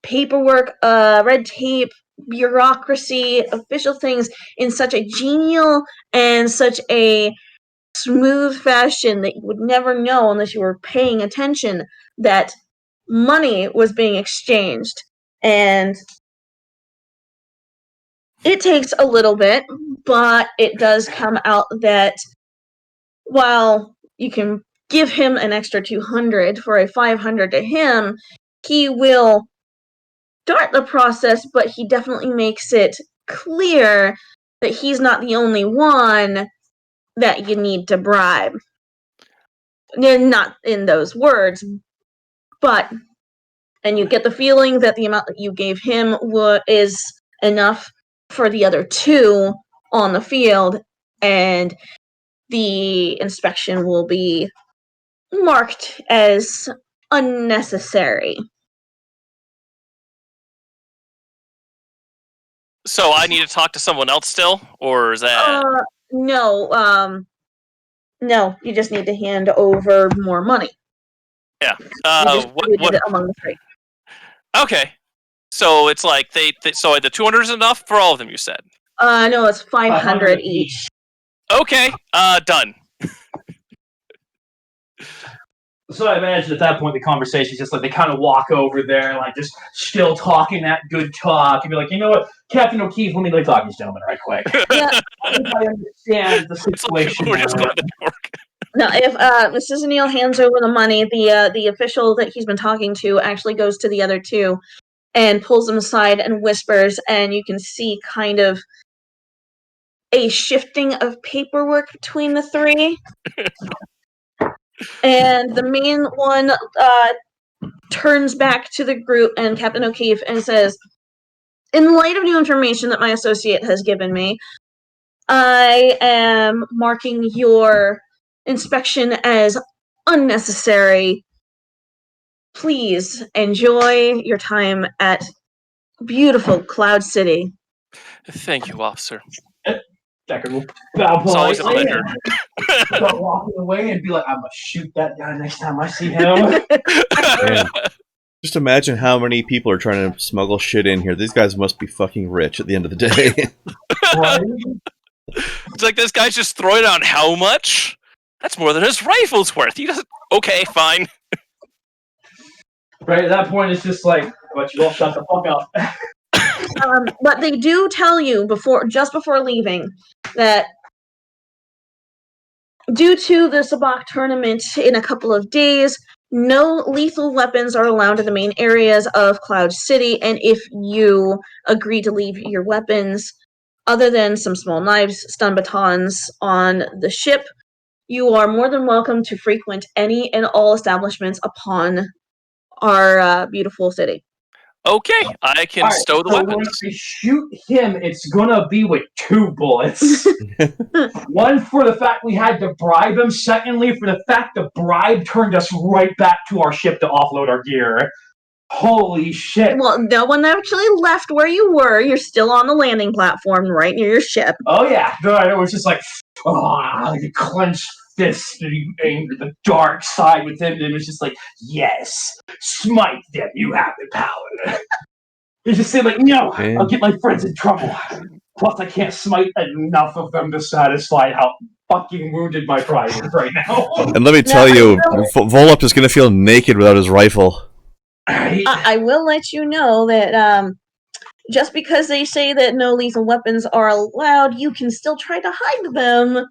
Speaker 4: paperwork, red tape, bureaucracy, official things in such a genial and such a smooth fashion that you would never know unless you were paying attention that money was being exchanged. And it takes a little bit, but it does come out that while you can give him an extra 200 for a 500 to him, he will start the process, but he definitely makes it clear that he's not the only one that you need to bribe. Not in those words, but, and you get the feeling that the amount that you gave him is enough for the other two on the field, and the inspection will be marked as unnecessary.
Speaker 1: So I need to talk to someone else still, or is that?
Speaker 4: No, no, you just need to hand over more money.
Speaker 1: Yeah.
Speaker 4: You distributed
Speaker 1: What?
Speaker 4: it among the three.
Speaker 1: Okay. So it's like so the 200 is enough for all of them. You said.
Speaker 4: No, it's 500 each.
Speaker 1: Okay. Done.
Speaker 2: So I imagine at that point the conversation's just like they kind of walk over there, like just still talking that good talk, and be like, you know what, Captain O'Keefe, let me talk to these gentlemen right quick.
Speaker 4: Yeah.
Speaker 2: I understand the situation.
Speaker 1: We're just going to New York.
Speaker 4: Now, if Mrs. Neal hands over the money, the official that he's been talking to actually goes to the other two and pulls them aside and whispers, and you can see kind of a shifting of paperwork between the three. And the main one turns back to the group and Captain O'Keefe and says, in light of new information that my associate has given me, I am marking your inspection as unnecessary. Please enjoy your time at beautiful Cloud City.
Speaker 1: Thank you, officer.
Speaker 2: Decker will bow
Speaker 1: It's always a
Speaker 2: politely
Speaker 1: pleasure.
Speaker 2: and start walking away and be like, I'm gonna shoot that guy next time I see him.
Speaker 3: Man, just imagine how many people are trying to smuggle shit in here. These guys must be fucking rich at the end of the day.
Speaker 2: Right?
Speaker 1: It's like this guy's just throwing out how much? That's more than his rifle's worth. He doesn't. Okay, fine.
Speaker 2: Right at that point, it's just like, but you all shut the fuck up.
Speaker 4: But they do tell you just before leaving that due to the Sabak tournament in a couple of days, no lethal weapons are allowed in the main areas of Cloud City, and if you agree to leave your weapons, other than some small knives, stun batons on the ship, you are more than welcome to frequent any and all establishments upon our beautiful city.
Speaker 1: Okay, I can stow the
Speaker 2: When
Speaker 1: weapons.
Speaker 2: I shoot him, it's gonna be with 2 bullets. One for the fact we had to bribe him. Secondly, for the fact the bribe turned us right back to our ship to offload our gear. Holy shit.
Speaker 4: Well, no one actually left where you were. You're still on the landing platform right near your ship.
Speaker 2: Oh yeah, it was just like, you clenched fist and you aimed the dark side with him, and it was just like, yes, smite them, you have the power. He just said like, no,
Speaker 3: Man.
Speaker 2: I'll get my friends in trouble. Plus, I can't smite enough of them to satisfy how fucking wounded my pride is right now.
Speaker 3: And let me tell you, Volop is going to feel naked without his rifle.
Speaker 4: I will let you know that just because they say that no lethal weapons are allowed, you can still try to hide them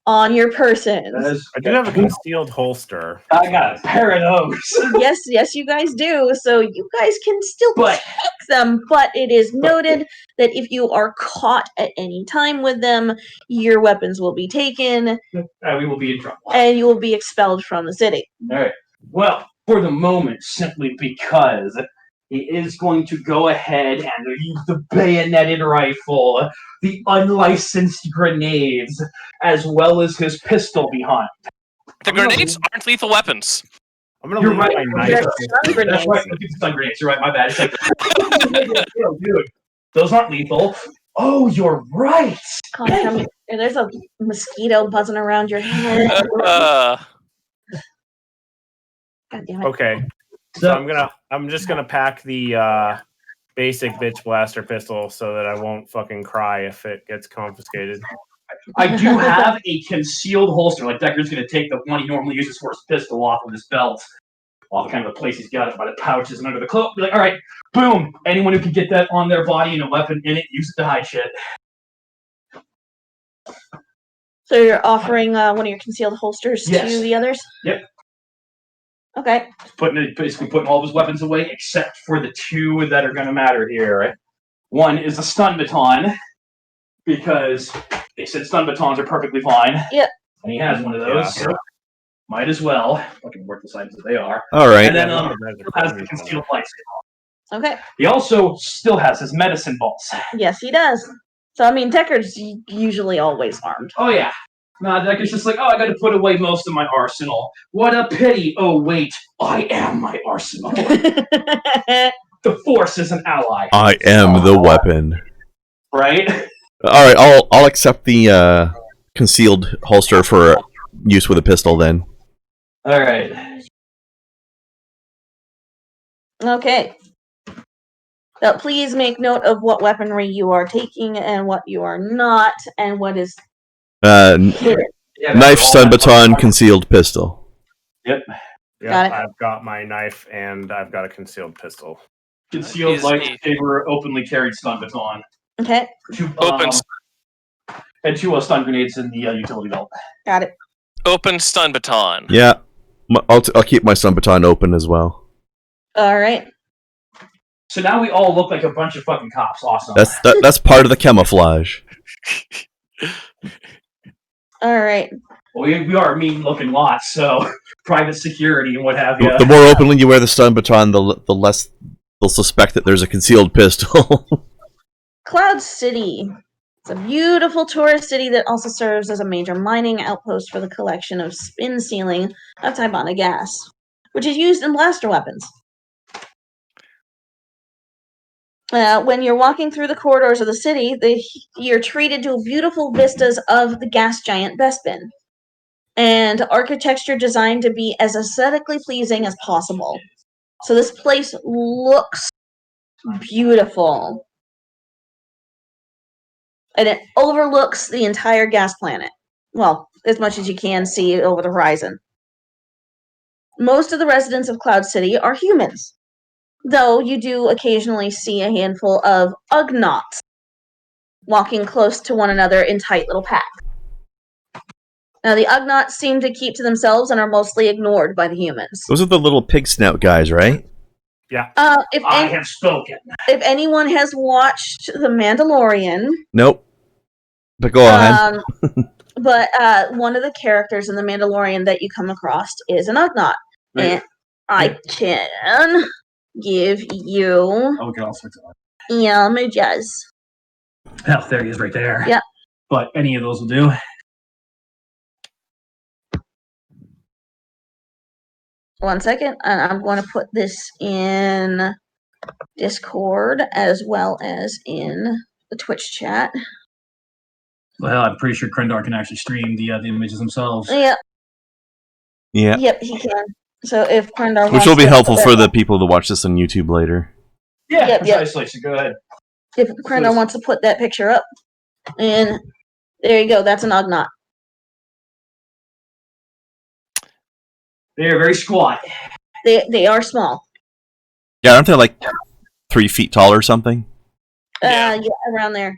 Speaker 4: on your person.
Speaker 5: I do have a concealed holster.
Speaker 2: I got a pair of those.
Speaker 4: Yes, you guys do. So you guys can still take them, but it is noted that if you are caught at any time with them, your weapons will be taken.
Speaker 2: We will be in trouble.
Speaker 4: And you will be expelled from the city.
Speaker 2: All right. Well, for the moment, simply because he is going to go ahead and use the bayoneted rifle, the unlicensed grenades, as well as his pistol behind.
Speaker 1: The grenades aren't lethal weapons.
Speaker 5: I'm gonna leave my knife.
Speaker 2: That's right. Stun grenades. You're right. My bad. It's like, dude, those aren't lethal. Oh, you're right.
Speaker 4: God, there's a mosquito buzzing around your head. God damn it.
Speaker 5: Okay. So I'm just gonna pack the basic bitch blaster pistol so that I won't fucking cry if it gets confiscated.
Speaker 2: I do have a concealed holster. Like Decker's gonna take the one he normally uses for his pistol off of his belt, off kind of the place he's got it by the pouches and under the cloak. Be like, all right, boom. Anyone who can get that on their body and a weapon in it, use it to hide shit.
Speaker 4: So you're offering one of your concealed holsters
Speaker 2: Yes.
Speaker 4: to the others?
Speaker 2: Yep.
Speaker 4: Okay.
Speaker 2: Basically putting all of his weapons away, except for the two that are going to matter here. One is the stun baton, because they said stun batons are perfectly fine.
Speaker 4: Yep.
Speaker 2: And he has one of those, so might as well. Fucking worthless items that they are.
Speaker 3: All right.
Speaker 2: And then has the concealed lightsaber.
Speaker 4: Okay.
Speaker 2: He also still has his medicine balls.
Speaker 4: Yes, he does. So, I mean, Decker's usually always armed.
Speaker 2: Oh, yeah. No, Decker's just like, oh, I got to put away most of my arsenal. What a pity. Oh, wait. I am my arsenal. The Force is an ally.
Speaker 3: I am the weapon.
Speaker 2: Right?
Speaker 3: All right, I'll accept the concealed holster for use with a pistol then.
Speaker 2: All right.
Speaker 4: Okay. Now, please make note of what weaponry you are taking and what you are not, and what is hidden.
Speaker 3: Knife, stun baton, concealed pistol.
Speaker 2: Yep.
Speaker 4: Got it.
Speaker 5: I've got my knife and I've got a concealed pistol.
Speaker 2: Concealed lightsaber, openly carried stun baton.
Speaker 4: Okay.
Speaker 2: And two stun grenades in the utility belt.
Speaker 4: Got it.
Speaker 1: Open stun baton.
Speaker 3: Yeah, I'll keep my stun baton open as well.
Speaker 4: All right.
Speaker 2: So now we all look like a bunch of fucking cops. Awesome.
Speaker 3: That's part of the camouflage.
Speaker 4: All right.
Speaker 2: Well, we are mean-looking lots, so private security and what have you.
Speaker 3: The more openly you wear the stun baton, the less they'll suspect that there's a concealed pistol.
Speaker 4: Cloud City. It's a beautiful tourist city that also serves as a major mining outpost for the collection of spin sealing of Tibana gas, which is used in blaster weapons. When you're walking through the corridors of the city, you're treated to beautiful vistas of the gas giant Bespin, and architecture designed to be as aesthetically pleasing as possible. So this place looks beautiful. And it overlooks the entire gas planet. Well, as much as you can see over the horizon. Most of the residents of Cloud City are humans, though you do occasionally see a handful of Ugnaughts walking close to one another in tight little packs. Now, the Ugnaughts seem to keep to themselves and are mostly ignored by the humans.
Speaker 3: Those are the little pig snout guys, right?
Speaker 5: Yeah.
Speaker 2: I have spoken.
Speaker 4: If anyone has watched The Mandalorian...
Speaker 3: Nope. But go ahead.
Speaker 4: But one of the characters in The Mandalorian that you come across is an Ugnaught.
Speaker 2: Right.
Speaker 4: And I can give you images.
Speaker 2: Hell, there he is right there.
Speaker 4: Yep.
Speaker 2: But any of those will do.
Speaker 4: One second, and I'm going to put this in Discord as well as in the Twitch chat.
Speaker 2: Well, I'm pretty sure Krendar can actually stream the images themselves.
Speaker 4: Yep.
Speaker 3: Yeah.
Speaker 4: Yep, he can. So if Krendar
Speaker 3: Which will be helpful for the people to watch this on YouTube later.
Speaker 2: Yeah, precisely. So go ahead.
Speaker 4: If Krendar wants to put that picture up, and there you go. That's an Ugnaught.
Speaker 2: They are very squat.
Speaker 4: They are small.
Speaker 3: Yeah, aren't they like 3 feet tall or something?
Speaker 4: Yeah, around there.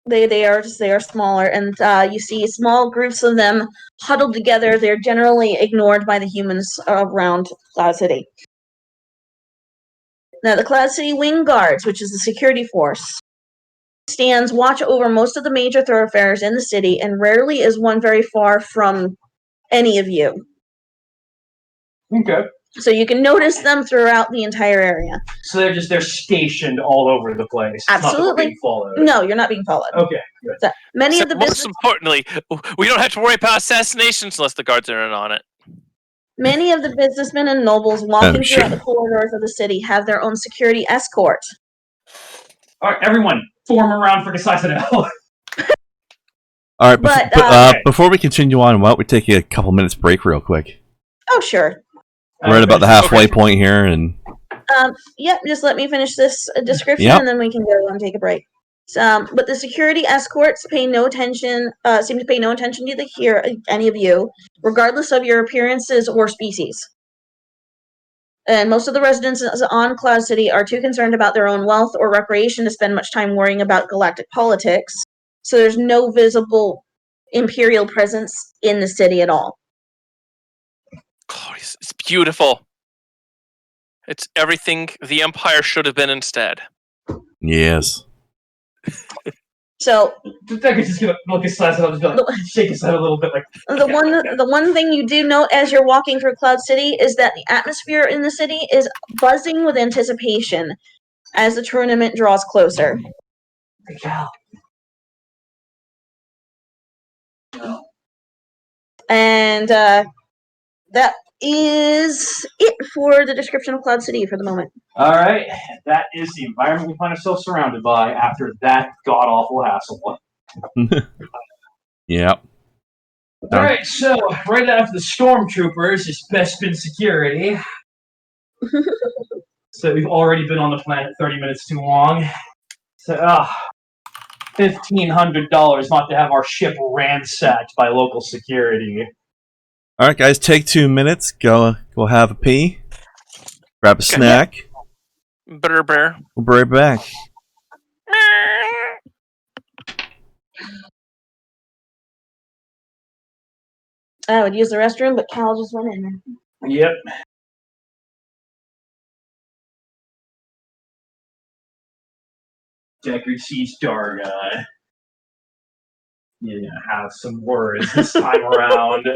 Speaker 4: They are smaller, and you see small groups of them huddled together. They're generally ignored by the humans around Cloud City. Now, the Cloud City Wing Guards, which is the security force, stands watch over most of the major thoroughfares in the city, and rarely is one very far from any of you.
Speaker 2: Okay.
Speaker 4: So you can notice them throughout the entire area.
Speaker 2: So they're stationed all over the place.
Speaker 4: Absolutely.
Speaker 2: Not that we're being followed.
Speaker 4: No, you're not being followed.
Speaker 2: Okay, good.
Speaker 4: So many of the
Speaker 1: Most importantly, we don't have to worry about assassinations unless the guards are in on it.
Speaker 4: Many of the businessmen and nobles walking throughout the corridors of the city have their own security escort.
Speaker 2: All right, everyone, form around for Decisive.
Speaker 3: All right, before we continue on, why don't we take a couple minutes break real quick?
Speaker 4: Oh, sure.
Speaker 3: We're at about the halfway point here, and
Speaker 4: yep. Just let me finish this description, and then we can go and take a break. But the security escorts seem to pay no attention to any of you, regardless of your appearances or species. And most of the residents on Cloud City are too concerned about their own wealth or recreation to spend much time worrying about galactic politics. So there's no visible Imperial presence in the city at all.
Speaker 1: Glorious. It's beautiful. It's everything the Empire should have been instead.
Speaker 3: Yes.
Speaker 4: So
Speaker 2: Deckard's just gonna look aside and I'll just be like, shake his head a little bit like
Speaker 4: the one thing you do note as you're walking through Cloud City is that the atmosphere in the city is buzzing with anticipation as the tournament draws closer.
Speaker 2: Cal.
Speaker 4: And that is it for the description of Cloud City for the moment.
Speaker 2: Alright, that is the environment we find ourselves surrounded by after that god-awful hassle.
Speaker 3: Yep.
Speaker 2: Alright, so right after the stormtroopers is Bespin security. So we've already been on the planet 30 minutes too long. So, $1,500 not to have our ship ransacked by local security.
Speaker 3: All right, guys, take 2 minutes. Go have a pee. Grab a snack.
Speaker 1: Brr, brr.
Speaker 3: We'll be right back.
Speaker 4: I would use the restroom, but Cal just went in there.
Speaker 2: Yep. Deckard sees Darga. Yeah, have some words this time around.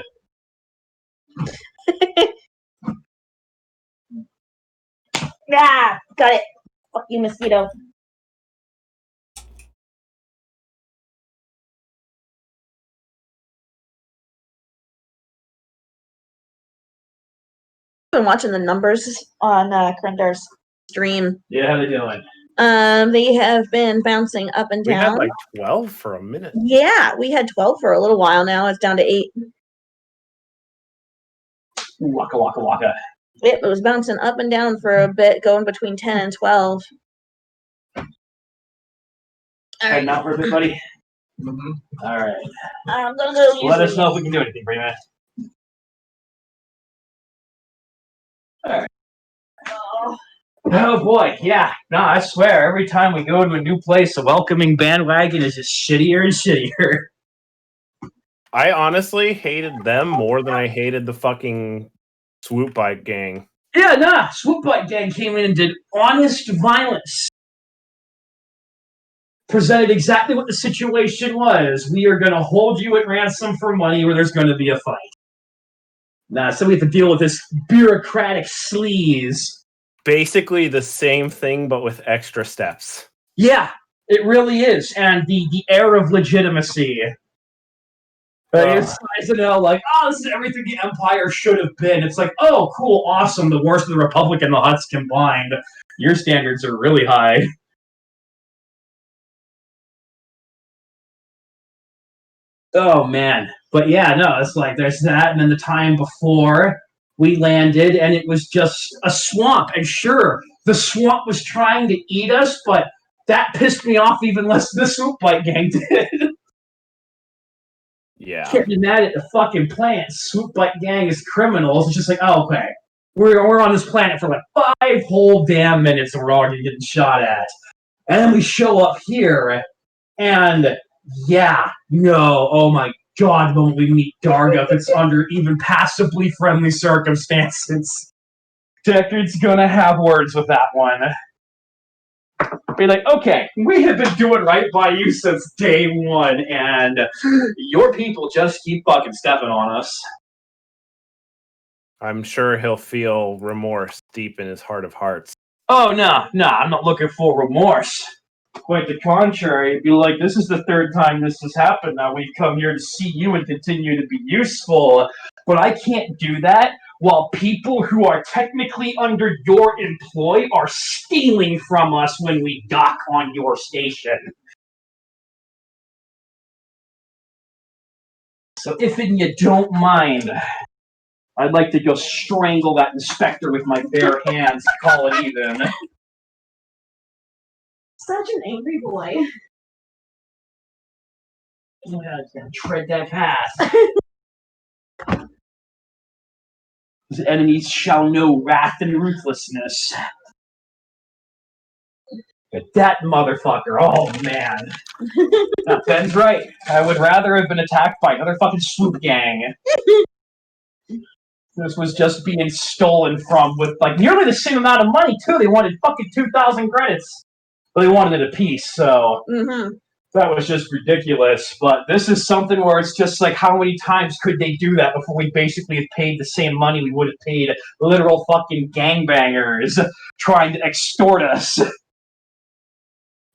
Speaker 4: Ah, got it. Fuck you, mosquito. Been watching the numbers on Krendar's stream.
Speaker 2: Yeah, how they doing?
Speaker 4: They have been bouncing up and
Speaker 5: We had
Speaker 4: down.
Speaker 5: like 12 for a minute.
Speaker 4: Yeah, we had 12 for a little while now. It's down to 8.
Speaker 2: Waka waka waka.
Speaker 4: It was bouncing up and down for a bit, going between 10 and 12.
Speaker 2: Heading out for a bit, buddy? Mm-hmm. Alright.
Speaker 4: I'm gonna go use
Speaker 2: Let us
Speaker 4: the-
Speaker 2: know if we can do anything for you, man. Alright. Oh boy, yeah. No, I swear, every time we go to a new place, the welcoming bandwagon is just shittier and shittier.
Speaker 5: I honestly hated them more than I hated the fucking swoop bike gang.
Speaker 2: Yeah, nah. Swoop Bike Gang came in and did honest violence. Presented exactly what the situation was. We are going to hold you at ransom for money or there's going to be a fight. Nah, so we have to deal with this bureaucratic sleaze.
Speaker 5: Basically the same thing, but with extra steps.
Speaker 2: Yeah, it really is. And the air of legitimacy. It's like, oh, this is everything the Empire should have been. It's like, oh, cool, awesome. The worst of the Republic and the Hutts combined. Your standards are really high. Oh, man. But yeah, no, it's like there's that. And then the time before we landed, and it was just a swamp. And sure, the swamp was trying to eat us, but that pissed me off even less than the Swoop Bike Gang did.
Speaker 5: Yeah.
Speaker 2: Can't be mad at the fucking planet. Swoop Bike Gang is criminals. It's just like, oh, okay. We're on this planet for like 5 whole damn minutes and we're already getting shot at. And then we show up here, and yeah, no, oh my god, when we meet Darga, if it's under even passably friendly circumstances. Deckard's gonna have words with that one. Be like, okay, we have been doing right by you since day one, and your people just keep fucking stepping on us.
Speaker 5: I'm sure he'll feel remorse deep in his heart of hearts.
Speaker 2: Oh, no, I'm not looking for remorse. Quite the contrary. It'd be like, this is the 3rd time this has happened. Now we've come here to see you and continue to be useful. But I can't do that while people who are technically under your employ are stealing from us when we dock on your station. So if you don't mind, I'd like to go strangle that inspector with my bare hands to call it even.
Speaker 4: Such an angry boy.
Speaker 2: Yeah, it's gonna tread that path. His enemies shall know wrath and ruthlessness. That motherfucker. Oh, man. Now, Ben's right. I would rather have been attacked by another fucking swoop gang. This was just being stolen from with, like, nearly the same amount of money, too. They wanted fucking 2,000 credits. But they wanted it a piece, so... That was just ridiculous. But this is something where it's just like, how many times could they do that before we basically have paid the same money we would have paid literal fucking gangbangers trying to extort us? It's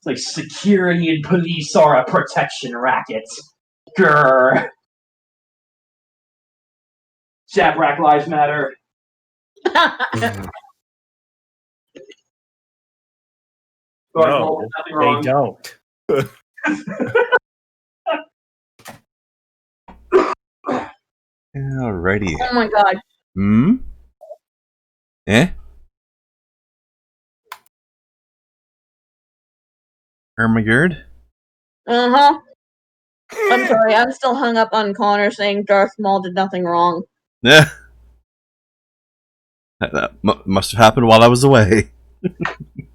Speaker 2: like security and police are a protection racket. Grr. Shabrack Lives Matter.
Speaker 5: No, they don't.
Speaker 3: Alrighty.
Speaker 4: Oh my god.
Speaker 3: Eh? Ermagerd?
Speaker 4: I'm sorry, I'm still hung up on Connor saying Darth Maul did nothing wrong.
Speaker 3: Yeah. That must have happened while I was away.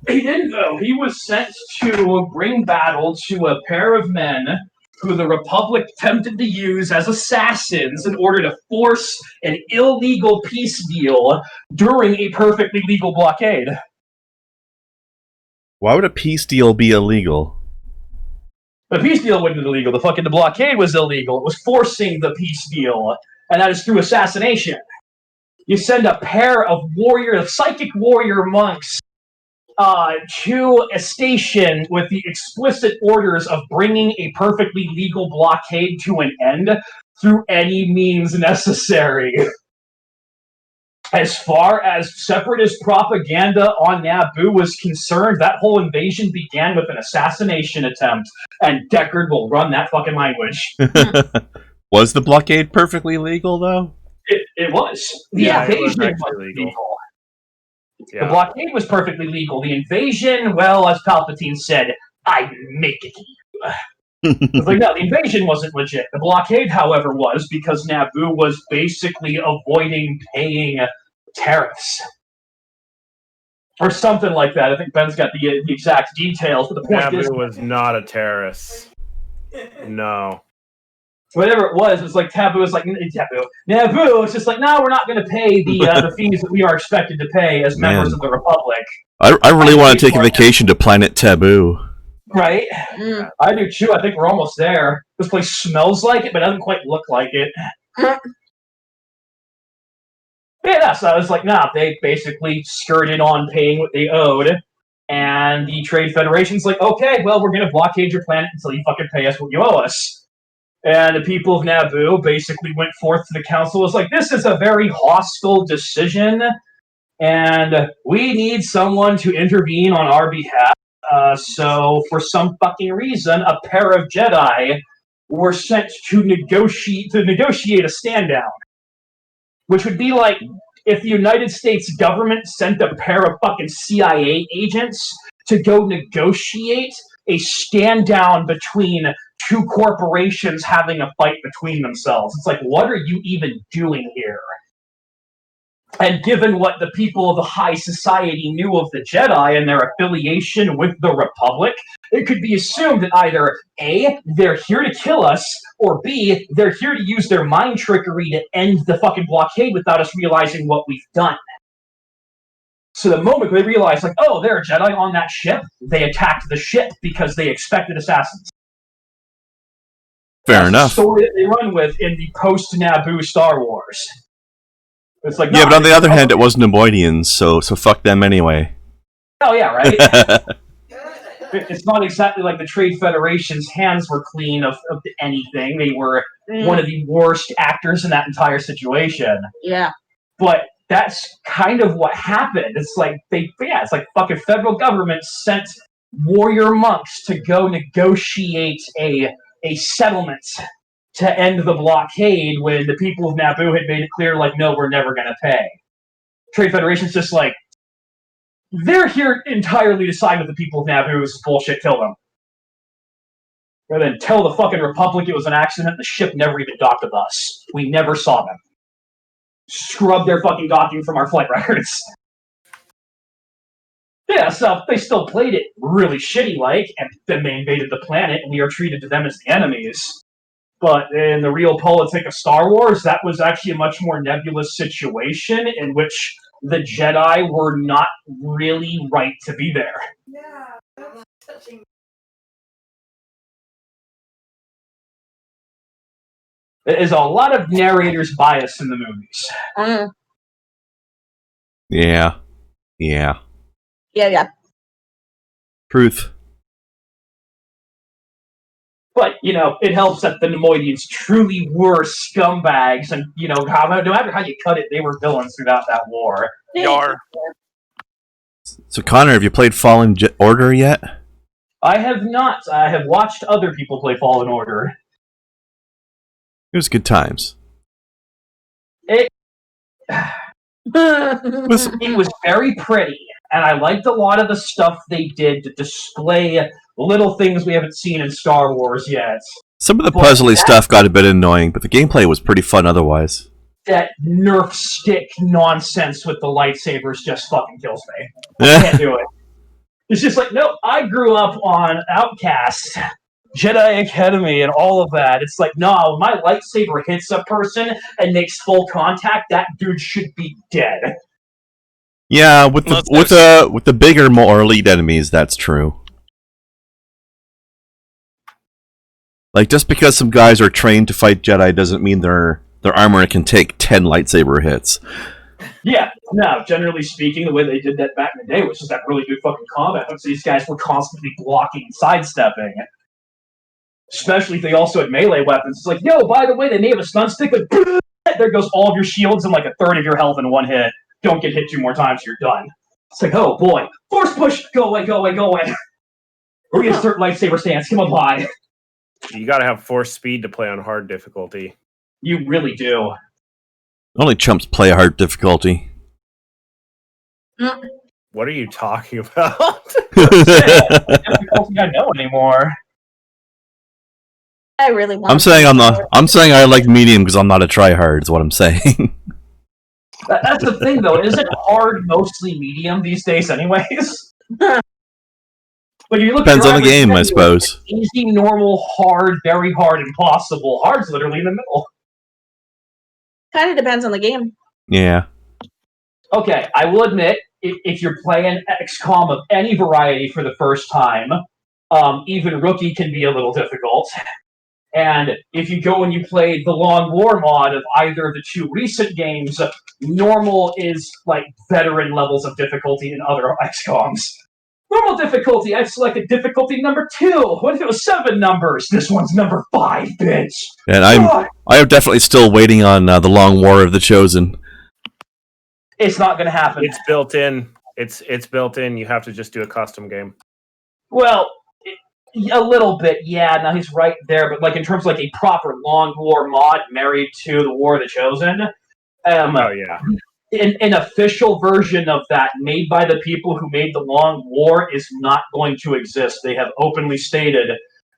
Speaker 2: He didn't, though. He was sent to bring battle to a pair of men who the Republic attempted to use as assassins in order to force an illegal peace deal during a perfectly legal blockade.
Speaker 3: Why would a peace deal be illegal?
Speaker 2: The peace deal wasn't illegal. The blockade was illegal. It was forcing the peace deal, and that is through assassination. You send a pair of psychic warrior monks to a station with the explicit orders of bringing a perfectly legal blockade to an end through any means necessary. As far as separatist propaganda on Naboo was concerned, that whole invasion began with an assassination attempt, and Deckard will run that fucking language.
Speaker 3: Was the blockade perfectly legal, though?
Speaker 2: It was. The invasion was legal. Yeah. The blockade was perfectly legal. The invasion, well, as Palpatine said, I make it you. It's like, no, the invasion wasn't legit. The blockade, however, was because Naboo was basically avoiding paying tariffs. Or something like that. I think Ben's got the exact details, but the point
Speaker 5: Naboo
Speaker 2: is...
Speaker 5: was not a terrorist. No.
Speaker 2: Whatever it was like Naboo was just like, no, we're not going to pay the fees that we are expected to pay as members of the Republic.
Speaker 3: I really want to take a vacation to Planet Taboo.
Speaker 2: Right? I do too. I think we're almost there. This place smells like it, but doesn't quite look like it. Yeah, so I was like, nah, they basically skirted on paying what they owed. And the Trade Federation's like, okay, well, we're going to blockade your planet until you fucking pay us what you owe us. And the people of Naboo basically went forth to the council, was like, this is a very hostile decision, and we need someone to intervene on our behalf. So, for some fucking reason, a pair of Jedi were sent to negotiate a stand-down. Which would be like if the United States government sent a pair of fucking CIA agents to go negotiate a stand-down between two corporations having a fight between themselves. It's like, what are you even doing here? And given what the people of the high society knew of the Jedi and their affiliation with the Republic, it could be assumed that either A, they're here to kill us, or B, they're here to use their mind trickery to end the fucking blockade without us realizing what we've done. So the moment they realized, like, oh, there are Jedi on that ship, they attacked the ship because they expected assassins.
Speaker 3: Fair enough.
Speaker 2: The story that they run with in the post-Naboo Star Wars. It's like,
Speaker 3: yeah, but on the other hand, it was Nemoidians, so fuck them anyway.
Speaker 2: Oh yeah, right? It's not exactly like the Trade Federation's hands were clean of anything. They were one of the worst actors in that entire situation.
Speaker 4: Yeah.
Speaker 2: But that's kind of what happened. It's like it's like fucking federal government sent warrior monks to go negotiate a settlement to end the blockade when the people of Naboo had made it clear, like, no, we're never going to pay. Trade Federation's just like, they're here entirely to side with the people of Naboo. This is bullshit, kill them. Rather than tell the fucking Republic it was an accident, the ship never even docked with us. We never saw them. Scrub their fucking docking from our flight records. Yeah, so they still played it really shitty like, and then they invaded the planet, and we are treated to them as the enemies. But in the real politic of Star Wars, that was actually a much more nebulous situation in which the Jedi were not really right to be there.
Speaker 6: Yeah, that's touching.
Speaker 2: There is a lot of narrator's bias in the movies.
Speaker 3: Yeah. Yeah.
Speaker 4: Yeah.
Speaker 3: Truth.
Speaker 2: But, it helps that the Nemoidians truly were scumbags, and, no matter how you cut it, they were villains throughout that war.
Speaker 1: Yar.
Speaker 3: So, Connor, have you played Fallen Order yet?
Speaker 2: I have not. I have watched other people play Fallen Order.
Speaker 3: It was good times.
Speaker 2: It was very pretty, and I liked a lot of the stuff they did to display little things we haven't seen in Star Wars yet.
Speaker 3: Some of the puzzly stuff got a bit annoying, but the gameplay was pretty fun otherwise.
Speaker 2: That Nerf stick nonsense with the lightsabers just fucking kills me. I can't do it. It's just like, no, I grew up on Outcast, Jedi Academy, and all of that. It's like, no, when my lightsaber hits a person and makes full contact, that dude should be dead.
Speaker 3: Yeah, with the bigger, more elite enemies, that's true. Like, just because some guys are trained to fight Jedi doesn't mean their armor can take 10 lightsaber hits.
Speaker 2: Yeah, no, generally speaking, the way they did that back in the day was just that really good fucking combat. So these guys were constantly blocking and sidestepping. Especially if they also had melee weapons. It's like, yo, by the way, they may have a stun stick, but there goes all of your shields and like a third of your health in one hit. Don't get hit 2 more times, you're done. It's like, oh boy, force push, go away. We're gonna start lightsaber stance, come on by.
Speaker 5: You gotta have force speed to play on hard difficulty.
Speaker 2: You really do.
Speaker 3: Only chumps play hard difficulty.
Speaker 5: What are you talking about?
Speaker 2: Difficulty I know anymore.
Speaker 4: I really want.
Speaker 3: I'm saying I like medium because I'm not a tryhard. Is what I'm saying.
Speaker 2: That's the thing, though. Isn't hard mostly medium these days, anyways? Like, you look
Speaker 3: Depends on the game, I suppose.
Speaker 2: Easy, normal, hard, very hard, impossible. Hard's literally in the middle.
Speaker 4: Kind of depends on the game.
Speaker 3: Yeah.
Speaker 2: Okay, I will admit, if you're playing XCOM of any variety for the first time, even Rookie can be a little difficult. And if you go and you play the Long War mod of either of the 2 recent games, normal is like veteran levels of difficulty in other XCOMs. Normal difficulty, I've selected difficulty number 2. What if it was 7 numbers? This one's number 5, bitch.
Speaker 3: And I am definitely still waiting on the Long War of the Chosen.
Speaker 2: It's not going to happen.
Speaker 5: It's built in. It's built in. You have to just do a custom game.
Speaker 2: Well, a little bit, yeah. Now he's right there, but like in terms of like a proper Long War mod married to the War of the Chosen.
Speaker 5: Oh yeah.
Speaker 2: An official version of that made by the people who made the Long War is not going to exist. They have openly stated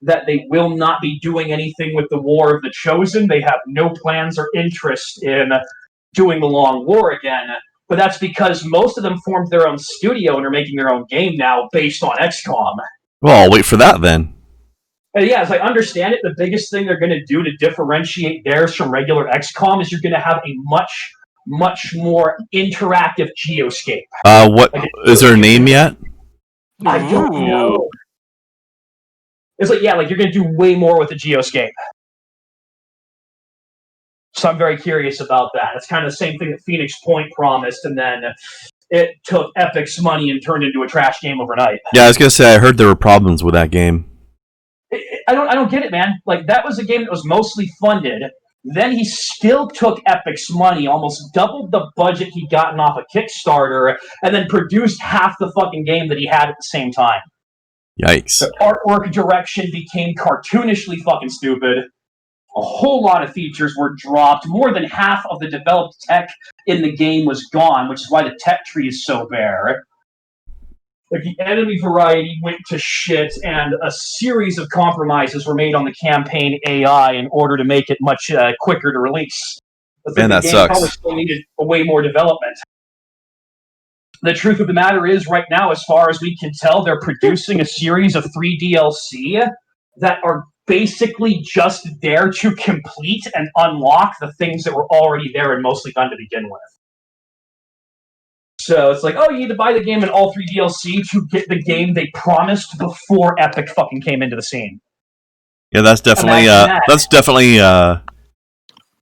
Speaker 2: that they will not be doing anything with the War of the Chosen. They have no plans or interest in doing the Long War again. But that's because most of them formed their own studio and are making their own game now based on XCOM.
Speaker 3: Well, I'll wait for that then.
Speaker 2: And yeah, as I understand it, the biggest thing they're going to do to differentiate theirs from regular XCOM is you're going to have a much more interactive geoscape.
Speaker 3: What is there a name yet?
Speaker 2: I don't know. It's like, yeah, like you're going to do way more with the geoscape. So I'm very curious about that. It's kind of the same thing that Phoenix Point promised, and then it took Epic's money and turned into a trash game overnight.
Speaker 3: Yeah, I was gonna say I heard there were problems with that game.
Speaker 2: I don't get it, man. Like, that was a game that was mostly funded. Then he still took Epic's money, almost doubled the budget he'd gotten off a Kickstarter, and then produced half the fucking game that he had at the same time.
Speaker 3: Yikes.
Speaker 2: The artwork direction became cartoonishly fucking stupid. A whole lot of features were dropped. More than half of the developed tech in the game was gone, which is why the tech tree is so bare. Like, the enemy variety went to shit, and a series of compromises were made on the campaign AI in order to make it much quicker to release. But
Speaker 3: Man,
Speaker 2: the
Speaker 3: that
Speaker 2: game
Speaker 3: sucks.
Speaker 2: probably still needed way more development. The truth of the matter is, right now, as far as we can tell, they're producing a series of 3 DLC that are basically just there to complete and unlock the things that were already there and mostly done to begin with. So it's like, oh, you need to buy the game and all 3 DLC to get the game they promised before Epic fucking came into the scene.
Speaker 3: Yeah, that's definitely
Speaker 2: Imagine that.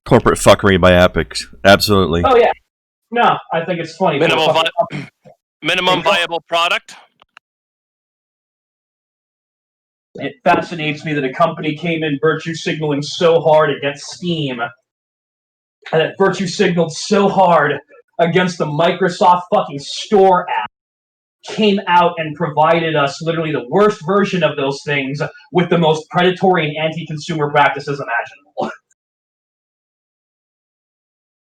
Speaker 3: Corporate fuckery by Epic. Absolutely.
Speaker 2: Oh, yeah. No, I think it's funny.
Speaker 1: Minimum viable product.
Speaker 2: It fascinates me that a company came in virtue signaling so hard against Steam, and that virtue signaled so hard against the Microsoft fucking Store app, came out and provided us literally the worst version of those things with the most predatory and anti-consumer practices imaginable.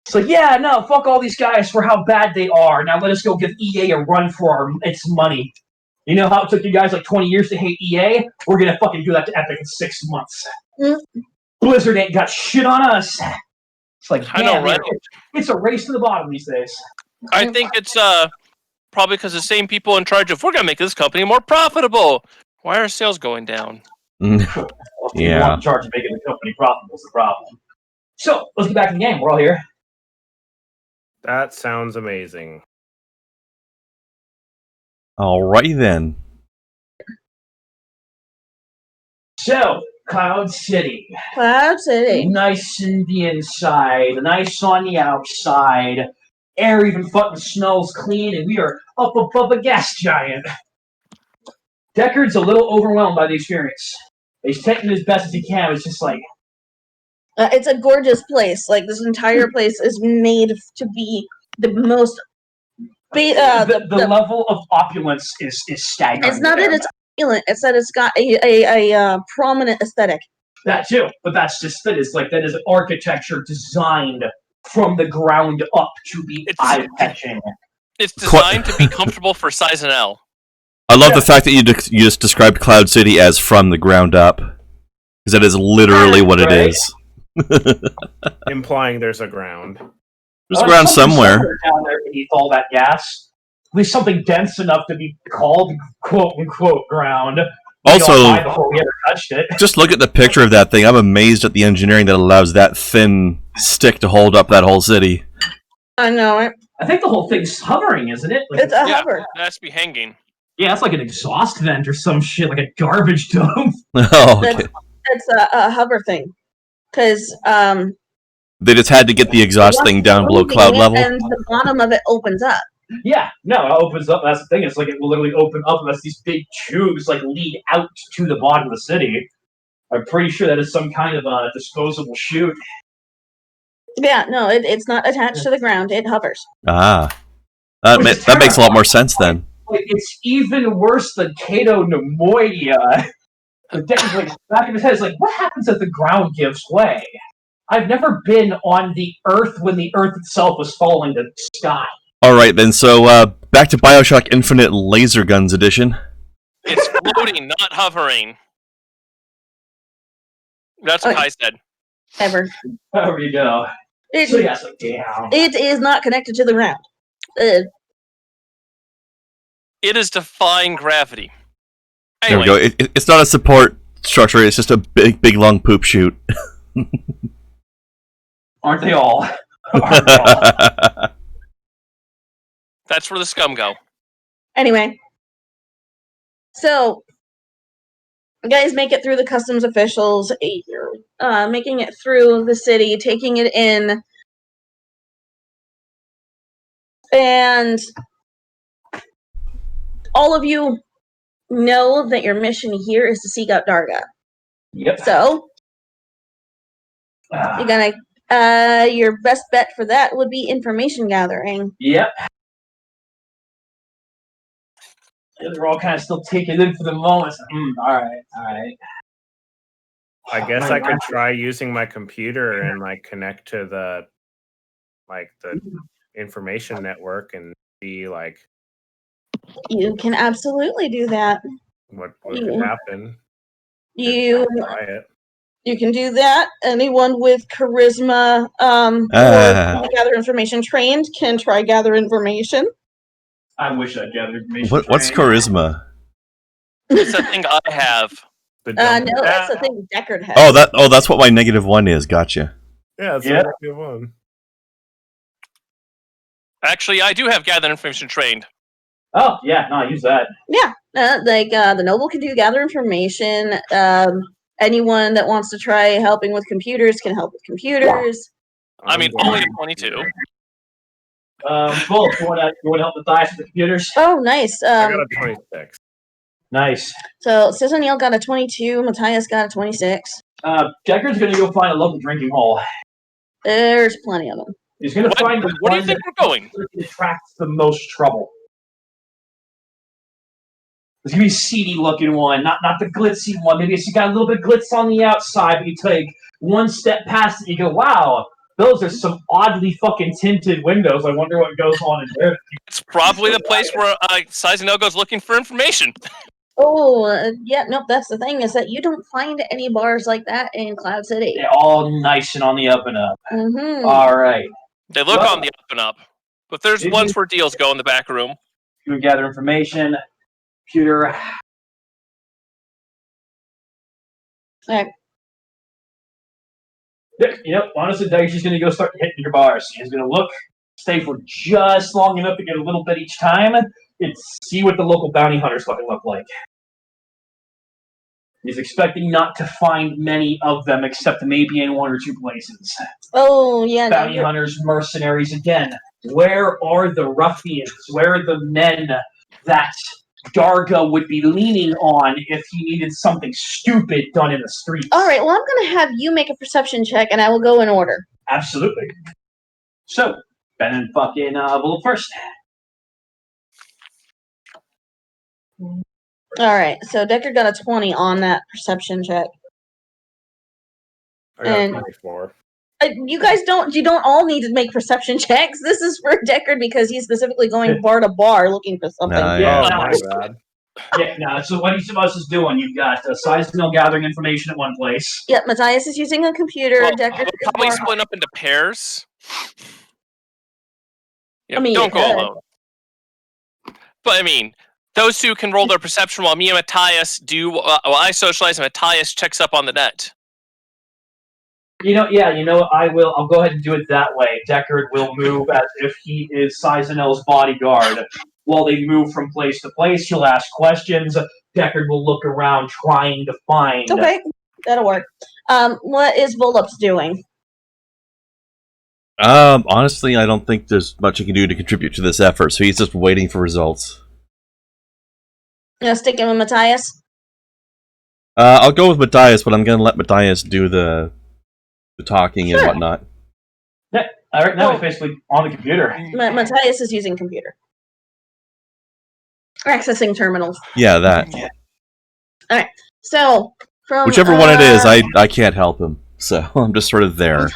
Speaker 2: It's like, yeah, no, fuck all these guys for how bad they are. Now let us go give EA a run for its money. You know how it took you guys like 20 years to hate EA? We're gonna fucking do that to Epic in 6 months. Blizzard ain't got shit on us. It's like,
Speaker 1: I know, right?
Speaker 2: It's a race to the bottom these days.
Speaker 1: I think it's probably because the same people in charge of, we're gonna make this company more profitable. Why are sales going down?
Speaker 2: Well, you want in charge of making the company profitable is the problem. So let's get back to the game. We're all here.
Speaker 5: That sounds amazing.
Speaker 3: Alrighty then.
Speaker 2: So, Cloud City.
Speaker 4: Cloud City.
Speaker 2: Nice in the inside, nice on the outside. Air even fucking smells clean, and we are up above a gas giant. Deckard's a little overwhelmed by the experience. He's taking it as best as he can. It's just like...
Speaker 4: It's a gorgeous place. Like, this entire place is made to be the most...
Speaker 2: the level of opulence is staggering.
Speaker 4: It's not that it's opulent. It's that it's got a prominent aesthetic.
Speaker 2: That too, but that's just it. It's like that is architecture designed from the ground up to be eye-catching.
Speaker 1: It's designed to be comfortable for size and L.
Speaker 3: I love the fact that you just described Cloud City as from the ground up, because that is literally what it is.
Speaker 5: Implying there's a ground.
Speaker 3: There's a ground somewhere
Speaker 2: down there beneath all that gas. At least something dense enough to be called "quote-unquote" ground.
Speaker 3: Also,
Speaker 2: before we ever touched it.
Speaker 3: Just look at the picture of that thing. I'm amazed at the engineering that allows that thin stick to hold up that whole city.
Speaker 4: I know it.
Speaker 2: I think the whole thing's hovering, isn't it? Like,
Speaker 4: It's a hover.
Speaker 1: It has to be hanging.
Speaker 2: Yeah, it's like an exhaust vent or some shit, like a garbage dump.
Speaker 3: Oh, okay.
Speaker 4: It's a hover thing. Because
Speaker 3: they just had to get the exhaust thing down below cloud level.
Speaker 4: And the bottom of it opens up.
Speaker 2: Yeah, no, it opens up. That's the thing. It's like it will literally open up unless these big tubes like lead out to the bottom of the city. I'm pretty sure that is some kind of a disposable chute.
Speaker 4: Yeah, no, it's not attached to the ground. It hovers.
Speaker 3: Ah. That makes a lot more sense then.
Speaker 2: It's even worse than Kato pneumonia. The Decker's like, back of his head is like, what happens if the ground gives way? I've never been on the Earth when the Earth itself was falling to the sky.
Speaker 3: Alright then, so back to Bioshock Infinite Laser Guns Edition.
Speaker 1: It's floating, not hovering. That's what I said.
Speaker 4: Ever.
Speaker 2: There we go. So yes, like, damn.
Speaker 4: It is not connected to the ground.
Speaker 1: It is defying gravity. Anyway.
Speaker 3: There we go. It's not a support structure, it's just a big long poop chute.
Speaker 2: Aren't they all? Aren't they all?
Speaker 1: That's where the scum go.
Speaker 4: Anyway. So, you guys make it through the customs officials, making it through the city, taking it in, and all of you know that your mission here is to seek out Darga.
Speaker 2: Yep.
Speaker 4: So, you're gonna, your best bet for that would be information gathering.
Speaker 2: Yep. They're all kind of still taking it in for the moment. Alright.
Speaker 5: I guess I could try using my computer and connect to the information network and see
Speaker 4: You can absolutely do that.
Speaker 5: what could happen.
Speaker 4: You
Speaker 5: Try it.
Speaker 4: You can do that. Anyone with charisma or gather information trained can try gather information.
Speaker 2: I wish I'd gathered information.
Speaker 3: What's charisma?
Speaker 1: It's a thing I have.
Speaker 5: The
Speaker 4: No,
Speaker 5: jump-
Speaker 4: that's the thing Deckard has.
Speaker 3: That's what my -1 is. Gotcha.
Speaker 5: Yeah, that's
Speaker 2: Yeah.
Speaker 5: a good one.
Speaker 1: Actually, I do have gather information trained.
Speaker 2: Oh, yeah, no, I use that.
Speaker 4: Yeah, the noble can do gather information. Anyone that wants to try helping with computers can help with computers.
Speaker 1: I mean,
Speaker 5: I'm
Speaker 1: only
Speaker 5: going
Speaker 1: a 22.
Speaker 2: Cool. You want to help Matthias with the computers?
Speaker 4: Oh, nice.
Speaker 5: I got a 26.
Speaker 2: Nice.
Speaker 4: So Cizanil got a 22. Matthias got a 26.
Speaker 2: Deckard's going to go find a local drinking hole.
Speaker 4: There's plenty of them.
Speaker 2: He's going to find the
Speaker 1: Where do you
Speaker 2: one
Speaker 1: think we're going?
Speaker 2: that attracts the most trouble. There's going to be a seedy looking one, not the glitzy one. Maybe it's got a little bit of glitz on the outside, but you take one step past it, you go, wow, those are some oddly fucking tinted windows. I wonder what goes on in there.
Speaker 1: It's probably the place where Sizanel goes looking for information.
Speaker 4: Oh, yeah, nope, that's the thing, is that you don't find any bars like that in Cloud City.
Speaker 2: They're all nice and on the up and up.
Speaker 4: Mm-hmm.
Speaker 2: All right.
Speaker 1: They look
Speaker 2: Well-
Speaker 1: on the up and up. But there's
Speaker 2: Maybe-
Speaker 1: ones where deals go in the back room.
Speaker 2: You can gather information. Computer.
Speaker 4: Alright.
Speaker 2: Honestly, Daichi's going to go start hitting your bars. He's going to look, stay for just long enough to get a little bit each time, and see what the local bounty hunters fucking look like. He's expecting not to find many of them, except maybe in one or two places.
Speaker 4: Oh, yeah. no,
Speaker 2: Bounty
Speaker 4: you're-
Speaker 2: hunters, mercenaries, again. Where are the ruffians? Where are the men that Darga would be leaning on if he needed something stupid done in the streets?
Speaker 4: Alright, well, I'm going to have you make a perception check, and I will go in order.
Speaker 2: Absolutely. So, Ben and fucking Bullet first.
Speaker 4: Alright, so Deckard got a 20 on that perception check.
Speaker 5: I got
Speaker 4: And-
Speaker 5: 24.
Speaker 4: You guys you don't all need to make perception checks. This is for Deckard because he's specifically going bar to bar looking for something.
Speaker 3: Yeah.
Speaker 5: Oh,
Speaker 2: Yeah.
Speaker 5: my bad.
Speaker 2: Yeah, no, so what each of us is doing, you've got Sizemil gathering information at one place.
Speaker 4: Yep, Matthias is using a computer.
Speaker 1: Well,
Speaker 4: Deckard
Speaker 1: we'll
Speaker 4: is
Speaker 1: probably
Speaker 4: bar-
Speaker 1: split up into pairs. Yep,
Speaker 4: I mean,
Speaker 1: don't
Speaker 4: you
Speaker 1: go
Speaker 4: could.
Speaker 1: alone. But I mean, those two can roll their perception while me and Matthias do. While I socialize, and Matthias checks up on the net.
Speaker 2: I'll go ahead and do it that way. Deckard will move as if he is Sizanel's bodyguard. While they move from place to place, he'll ask questions. Deckard will look around trying to find...
Speaker 4: Okay, that'll work. What is Volup's doing?
Speaker 3: Honestly, I don't think there's much he can do to contribute to this effort, so he's just waiting for results.
Speaker 4: You know, sticking with Matthias?
Speaker 3: I'll go with Matthias, but I'm gonna let Matthias do the talking and
Speaker 4: Sure.
Speaker 3: whatnot.
Speaker 2: All right, now
Speaker 4: Well-
Speaker 2: he's basically on the computer.
Speaker 4: Matthias is using computer. Accessing terminals.
Speaker 3: Yeah, that.
Speaker 4: So, from
Speaker 3: Whichever one it is, I can't help him, so I'm just sort of there.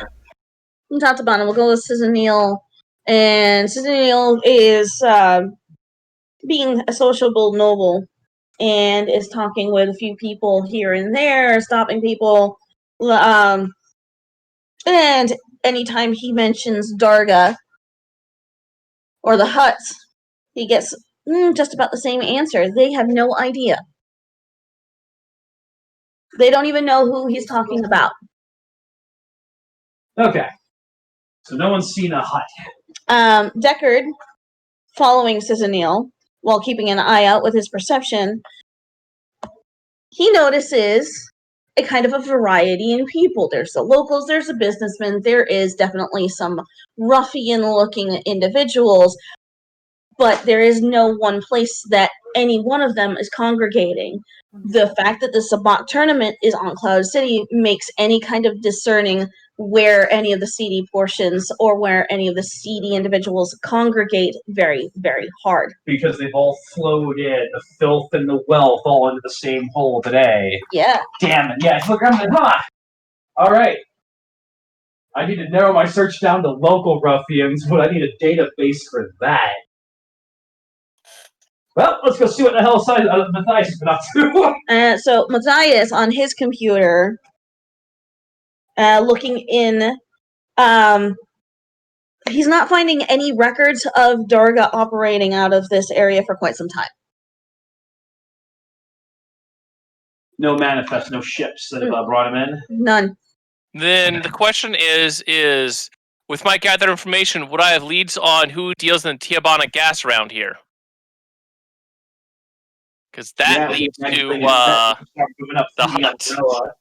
Speaker 4: from top to bottom, we'll go with Cizanil. And Cizanil is being a sociable noble and is talking with a few people here and there, stopping people. And anytime he mentions Darga or the huts, he gets just about the same answer. They have no idea. They don't even know who he's talking about.
Speaker 2: Okay. So no one's seen a hut.
Speaker 4: Deckard, following Cizanil, while keeping an eye out with his perception, he notices a kind of a variety in people. There's the locals, there's the businessmen, there is definitely some ruffian-looking individuals, but there is no one place that any one of them is congregating. The fact that the Sabbat tournament is on Cloud City makes any kind of discerning where any of the seedy portions or where any of the seedy individuals congregate very, very hard.
Speaker 2: Because they've all flowed in. The filth and the wealth all into the same hole today.
Speaker 4: Yeah.
Speaker 2: Damn it. Yeah, look, all right. I need to narrow my search down to local ruffians, but I need a database for that. Well, let's go see what the hell Matthias has been up to.
Speaker 4: So Matthias on his computer, looking in He's not finding any records of Darga operating out of this area for quite some time.
Speaker 2: No manifest, no ships that have brought him in.
Speaker 4: None.
Speaker 1: Then the question is with my gathered information, would I have leads on who deals in Tiabana gas around here? Because that leads to
Speaker 2: moving up
Speaker 1: the
Speaker 2: through
Speaker 1: hut.
Speaker 2: umbrella.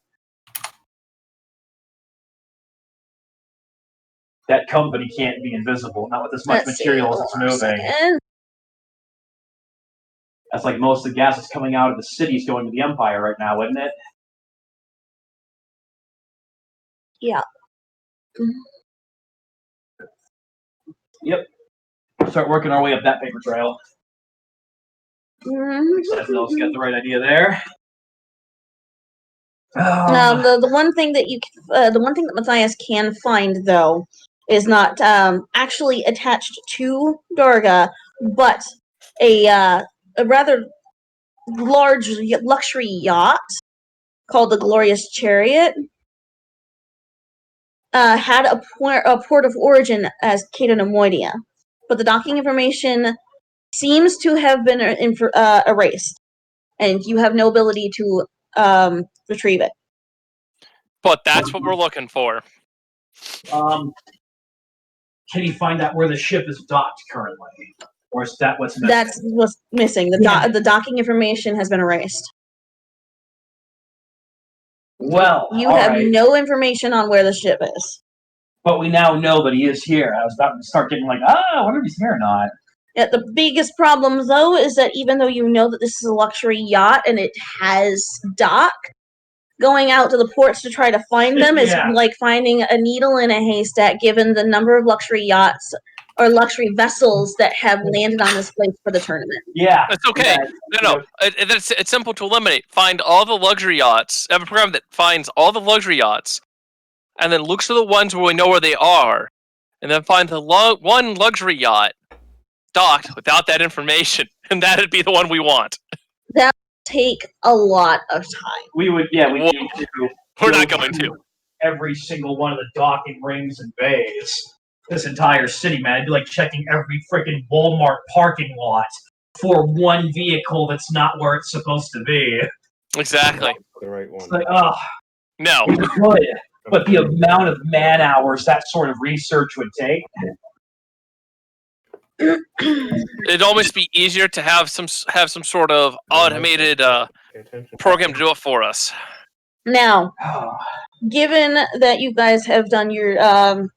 Speaker 2: That company can't be invisible, not with as much
Speaker 4: Let's
Speaker 2: material
Speaker 4: see,
Speaker 2: as it's
Speaker 4: hold on a
Speaker 2: moving.
Speaker 4: second.
Speaker 2: That's like most of the gas that's coming out of the cities going to the Empire right now, isn't it?
Speaker 4: Yeah.
Speaker 2: Yep. Start working our way up that paper trail. Sentinel's got the right idea there.
Speaker 4: The one thing that the one thing that Matthias can find though is not actually attached to Darga, but a rather large luxury yacht called the Glorious Chariot had a port of origin as Catanemoidia, but the docking information seems to have been erased, and you have no ability to retrieve it.
Speaker 1: But that's what we're looking for.
Speaker 2: Can you find out where the ship is docked currently? Or is that what's missing?
Speaker 4: That's what's missing. The docking information has been erased.
Speaker 2: Well,
Speaker 4: You have no information on where the ship is.
Speaker 2: But we now know that he is here. I was about to start getting like, I wonder if he's here or not.
Speaker 4: Yeah, the biggest problem, though, is that even though you know that this is a luxury yacht and it has docked, going out to the ports to try to find them is like finding a needle in a haystack, given the number of luxury yachts or luxury vessels that have landed on this place for the tournament.
Speaker 2: Yeah.
Speaker 1: That's okay. No. It's simple to eliminate. Find all the luxury yachts. Have a program that finds all the luxury yachts, and then looks for the ones where we know where they are, and then find the one luxury yacht docked without that information, and that'd be the one we want.
Speaker 4: That would take a lot of time.
Speaker 2: We would, we need to.
Speaker 1: We're not going to.
Speaker 2: Every single one of the docking rings and bays. This entire city, man. It'd be like checking every freaking Walmart parking lot for one vehicle that's not where it's supposed to be.
Speaker 1: Exactly.
Speaker 5: The right one.
Speaker 2: It's like,
Speaker 1: no.
Speaker 2: we could, but the amount of man hours that sort of research would take.
Speaker 1: It'd almost be easier to have some sort of automated program to do it for us.
Speaker 4: Now, given that you guys have done your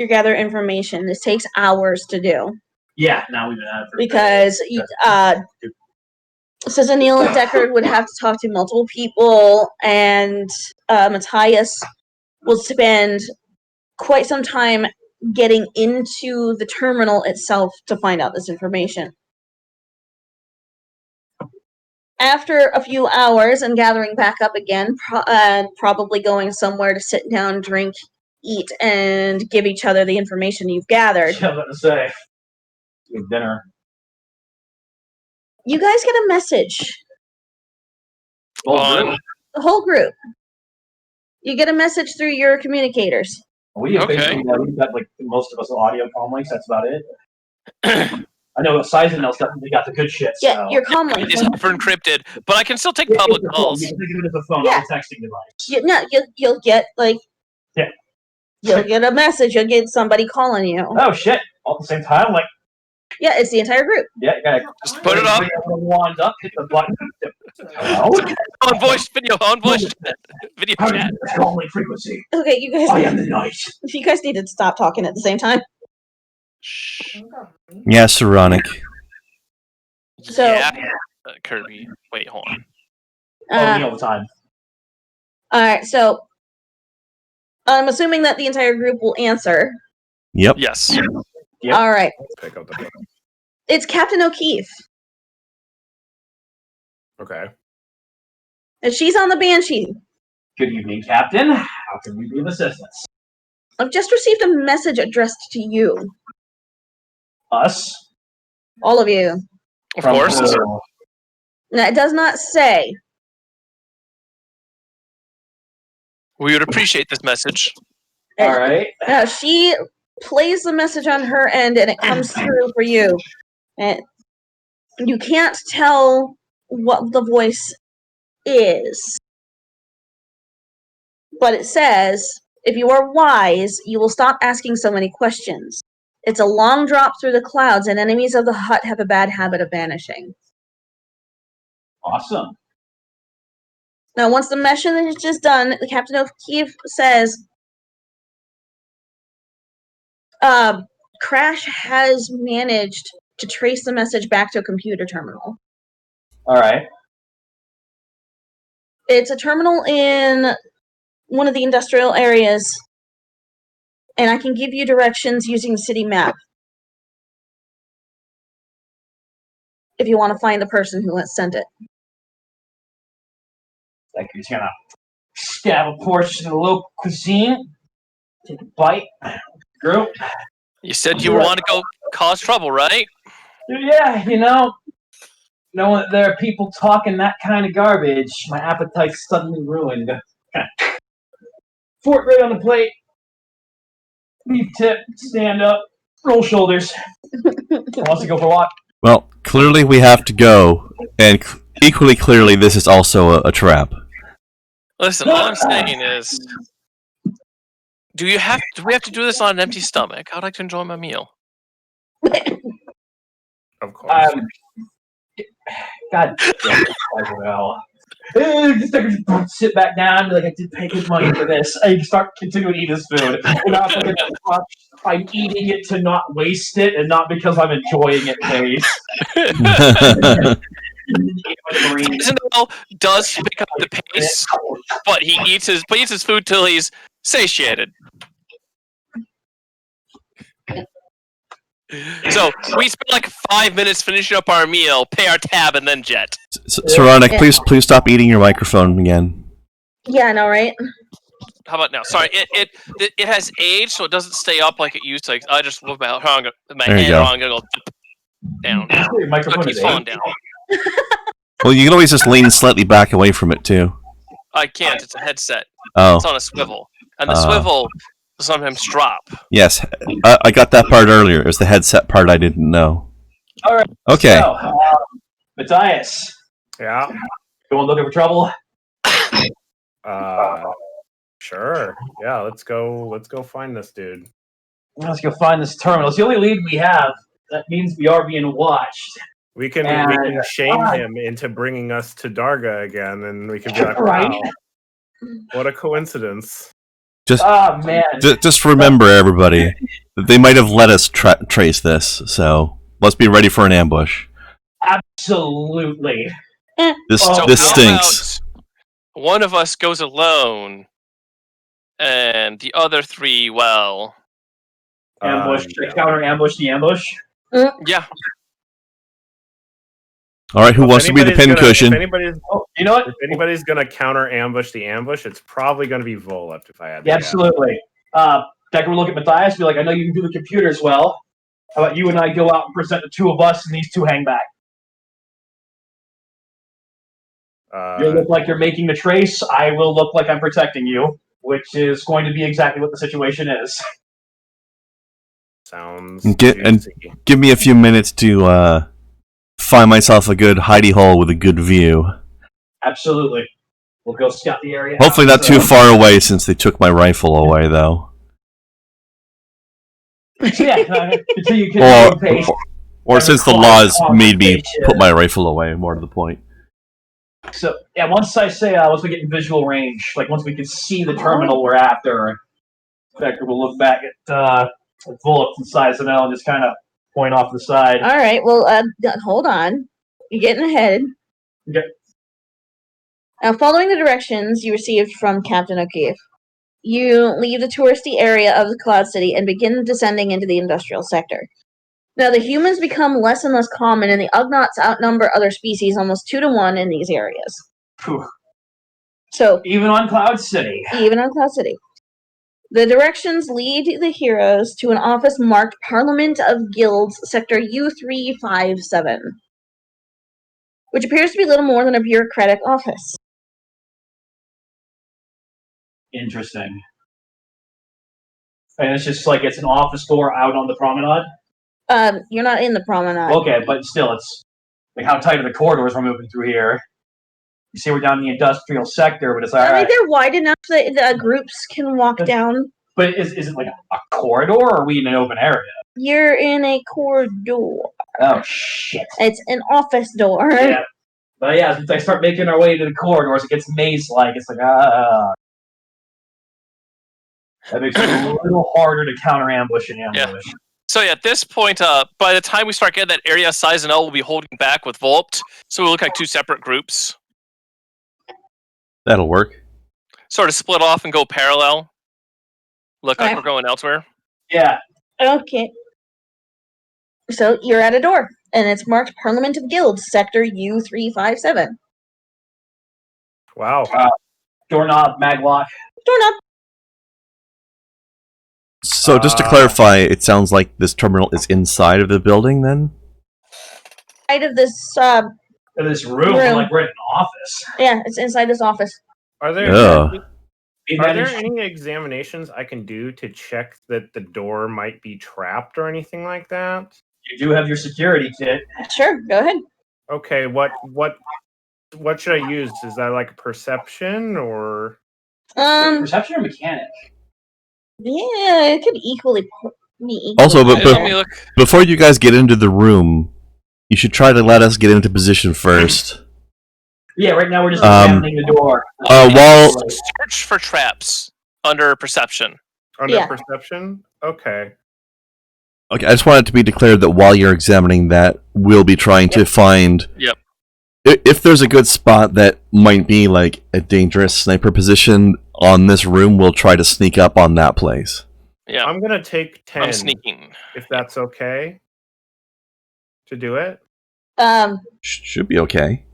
Speaker 4: gather information, this takes hours to do.
Speaker 2: Yeah, now we've been at it for
Speaker 4: because Neil and Deckard would have to talk to multiple people, and Matthias will spend quite some time getting into the terminal itself to find out this information. After a few hours and gathering back up again, probably going somewhere to sit down, drink, eat, and give each other the information you've gathered.
Speaker 2: I was about to say, dinner.
Speaker 4: You guys get a message.
Speaker 1: On
Speaker 4: The whole group. You get a message through your communicators.
Speaker 2: We have basically we've got like most of us audio comm links. That's about it. I know Sizenel's definitely got the good shit.
Speaker 4: Yeah, your comm link.
Speaker 1: It's hyper encrypted, but I can still take public calls.
Speaker 2: You can think of it as a phone,
Speaker 4: Yeah.
Speaker 2: not a texting device.
Speaker 4: You'll get like.
Speaker 2: Yeah.
Speaker 4: You'll get a message. You'll get somebody calling you.
Speaker 2: Oh shit! All at the same time, like.
Speaker 4: Yeah, it's the entire group.
Speaker 2: Yeah, you gotta
Speaker 1: just put it up.
Speaker 2: Wand up, hit the button. Hello?
Speaker 1: On voice video, on voice chat. Video chat.
Speaker 2: Calling frequency.
Speaker 4: Okay, you guys.
Speaker 2: I am the night.
Speaker 4: You guys need to stop talking at the same time.
Speaker 3: Yes, ironic.
Speaker 4: So,
Speaker 1: yeah. Kirby. Wait, hold on.
Speaker 2: Me all the time.
Speaker 4: Alright, so I'm assuming that the entire group will answer.
Speaker 3: Yep.
Speaker 1: Yes.
Speaker 2: Yep.
Speaker 4: Alright.
Speaker 5: Pick up the phone.
Speaker 4: It's Captain O'Keefe.
Speaker 5: Okay.
Speaker 4: And she's on the Banshee.
Speaker 2: Good evening, Captain. How can we be of assistance?
Speaker 4: I've just received a message addressed to you.
Speaker 2: Us?
Speaker 4: All of you.
Speaker 1: Of course.
Speaker 4: Now, it does not say.
Speaker 1: We would appreciate this message.
Speaker 2: All right.
Speaker 4: She plays the message on her end, and it comes through for you. And you can't tell what the voice is. But it says, if you are wise, you will stop asking so many questions. It's a long drop through the clouds, and enemies of the hut have a bad habit of vanishing.
Speaker 2: Awesome.
Speaker 4: Now, once the message is done, the Captain of Kiev says, Crash has managed to trace the message back to a computer terminal.
Speaker 2: All right.
Speaker 4: It's a terminal in one of the industrial areas, and I can give you directions using the city map if you want to find the person who has sent it.
Speaker 2: Like he's gonna stab a portion of the local cuisine, take a bite, group.
Speaker 1: You said you want to go cause trouble, right?
Speaker 2: Yeah, knowing that there are people talking that kind of garbage, my appetite's suddenly ruined. Fork right on the plate. Beef tip, stand up, roll shoulders. Wants to go for a walk?
Speaker 3: Well, clearly we have to go, and equally clearly this is also a trap.
Speaker 1: Listen, all I'm saying is, do we have to do this on an empty stomach? I'd like to enjoy my meal.
Speaker 5: Of course.
Speaker 2: God damn it, well. Just sit back down and be like, I did pay good money for this. I start continuing to eat this food. And I'm eating it to not waste it and not because I'm enjoying it, please.
Speaker 1: Sentinel does pick up the pace, but he eats his food till he's satiated. So we spend like 5 minutes finishing up our meal, pay our tab, and then jet.
Speaker 3: Saronic, please stop eating your microphone again.
Speaker 4: Yeah, I know, right?
Speaker 1: How about now? Sorry, it has aged, so it doesn't stay up like it used to. I just move my hand around, go down.
Speaker 2: Your microphone
Speaker 1: He's
Speaker 2: is
Speaker 1: falling
Speaker 2: eight.
Speaker 1: down.
Speaker 3: Well, you can always just lean slightly back away from it too.
Speaker 1: I can't. It's a headset.
Speaker 3: Oh,
Speaker 1: It's on a swivel, and the swivel will sometimes drop.
Speaker 3: yes, I got that part earlier. It was the headset part I didn't know.
Speaker 2: All right.
Speaker 3: Okay.
Speaker 2: So, Matthias,
Speaker 5: Yeah.
Speaker 2: going looking for trouble?
Speaker 5: Sure. Yeah, let's go find this dude.
Speaker 2: Let's go find this terminal. It's the only lead we have. That means we are being watched.
Speaker 5: We can shame him into bringing us to Darga again, and we can be like,
Speaker 2: Right.
Speaker 5: wow, what a coincidence.
Speaker 2: Oh, man.
Speaker 3: Just remember, everybody, that they might have let us trace this. So let's be ready for an ambush.
Speaker 2: Absolutely.
Speaker 3: This
Speaker 1: So
Speaker 3: this
Speaker 1: how
Speaker 3: stinks.
Speaker 1: about one of us goes alone, and the other three, well,
Speaker 2: Ambush.
Speaker 5: Yeah.
Speaker 2: Counter ambush the ambush.
Speaker 1: yeah.
Speaker 3: All right, who wants to be the pincushion?
Speaker 2: Oh, you know what?
Speaker 5: If anybody's gonna counter ambush the ambush, it's probably gonna be Volep. If I had to
Speaker 2: Yeah,
Speaker 5: guess.
Speaker 2: absolutely. Decker will look at Matthias and be like, I know you can do the computers well. How about you and I go out and present the two of us and these two hang back? You'll look like you're making the trace. I will look like I'm protecting you, which is going to be exactly what the situation is.
Speaker 5: Sounds
Speaker 3: And give me a few minutes to find myself a good hidey hole with a good view.
Speaker 2: Absolutely. We'll go scout the area.
Speaker 3: Hopefully not too far away, since they took my rifle away, though.
Speaker 2: Yeah, until you can pace.
Speaker 3: Or since the laws made me put my rifle away, more to the point.
Speaker 2: So, yeah, once we get in visual range, like once we can see the terminal we're after, Decker will look back at Volip and Sizanel and just kind of point off the side.
Speaker 4: All right. Well, hold on. You're getting ahead.
Speaker 2: Okay.
Speaker 4: Now, following the directions you received from Captain O'Keefe, you leave the touristy area of the Cloud City and begin descending into the industrial sector. Now, the humans become less and less common, and the Ugnaughts outnumber other species almost 2-to-1 in these areas.
Speaker 2: Whew.
Speaker 4: So,
Speaker 2: Even on Cloud City.
Speaker 4: even on Cloud City. The directions lead the heroes to an office marked Parliament of Guilds, Sector U357, which appears to be little more than a bureaucratic office.
Speaker 2: Interesting. And it's just like it's an office door out on the promenade.
Speaker 4: You're not in the promenade.
Speaker 2: Okay, but still, it's like how tight are the corridors we're moving through here? You see, we're down in the industrial sector, but it's like,
Speaker 4: I mean,
Speaker 2: alright.
Speaker 4: they're wide enough that the groups can walk down.
Speaker 2: But is it like a corridor, or are we in an open area?
Speaker 4: You're in a corridor.
Speaker 2: Oh shit!
Speaker 4: It's an office door.
Speaker 2: Yeah, but yeah, as I start making our way to the corridors, it gets maze-like. It's like that makes it a little harder to counter ambush and ambush.
Speaker 1: Yeah. So yeah, at this point, by the time we start getting that area size, and L will be holding back with Volpt, so we look like two separate groups.
Speaker 3: That'll work.
Speaker 1: Sort of split off and go parallel. Look like we're going elsewhere.
Speaker 2: Yeah.
Speaker 4: Okay. So you're at a door, and it's marked Parliament of Guilds, Sector U357.
Speaker 5: Wow.
Speaker 2: Doorknob, maglock.
Speaker 4: Doorknob.
Speaker 3: So just to clarify, it sounds like this terminal is inside of the building then?
Speaker 4: Inside of this,
Speaker 2: In this room, like we're in an office.
Speaker 4: yeah, it's inside this office.
Speaker 5: Are there
Speaker 3: Ugh.
Speaker 5: any examinations I can do to check that the door might be trapped or anything like that?
Speaker 2: You do have your security kit.
Speaker 4: Sure, go ahead.
Speaker 5: Okay, what should I use? Is that like a perception or
Speaker 2: Perception or mechanic?
Speaker 4: Yeah, it could equally be equal.
Speaker 3: Also, but
Speaker 1: Let me look.
Speaker 3: before you guys get into the room, you should try to let us get into position first.
Speaker 2: Yeah, right now we're just examining the door.
Speaker 3: While
Speaker 1: Search for traps under perception.
Speaker 5: under perception? Okay.
Speaker 3: Okay, I just want it to be declared that while you're examining that, we'll be trying to find...
Speaker 1: Yep.
Speaker 3: If there's a good spot that might be like a dangerous sniper position on this room, we'll try to sneak up on that place.
Speaker 1: Yeah.
Speaker 5: I'm gonna take 10
Speaker 1: I'm sneaking.
Speaker 5: if that's okay to do it.
Speaker 3: Should be okay.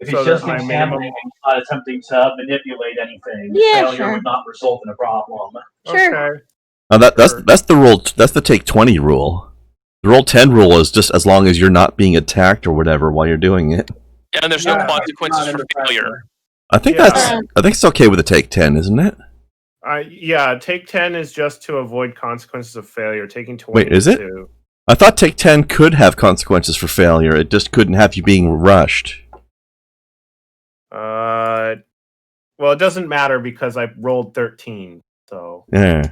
Speaker 2: If
Speaker 5: So
Speaker 2: he's just
Speaker 5: that my
Speaker 2: examining, he's not attempting to manipulate anything.
Speaker 4: Yeah,
Speaker 2: Failure
Speaker 4: sure.
Speaker 2: would not result in a problem.
Speaker 4: Sure.
Speaker 5: Okay.
Speaker 3: That's the rule. That's the take 20 rule. The roll 10 rule is just as long as you're not being attacked or whatever while you're doing it.
Speaker 1: Yeah, and there's
Speaker 2: Yeah,
Speaker 1: no
Speaker 2: it's
Speaker 1: consequences
Speaker 2: not
Speaker 1: for
Speaker 2: under
Speaker 1: failure.
Speaker 2: pressure.
Speaker 3: I think
Speaker 5: Yeah.
Speaker 3: I think it's okay with a take 10, isn't it?
Speaker 5: Yeah, take 10 is just to avoid consequences of failure. Taking 20
Speaker 3: Wait, is it?
Speaker 5: to-
Speaker 3: I thought take 10 could have consequences for failure. It just couldn't have you being rushed.
Speaker 5: Well, it doesn't matter because I rolled 13. So
Speaker 3: Yeah.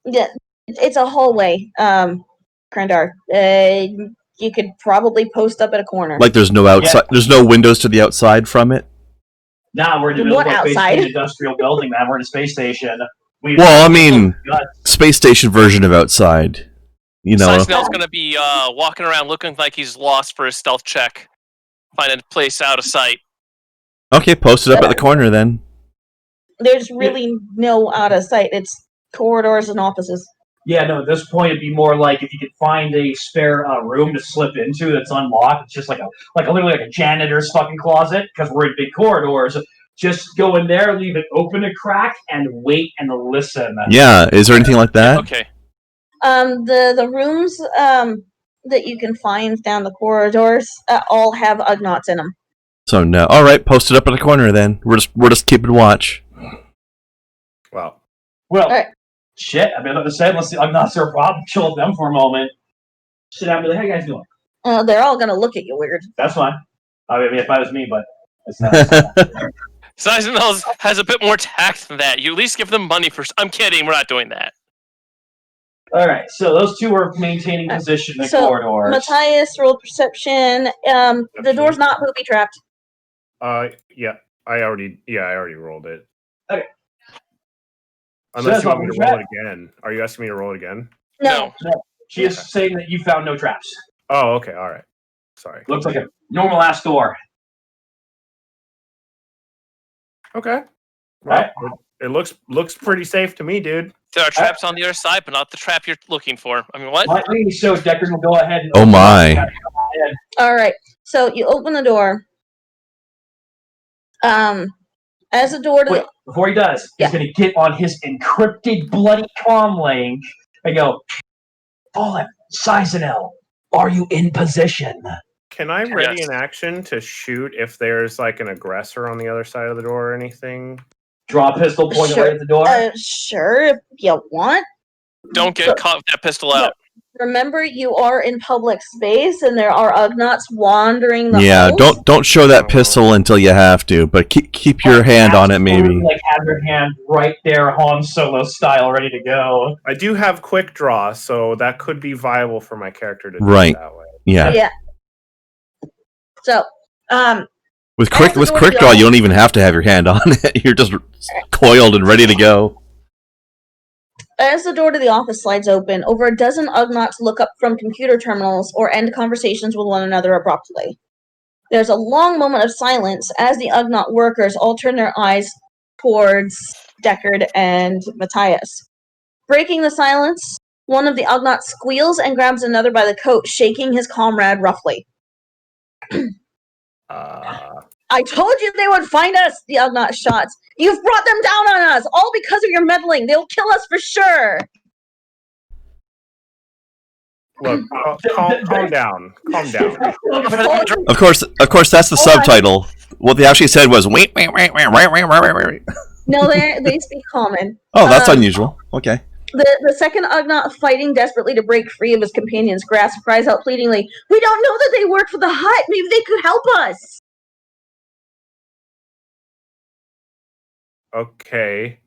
Speaker 4: Yeah, it's a hallway, Krendar. You could probably post up at a corner.
Speaker 3: Like there's no outside. There's no windows to the outside from it.
Speaker 2: Nah, we're in the middle
Speaker 4: What
Speaker 2: of basically
Speaker 4: outside?
Speaker 2: an industrial building, man. We're in a space station.
Speaker 3: Well, I mean,
Speaker 2: Guts.
Speaker 3: space station version of outside. You know.
Speaker 1: Snell's gonna be walking around looking like he's lost for his stealth check. Find a place out of sight.
Speaker 3: Okay, post it up at the corner then.
Speaker 4: There's really no out of sight. It's corridors and offices.
Speaker 2: Yeah, no, at this point it'd be more like if you could find a spare room to slip into that's unlocked. It's just like literally like a janitor's fucking closet because we're in big corridors. Just go in there, leave it open a crack, and wait and listen.
Speaker 3: Yeah, is there anything like that?
Speaker 1: Okay.
Speaker 4: The rooms that you can find down the corridors all have Ugnaughts in them.
Speaker 3: So no. All right, post it up at the corner then. We're just keeping watch.
Speaker 5: well,
Speaker 2: Well, shit. I mean, like I said, let's see. I'm not sure a problem. Chill with them for a moment. Sit down and be like, "How you guys doing?"
Speaker 4: They're all gonna look at you weird.
Speaker 2: That's fine. I mean, if that was me, but it's not.
Speaker 1: Snell's has a bit more tact than that. You at least give them money for. I'm kidding. We're not doing that.
Speaker 2: All right, so those two are maintaining position in the corridors.
Speaker 4: Matthias rolled perception. The door's not booby trapped.
Speaker 5: yeah, I already rolled it.
Speaker 2: Okay.
Speaker 5: Unless
Speaker 2: So
Speaker 5: you want me
Speaker 2: that's
Speaker 5: to
Speaker 2: all
Speaker 5: roll it again. Are you asking me to roll it again?
Speaker 4: No.
Speaker 2: She is saying that you found no traps.
Speaker 5: Oh, okay, all right. Sorry.
Speaker 2: Looks like a normal ass door.
Speaker 5: Okay. Well, it looks pretty safe to me, dude.
Speaker 1: There are traps on the other side, but not the trap you're looking for. I mean, what?
Speaker 2: So Deckard will go ahead and
Speaker 3: Oh my.
Speaker 4: All right. So you open the door. As the door to
Speaker 2: Wait, before he does, he's going to get on his encrypted bloody comm link and go, Fallen, Sizanel, are you in position?
Speaker 5: Can I ready
Speaker 1: Yes.
Speaker 5: an action to shoot if there's like an aggressor on the other side of the door or anything?
Speaker 2: Draw a pistol, point it
Speaker 4: Sure.
Speaker 2: right at the door.
Speaker 4: Sure, if you want.
Speaker 1: Don't get caught with that pistol out.
Speaker 4: Remember, you are in public space, and there are Ugnaughts wandering the
Speaker 3: Yeah,
Speaker 4: halls.
Speaker 3: don't show that pistol until you have to, but keep your hand on it, maybe.
Speaker 2: Like, have your hand right there, Han Solo style, ready to go.
Speaker 5: I do have quick draw, so that could be viable for my character to do
Speaker 3: Right.
Speaker 5: it that way.
Speaker 3: Yeah.
Speaker 4: So,
Speaker 3: With quick draw, you don't even have to have your hand on it. You're just coiled and ready to go.
Speaker 4: as the door to the office slides open, over a dozen Ugnaughts look up from computer terminals or end conversations with one another abruptly. There's a long moment of silence as the Ugnaught workers all turn their eyes towards Deckard and Matthias. Breaking the silence, one of the Ugnaughts squeals and grabs another by the coat, shaking his comrade roughly. I told you they would find us, the Ugnaught shouts. You've brought them down on us, all because of your meddling. They'll kill us for sure.
Speaker 5: Look, calm down. Calm down.
Speaker 3: Of course, that's the subtitle. What they actually said was wait.
Speaker 4: No, they speak common.
Speaker 3: Oh, that's unusual. Okay.
Speaker 4: The second Ugnaught, fighting desperately to break free of his companion's grasp, cries out pleadingly, "We don't know that they work for the hut. Maybe they could help us."
Speaker 5: Okay.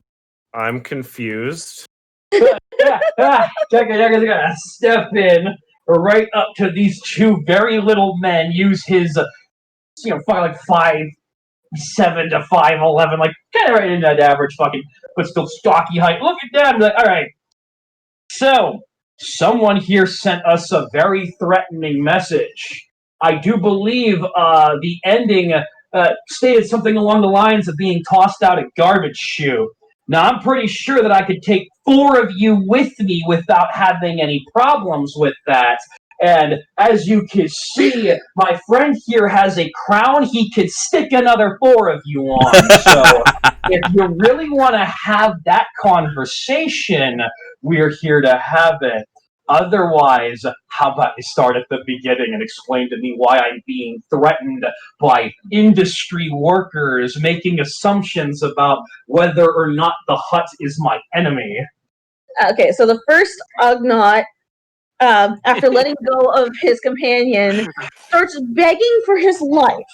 Speaker 5: I'm confused.
Speaker 2: Jacka's gonna step in right up to these two very little men, use his, like 5'7" to 5'11", like kind of right in that average fucking, but still stocky height. Look at that! Like, all right. So, someone here sent us a very threatening message. I do believe the ending stated something along the lines of being tossed out a garbage chute. Now, I'm pretty sure that I could take 4 of you with me without having any problems with that. And as you can see, my friend here has a crown he could stick another 4 of you on. So, if you really want to have that conversation, we're here to have it. Otherwise, how about you start at the beginning and explain to me why I'm being threatened by industry workers making assumptions about whether or not the hut is my enemy.
Speaker 4: Okay, so the first Ugnaught, after letting go of his companion, starts begging for his life.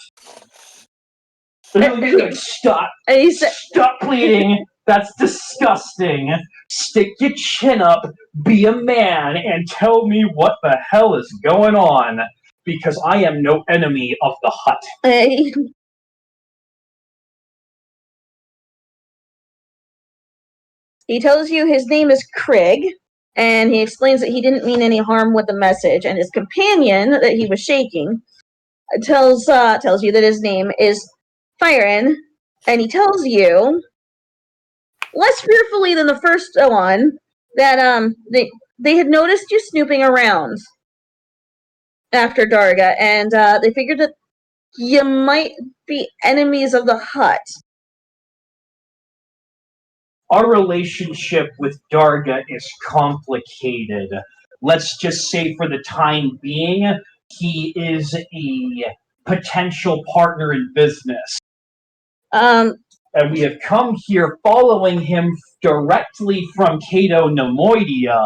Speaker 2: Stop!
Speaker 4: And he said,
Speaker 2: Stop pleading! That's disgusting! Stick your chin up, be a man, and tell me what the hell is going on, because I am no enemy of the hut.
Speaker 4: He tells you his name is Craig, and he explains that he didn't mean any harm with the message, and his companion that he was shaking tells you that his name is Firen, and he tells you, less fearfully than the first one, that they had noticed you snooping around after Darga, and they figured that you might be enemies of the hut.
Speaker 2: Our relationship with Darga is complicated. Let's just say for the time being, he is a potential partner in business. And we have come here following him directly from Cato Nemoidia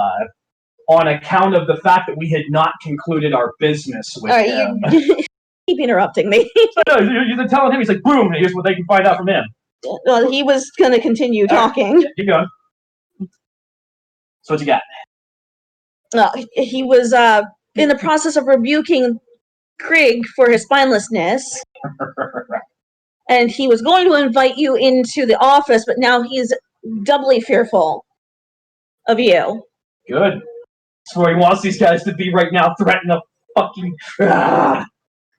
Speaker 2: on account of the fact that we had not concluded our business with him.
Speaker 4: You keep interrupting me.
Speaker 2: No, you're telling him, he's like, boom, here's what they can find out from him.
Speaker 4: Well, he was going to continue talking.
Speaker 2: Keep going. So what you got?
Speaker 4: He was in the process of rebuking Krieg for his spinelessness. And he was going to invite you into the office, but now he's doubly fearful of you.
Speaker 2: Good. That's where he wants these guys to be right now, threaten the fucking...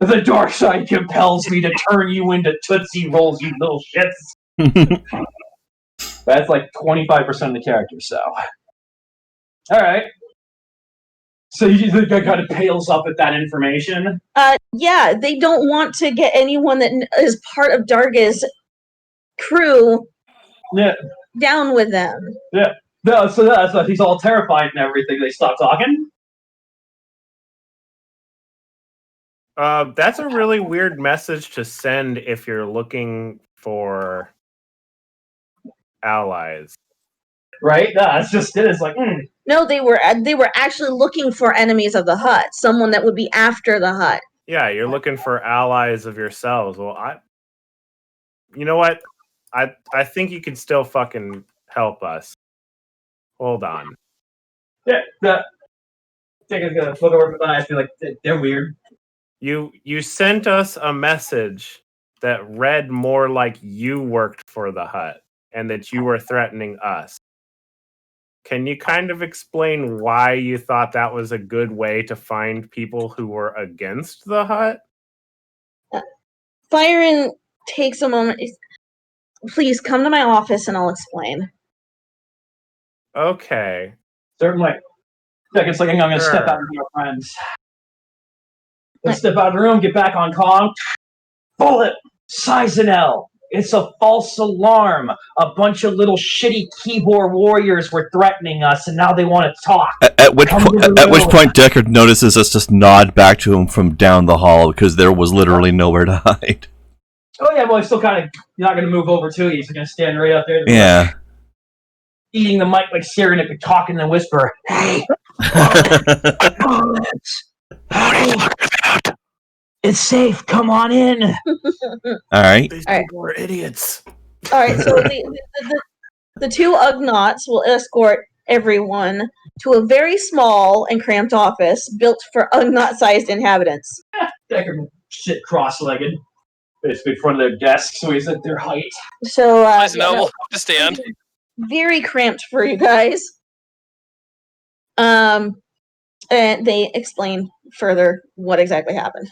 Speaker 2: The dark side compels me to turn you into Tootsie Rolls, you little shits. That's like 25% of the character, so... Alright. So you think that kind of pales up at that information?
Speaker 4: Yeah, they don't want to get anyone that is part of Darga's crew down with them.
Speaker 2: Yeah. No, so that's why he's all terrified and everything. They stop talking.
Speaker 5: That's a really weird message to send if you're looking for allies.
Speaker 2: Right? No, that's just it. It's like,
Speaker 4: No, they were actually looking for enemies of the hut, someone that would be after the hut.
Speaker 5: Yeah, you're looking for allies of yourselves. Well, you know what? I think you can still fucking help us. Hold on.
Speaker 2: yeah, Dagger's gonna look over with eyes and be like, they're weird.
Speaker 5: You sent us a message that read more like you worked for the hut and that you were threatening us. Can you kind of explain why you thought that was a good way to find people who were against the hut?
Speaker 4: Byron takes a moment. Please come to my office and I'll explain.
Speaker 5: Okay.
Speaker 2: Certainly. Dagger's like, I'm gonna step out with your friends. Let's step out of the room, get back on comm. Bullet! Sizanel! It's a false alarm. A bunch of little shitty keyboard warriors were threatening us, and now they want to talk.
Speaker 3: At which point Deckard notices us just nod back to him from down the hall because there was literally nowhere to hide.
Speaker 2: Oh yeah, well, he's still kind of not going to move over to you. He's going to stand right up there.
Speaker 3: Yeah.
Speaker 2: Eating the mic like staring at the talking and whisper. Hey, it's safe. Come on in.
Speaker 3: All right.
Speaker 5: These
Speaker 4: All right.
Speaker 5: people are idiots.
Speaker 4: All right, so the two Ugnaughts will escort everyone to a very small and cramped office built for Ugnaught-sized inhabitants.
Speaker 2: Deckard will sit cross-legged, basically in front of their desk, so he's at their height.
Speaker 4: So,
Speaker 1: We'll have to stand.
Speaker 4: very cramped for you guys. And they explain further what exactly happened.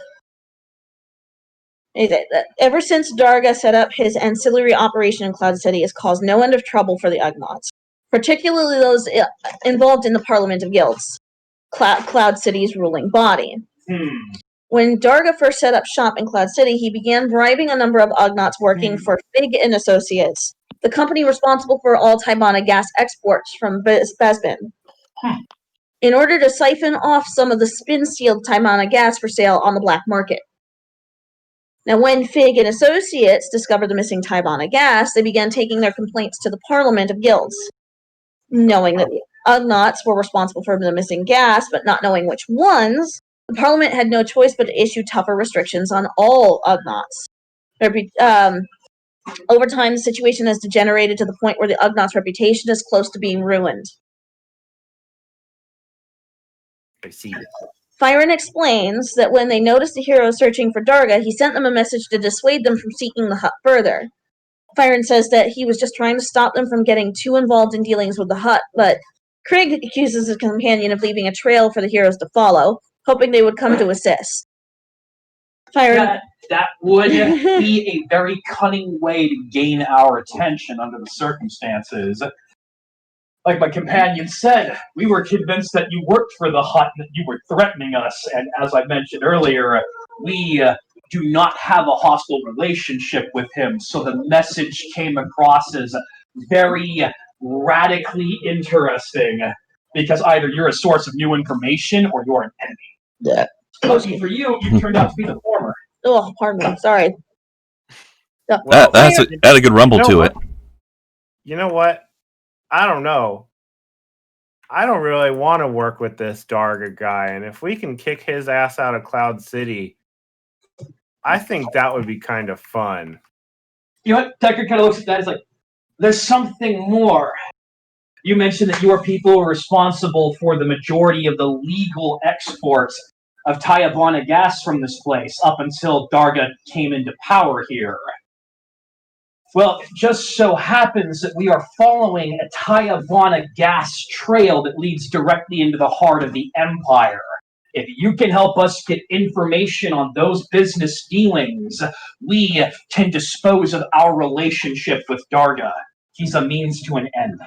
Speaker 4: They said that ever since Darga set up his ancillary operation in Cloud City, has caused no end of trouble for the Ugnaughts, particularly those involved in the Parliament of Guilds, Cloud City's ruling body. When Darga first set up shop in Cloud City, he began bribing a number of Ugnaughts working for Fig and Associates, the company responsible for all Tybana gas exports from Basbin, in order to siphon off some of the spin-sealed Tybana gas for sale on the black market. Now, when Fig and Associates discovered the missing Tybana gas, they began taking their complaints to the Parliament of Guilds. Knowing that the Ugnaughts were responsible for the missing gas, but not knowing which ones, the Parliament had no choice but to issue tougher restrictions on all Ugnaughts. Over time, the situation has degenerated to the point where the Ugnaughts' reputation is close to being ruined.
Speaker 5: I see.
Speaker 4: Fyron explains that when they noticed the heroes searching for Darga, he sent them a message to dissuade them from seeking the hut further. Fyron says that he was just trying to stop them from getting too involved in dealings with the hut, but Krieg accuses his companion of leaving a trail for the heroes to follow, hoping they would come to assist. Fyron...
Speaker 2: That would be a very cunning way to gain our attention under the circumstances. Like my companion said, we were convinced that you worked for the hut and that you were threatening us. And as I mentioned earlier, we do not have a hostile relationship with him. So the message came across as very radically interesting. Because either you're a source of new information or you're an enemy.
Speaker 4: Yeah.
Speaker 2: Lucky for you, you turned out to be the former.
Speaker 4: Oh, pardon me. Sorry.
Speaker 5: Well,
Speaker 3: that had a good rumble to it.
Speaker 5: You know what? I don't know. I don't really want to work with this Darga guy, and if we can kick his ass out of Cloud City, I think that would be kind of fun.
Speaker 2: You know what? Deckard kind of looks at that. He's like, there's something more. You mentioned that your people were responsible for the majority of the legal exports of Tybana gas from this place up until Darga came into power here. Well, it just so happens that we are following a Tybana gas trail that leads directly into the heart of the Empire. If you can help us get information on those business dealings, we can dispose of our relationship with Darga. He's a means to an end.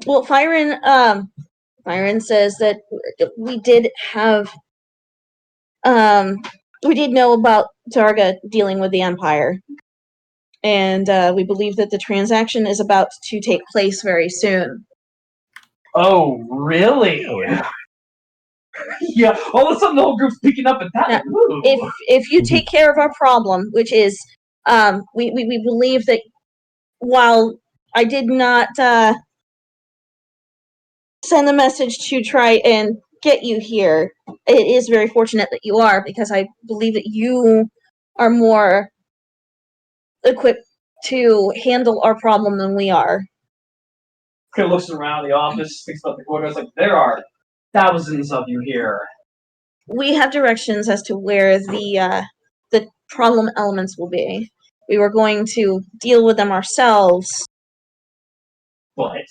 Speaker 4: Well, Fyron says that we did know about Darga dealing with the Empire. And we believe that the transaction is about to take place very soon.
Speaker 2: Oh, really? Yeah, all of a sudden the whole group's picking up at that.
Speaker 4: Now, if you take care of our problem, which is We believe that while I did not send the message to try and get you here, it is very fortunate that you are, because I believe that you are more equipped to handle our problem than we are.
Speaker 2: Kind of looks around the office, thinks about the quarters, like, there are thousands of you here.
Speaker 4: We have directions as to where the problem elements will be. We were going to deal with them ourselves, but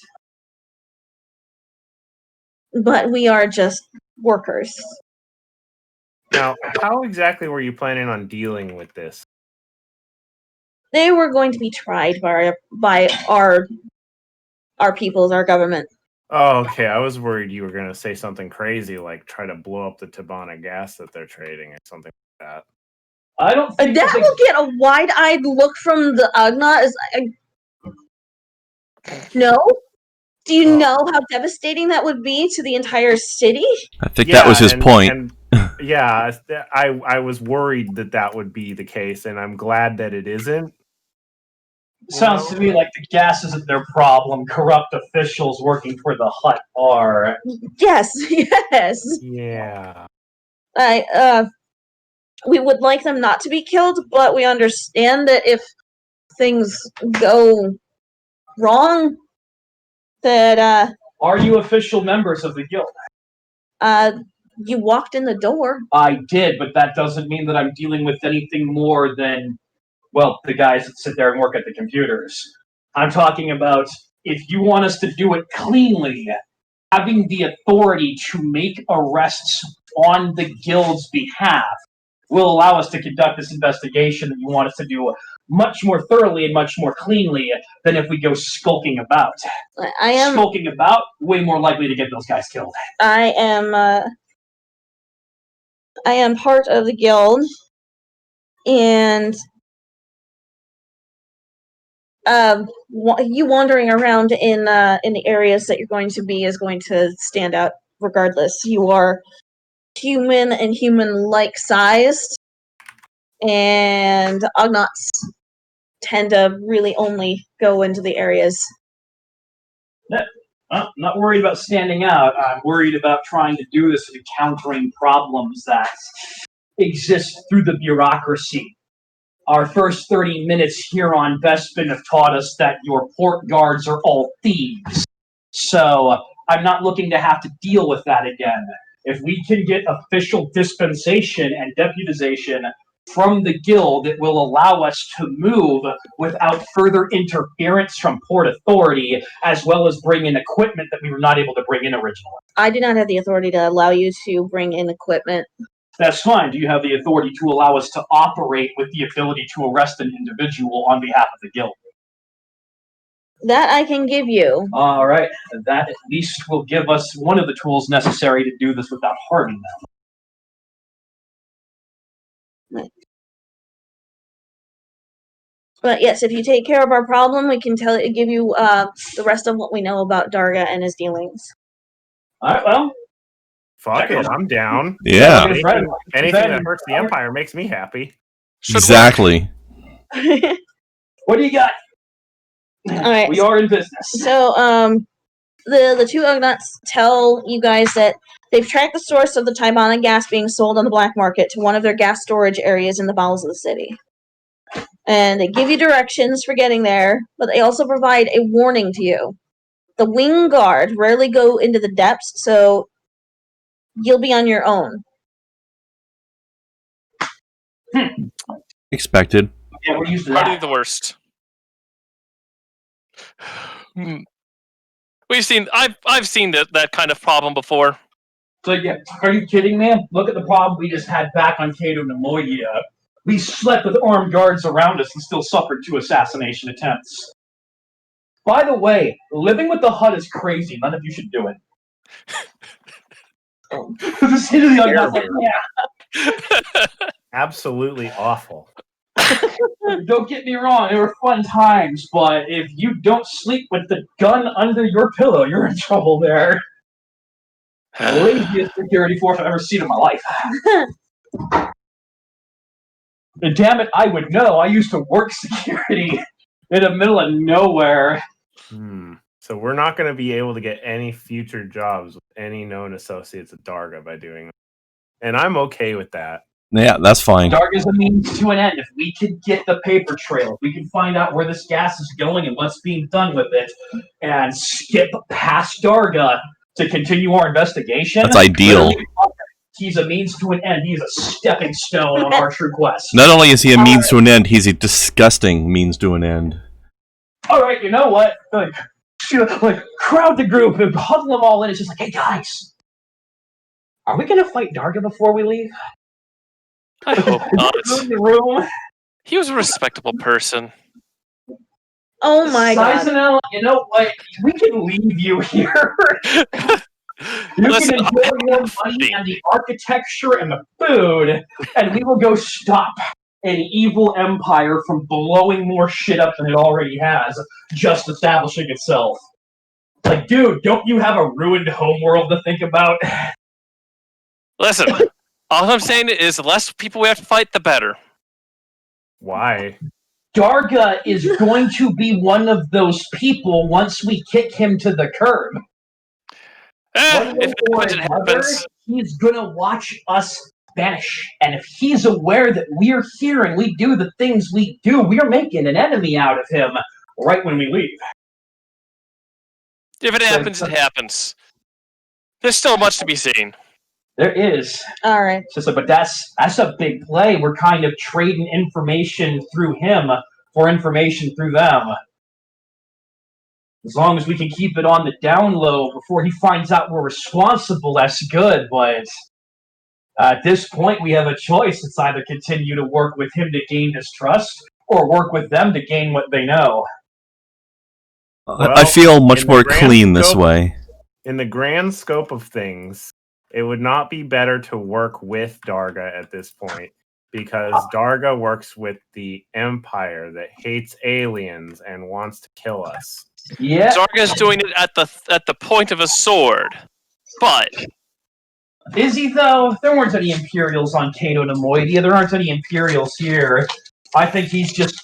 Speaker 4: we are just workers.
Speaker 5: Now, how exactly were you planning on dealing with this?
Speaker 4: They were going to be tried by our peoples, our government.
Speaker 5: Oh, okay. I was worried you were going to say something crazy, like try to blow up the Tabana gas that they're trading or something like that.
Speaker 2: I don't think
Speaker 4: that will get a wide-eyed look from the Agna. No? Do you know how devastating that would be to the entire city?
Speaker 3: I think that was his point.
Speaker 5: Yeah, I was worried that would be the case, and I'm glad that it isn't.
Speaker 2: Sounds to me like the gas isn't their problem. Corrupt officials working for the Hut are.
Speaker 4: Yes, yes.
Speaker 5: Yeah.
Speaker 4: We would like them not to be killed, but we understand that if things go wrong, that
Speaker 2: Are you official members of the guild?
Speaker 4: you walked in the door.
Speaker 2: I did, but that doesn't mean that I'm dealing with anything more than, well, the guys that sit there and work at the computers. I'm talking about, if you want us to do it cleanly, having the authority to make arrests on the guild's behalf will allow us to conduct this investigation that you want us to do much more thoroughly and much more cleanly than if we go skulking about. Skulking about, way more likely to get those guys killed.
Speaker 4: I am part of the guild, and you wandering around in the areas that you're going to be is going to stand out regardless. You are human and human-like sized, and Ognaughts tend to really only go into the areas.
Speaker 2: I'm not worried about standing out. I'm worried about trying to do this and countering problems that exist through the bureaucracy. Our first 30 minutes here on Bespin have taught us that your port guards are all thieves. So I'm not looking to have to deal with that again. If we can get official dispensation and deputization from the guild, it will allow us to move without further interference from port authority, as well as bring in equipment that we were not able to bring in originally.
Speaker 4: I do not have the authority to allow you to bring in equipment.
Speaker 2: That's fine. Do you have the authority to allow us to operate with the ability to arrest an individual on behalf of the guild? That I can give you. All right. That at least will give us one of the tools necessary to do this without harming them.
Speaker 4: But yes, if you take care of our problem, we can give you the rest of what we know about Darga and his dealings.
Speaker 2: All right, well.
Speaker 5: Fuck it, I'm down.
Speaker 3: Yeah.
Speaker 5: Anything that hurts the Empire makes me happy.
Speaker 3: Exactly.
Speaker 2: What do you got?
Speaker 4: All right.
Speaker 2: We are in business.
Speaker 4: So, the two Ugnaughts tell you guys that they've tracked the source of the Taibana gas being sold on the black market to one of their gas storage areas in the bowels of the city. And they give you directions for getting there, but they also provide a warning to you. The wing guard rarely go into the depths, so you'll be on your own.
Speaker 3: Expected.
Speaker 2: Yeah, we're used to
Speaker 1: Probably
Speaker 2: that.
Speaker 1: the worst. We've seen. I've seen that kind of problem before.
Speaker 2: So yeah, are you kidding, man? Look at the problem we just had back on Cato Nemoya. We slept with armed guards around us and still suffered 2 assassination attempts. By the way, living with the Hut is crazy. None of you should do it. The state of the Ugnaughts, like, yeah.
Speaker 5: Absolutely awful.
Speaker 2: Don't get me wrong, they were fun times, but if you don't sleep with the gun under your pillow, you're in trouble there. The laziest security force I've ever seen in my life. And damn it, I would know. I used to work security in the middle of nowhere.
Speaker 5: So we're not going to be able to get any future jobs with any known associates at Darga by doing that. And I'm okay with that.
Speaker 3: Yeah, that's fine.
Speaker 2: Dark is a means to an end. If we could get the paper trail, if we can find out where this gas is going and what's being done with it, and skip past Darga to continue our investigation.
Speaker 3: That's ideal.
Speaker 2: He's a means to an end. He's a stepping stone on our true quest.
Speaker 3: Not only is he a means to an end, he's a disgusting means to an end.
Speaker 2: All right, you know what? Like crowd the group and huddle them all in. It's just like, hey guys, are we gonna fight Darga before we leave?
Speaker 1: I hope not.
Speaker 2: In the room.
Speaker 1: He was a respectable person.
Speaker 4: Oh my god.
Speaker 2: Saizenel, you know what? We can leave you here. You
Speaker 1: Listen,
Speaker 2: can enjoy your money and the architecture and the food, and we will go stop an evil empire from blowing more shit up than it already has, just establishing itself. Like, dude, don't you have a ruined homeworld to think about?
Speaker 1: Listen, all I'm saying is the less people we have to fight, the better.
Speaker 5: Why?
Speaker 2: Darga is going to be one of those people once we kick him to the curb.
Speaker 1: If it happens, it happens.
Speaker 2: He's gonna watch us vanish. And if he's aware that we're here and we do the things we do, we're making an enemy out of him right when we leave.
Speaker 1: If it happens, it happens. There's still much to be seen.
Speaker 2: There is.
Speaker 4: All right.
Speaker 2: Just like, but that's a big play. We're kind of trading information through him for information through them. As long as we can keep it on the down low before he finds out we're responsible, that's good. But at this point, we have a choice. It's either continue to work with him to gain his trust, or work with them to gain what they know.
Speaker 3: I feel much more clean this way.
Speaker 5: In the grand scope of things, it would not be better to work with Darga at this point, because Darga works with the Empire that hates aliens and wants to kill us.
Speaker 2: Yeah.
Speaker 1: Darga's doing it at the point of a sword. But
Speaker 2: is he though? There weren't any Imperials on Cato Nemoidia. There aren't any Imperials here. I think he's just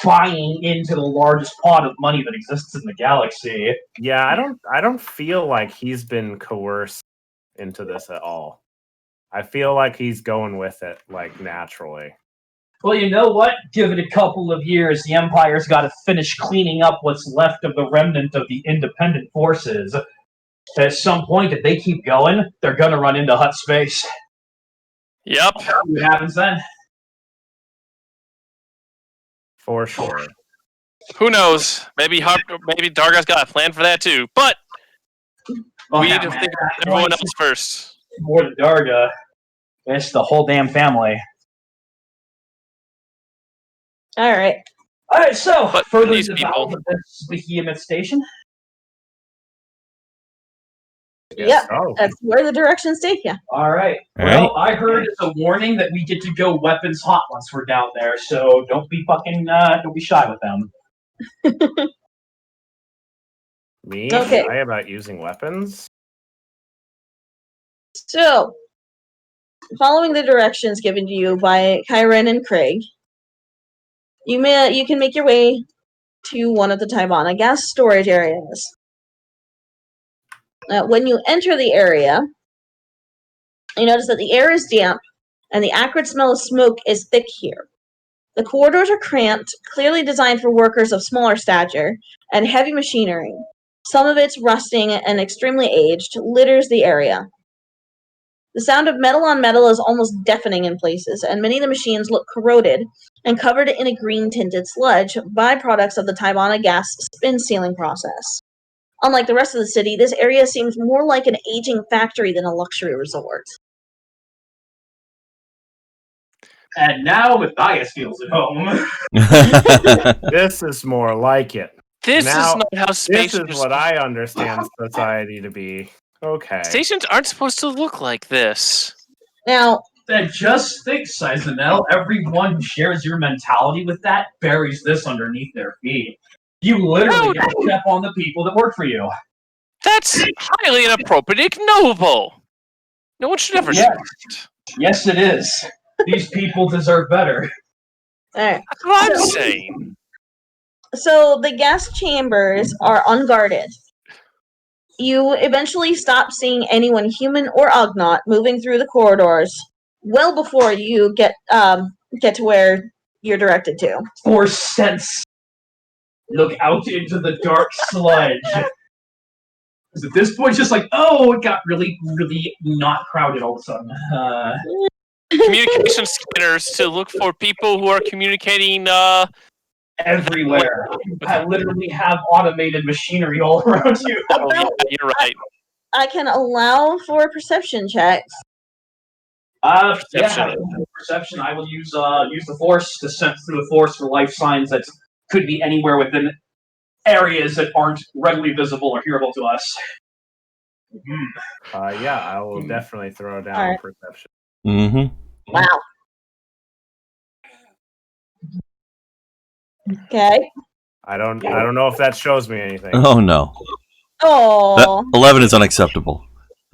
Speaker 2: buying into the largest pot of money that exists in the galaxy.
Speaker 5: Yeah, I don't feel like he's been coerced into this at all. I feel like he's going with it like naturally.
Speaker 2: Well, you know what? Give it a couple of years, the Empire's got to finish cleaning up what's left of the remnant of the independent forces. At some point, if they keep going, they're going to run into Hutt space.
Speaker 1: yep.
Speaker 2: What happens then?
Speaker 5: For sure.
Speaker 1: Who knows? Maybe Darga's got a plan for that too. But we need to think of everyone else first.
Speaker 2: More than Darga. It's the whole damn family.
Speaker 4: All right.
Speaker 2: All right, so
Speaker 1: But
Speaker 2: further
Speaker 1: these
Speaker 2: development
Speaker 1: people-
Speaker 2: of this behemoth station.
Speaker 4: Yep.
Speaker 5: Oh,
Speaker 4: That's where the directions take you.
Speaker 2: All right.
Speaker 3: All
Speaker 2: Well, I heard it's a warning that we get to go weapons hot once we're down there, so don't be shy with them.
Speaker 5: me?
Speaker 4: Okay.
Speaker 5: Shy about using weapons?
Speaker 4: So, following the directions given to you by Kyren and Craig, you can make your way to one of the Taibana gas storage areas. When you enter the area, you notice that the air is damp and the acrid smell of smoke is thick here. The corridors are cramped, clearly designed for workers of smaller stature, and heavy machinery. Some of it's rusting and extremely aged, litters the area. The sound of metal on metal is almost deafening in places, and many of the machines look corroded and covered in a green-tinted sludge, byproducts of the Taibana gas spin sealing process. Unlike the rest of the city, this area seems more like an aging factory than a luxury resort.
Speaker 2: And now Matthias feels at home.
Speaker 5: This is more like it.
Speaker 1: This
Speaker 5: Now,
Speaker 1: is not how
Speaker 5: This
Speaker 1: stations.
Speaker 5: is what I understand society to be. Okay.
Speaker 1: Stations aren't supposed to look like this.
Speaker 4: Now,
Speaker 2: Then just think, Saizenel, everyone who shares your mentality with that buries this underneath their feet. You literally get to step on the people that work for you.
Speaker 1: That's highly inappropriate, ignoble. No one should ever.
Speaker 2: Yes. Yes, it is. These people deserve better.
Speaker 4: Alright.
Speaker 1: That's what I'm saying.
Speaker 4: So the gas chambers are unguarded. You eventually stop seeing anyone human or Ugnaught moving through the corridors well before you get to where you're directed to.
Speaker 2: Force sense. Look out into the dark sludge. Because at this point, just like, oh, it got really, really not crowded all of a sudden.
Speaker 1: Communication scanners to look for people who are communicating.
Speaker 2: Everywhere. I literally have automated machinery all around you.
Speaker 1: Oh yeah, you're right.
Speaker 4: I can allow for perception checks.
Speaker 1: Perception.
Speaker 2: Perception. I will use the force to sense through the force for life signs that could be anywhere within areas that aren't readily visible or hearable to us.
Speaker 5: Yeah, I will definitely throw down
Speaker 4: Alright.
Speaker 5: perception.
Speaker 3: Mm-hmm.
Speaker 4: Wow. Okay.
Speaker 5: I don't know if that shows me anything.
Speaker 3: Oh no.
Speaker 4: Oh.
Speaker 3: 11 is unacceptable.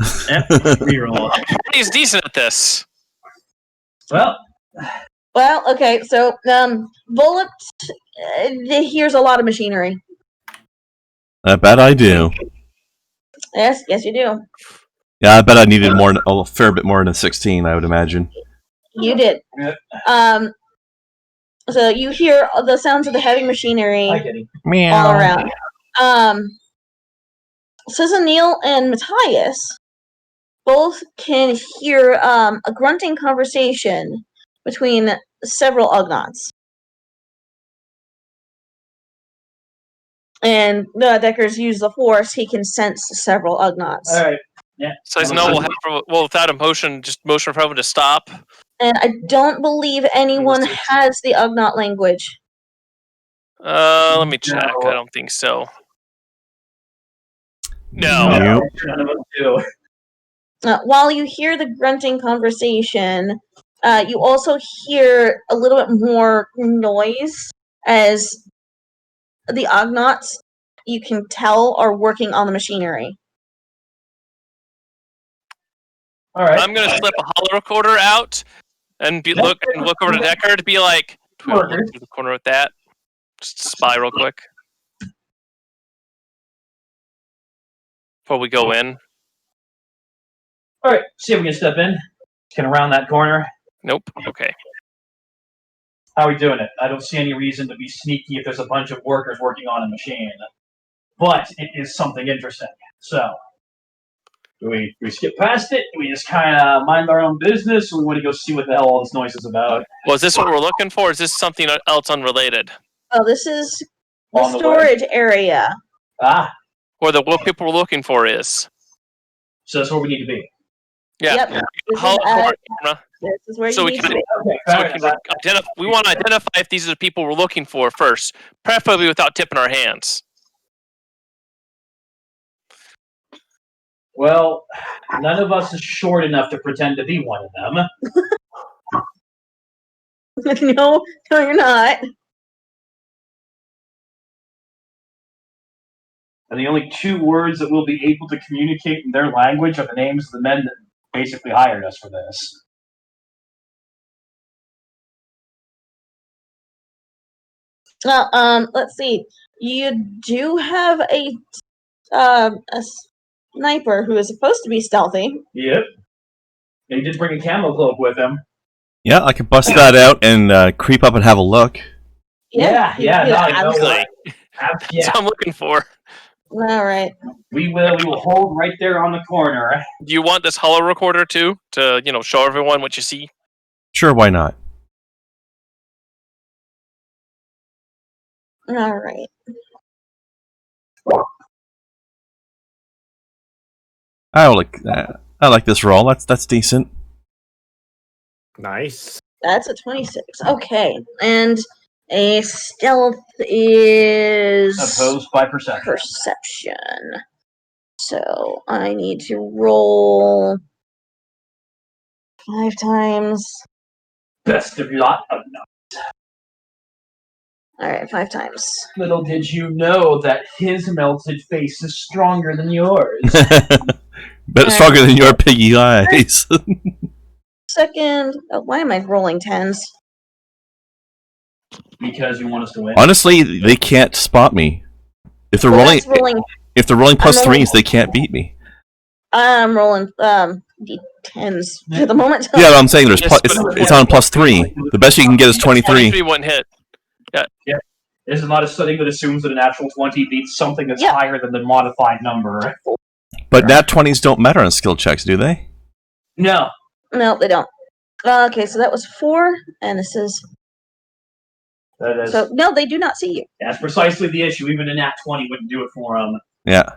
Speaker 2: Reroll.
Speaker 1: He's decent at this.
Speaker 2: Well,
Speaker 4: Okay. So, Bullet hears a lot of machinery.
Speaker 3: I bet I do.
Speaker 4: Yes, you do.
Speaker 3: Yeah, I bet I needed a fair bit more than 16, I would imagine.
Speaker 4: You did. So you hear the sounds of the heavy machinery all around. Neil and Matthias both can hear a grunting conversation between several Ugnaughts. And Decker's used the force, he can sense several Ugnaughts.
Speaker 2: alright. Yeah.
Speaker 1: So we'll without a motion, just motion for everyone to stop.
Speaker 4: And I don't believe anyone has the Ugnaught language.
Speaker 1: Let me check. I don't think so. No.
Speaker 2: None of us do.
Speaker 4: While you hear the grunting conversation, you also hear a little bit more noise as the Ugnaughts, you can tell, are working on the machinery.
Speaker 2: All right.
Speaker 1: I'm gonna slip a hollow recorder out and look over to Decker to be like, look through the corner with that. Just spy real quick before we go in.
Speaker 2: All right. See if we can step in. Can around that corner.
Speaker 1: Nope. Okay.
Speaker 2: How are we doing it? I don't see any reason to be sneaky if there's a bunch of workers working on a machine. But it is something interesting. So, do we skip past it? Do we just kind of mind our own business? Or we want to go see what the hell all this noise is about?
Speaker 1: Well, is this what we're looking for? Or is this something else unrelated?
Speaker 4: Oh, this is the
Speaker 2: On the
Speaker 4: storage area.
Speaker 2: Ah,
Speaker 1: Or what people we're looking for is?
Speaker 2: so that's where we need to be.
Speaker 1: Yeah.
Speaker 4: Yep. This is,
Speaker 1: Hollow camera.
Speaker 4: this is where
Speaker 1: So
Speaker 4: you
Speaker 1: we
Speaker 4: need
Speaker 1: can-
Speaker 4: to be.
Speaker 2: Okay,
Speaker 1: So
Speaker 2: fair enough.
Speaker 1: we want to identify if these are the people we're looking for first, preferably without tipping our hands.
Speaker 2: Well, none of us is short enough to pretend to be one of them.
Speaker 4: No, you're not.
Speaker 2: And the only two words that we'll be able to communicate in their language are the names of the men that basically hired us for this.
Speaker 4: Well, let's see. You do have a sniper who is supposed to be stealthy.
Speaker 2: Yep. He did bring a camo cloak with him.
Speaker 3: Yeah, I can bust that out and creep up and have a look.
Speaker 2: Yeah, no, you know
Speaker 1: Exactly.
Speaker 2: what?
Speaker 1: That's
Speaker 2: Yeah,
Speaker 1: what I'm looking for.
Speaker 4: All right.
Speaker 2: we will hold right there on the corner.
Speaker 1: Do you want this hollow recorder too, to show everyone what you see?
Speaker 3: Sure, why not?
Speaker 4: All right.
Speaker 3: I like this roll. That's decent.
Speaker 5: Nice.
Speaker 4: That's a 26. Okay. And a stealth is
Speaker 2: Opposed by perception.
Speaker 4: perception. So I need to roll 5 times.
Speaker 2: Best of lot of
Speaker 4: All right, 5 times.
Speaker 2: Little did you know that his melted face is stronger than yours.
Speaker 3: But stronger than your piggy eyes.
Speaker 4: Second. Oh, why am I rolling 10s?
Speaker 2: Because you want us to win.
Speaker 3: Honestly, they can't spot me. If they're
Speaker 4: Well,
Speaker 3: rolling,
Speaker 4: that's rolling.
Speaker 3: if they're rolling plus
Speaker 4: I'm rolling-
Speaker 3: threes, they can't beat me.
Speaker 4: I'm rolling d10s for the moment.
Speaker 3: Yeah, I'm saying there's
Speaker 1: Yes,
Speaker 3: it's on plus 3. The best you can get is 23.
Speaker 1: 23 one hit.
Speaker 2: This is not a setting that assumes that an actual 20 beats something that's
Speaker 4: Yeah.
Speaker 2: higher than the modified number.
Speaker 3: But nat 20s don't matter on skill checks, do they?
Speaker 2: No.
Speaker 4: No, they don't. Okay, so that was 4, and this is
Speaker 2: That is,
Speaker 4: so. No, they do not see you.
Speaker 2: that's precisely the issue. Even a nat 20 wouldn't do it for them.
Speaker 3: Yeah.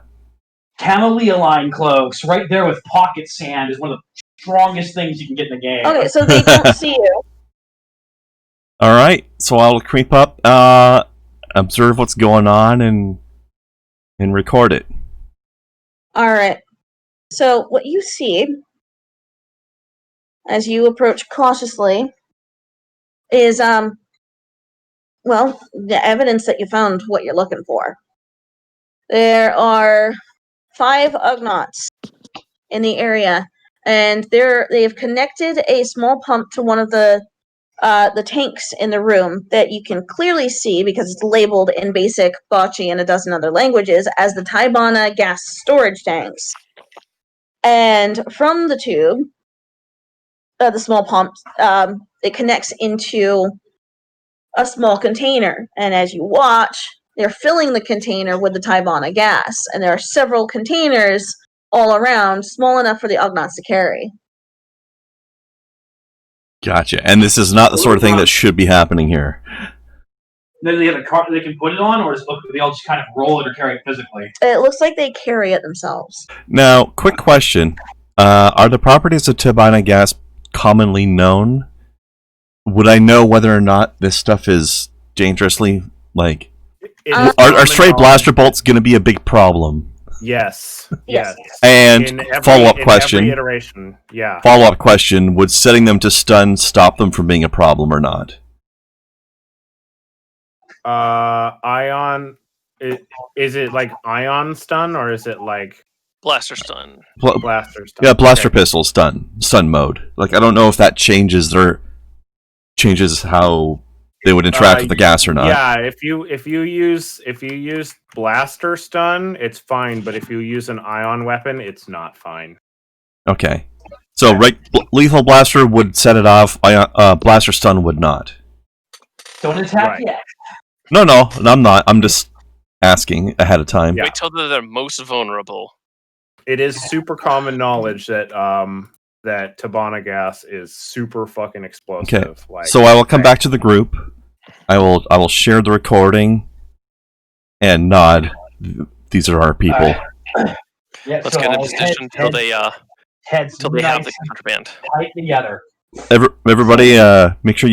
Speaker 2: Camellia line cloaks, right there with pocket sand, is one of the strongest things you can get in the game.
Speaker 4: Okay, so they don't see you.
Speaker 3: All right. So I'll creep up, observe what's going on, and record it.
Speaker 4: All right. So what you see as you approach cautiously is well, the evidence that you found what you're looking for. There are 5 Ugnaughts in the area, and they've connected a small pump to one of the tanks in the room that you can clearly see because it's labeled in basic, Bocce, and a dozen other languages as the Taibana gas storage tanks. And from the tube, the small pump, it connects into a small container. And as you watch, they're filling the container with the Taibana gas. And there are several containers all around, small enough for the Ugnaughts to carry.
Speaker 3: Gotcha. And this is not the sort of thing that should be happening here.
Speaker 2: Then they have a cart that they can put it on, or do they all just kind of roll it or carry it physically?
Speaker 4: It looks like they carry it themselves.
Speaker 3: Now, quick question. Are the properties of Taibana gas commonly known? Would I know whether or not this stuff is dangerously, like... Are stray blaster bolts going to be a big problem?
Speaker 5: Yes.
Speaker 4: Yes.
Speaker 3: And follow-up question.
Speaker 5: Every iteration, yeah.
Speaker 3: Follow-up question, would setting them to stun stop them from being a problem or not?
Speaker 5: Ion... Is it like ion stun, or is it like...
Speaker 1: Blaster stun.
Speaker 5: Blaster stun?
Speaker 3: Yeah, blaster
Speaker 5: Okay.
Speaker 3: pistol stun mode. Like, I don't know if that changes how they would interact with the gas or not.
Speaker 5: Yeah, if you use blaster stun, it's fine, but if you use an ion weapon, it's not fine.
Speaker 3: Okay. So lethal blaster would set it off, blaster stun would not.
Speaker 2: Don't attack
Speaker 5: Right.
Speaker 2: yet.
Speaker 3: No, I'm not. I'm just asking ahead of time.
Speaker 5: Yeah.
Speaker 1: Wait till they're most vulnerable.
Speaker 5: It is super common knowledge that that Tabana gas is super fucking explosive.
Speaker 3: Okay.
Speaker 5: Like,
Speaker 3: So I will come back to the group. I will share the recording and nod. These are our people.
Speaker 2: Yeah,
Speaker 1: Let's get a decision till they have the contraband.
Speaker 2: tight together.
Speaker 3: Everybody, make sure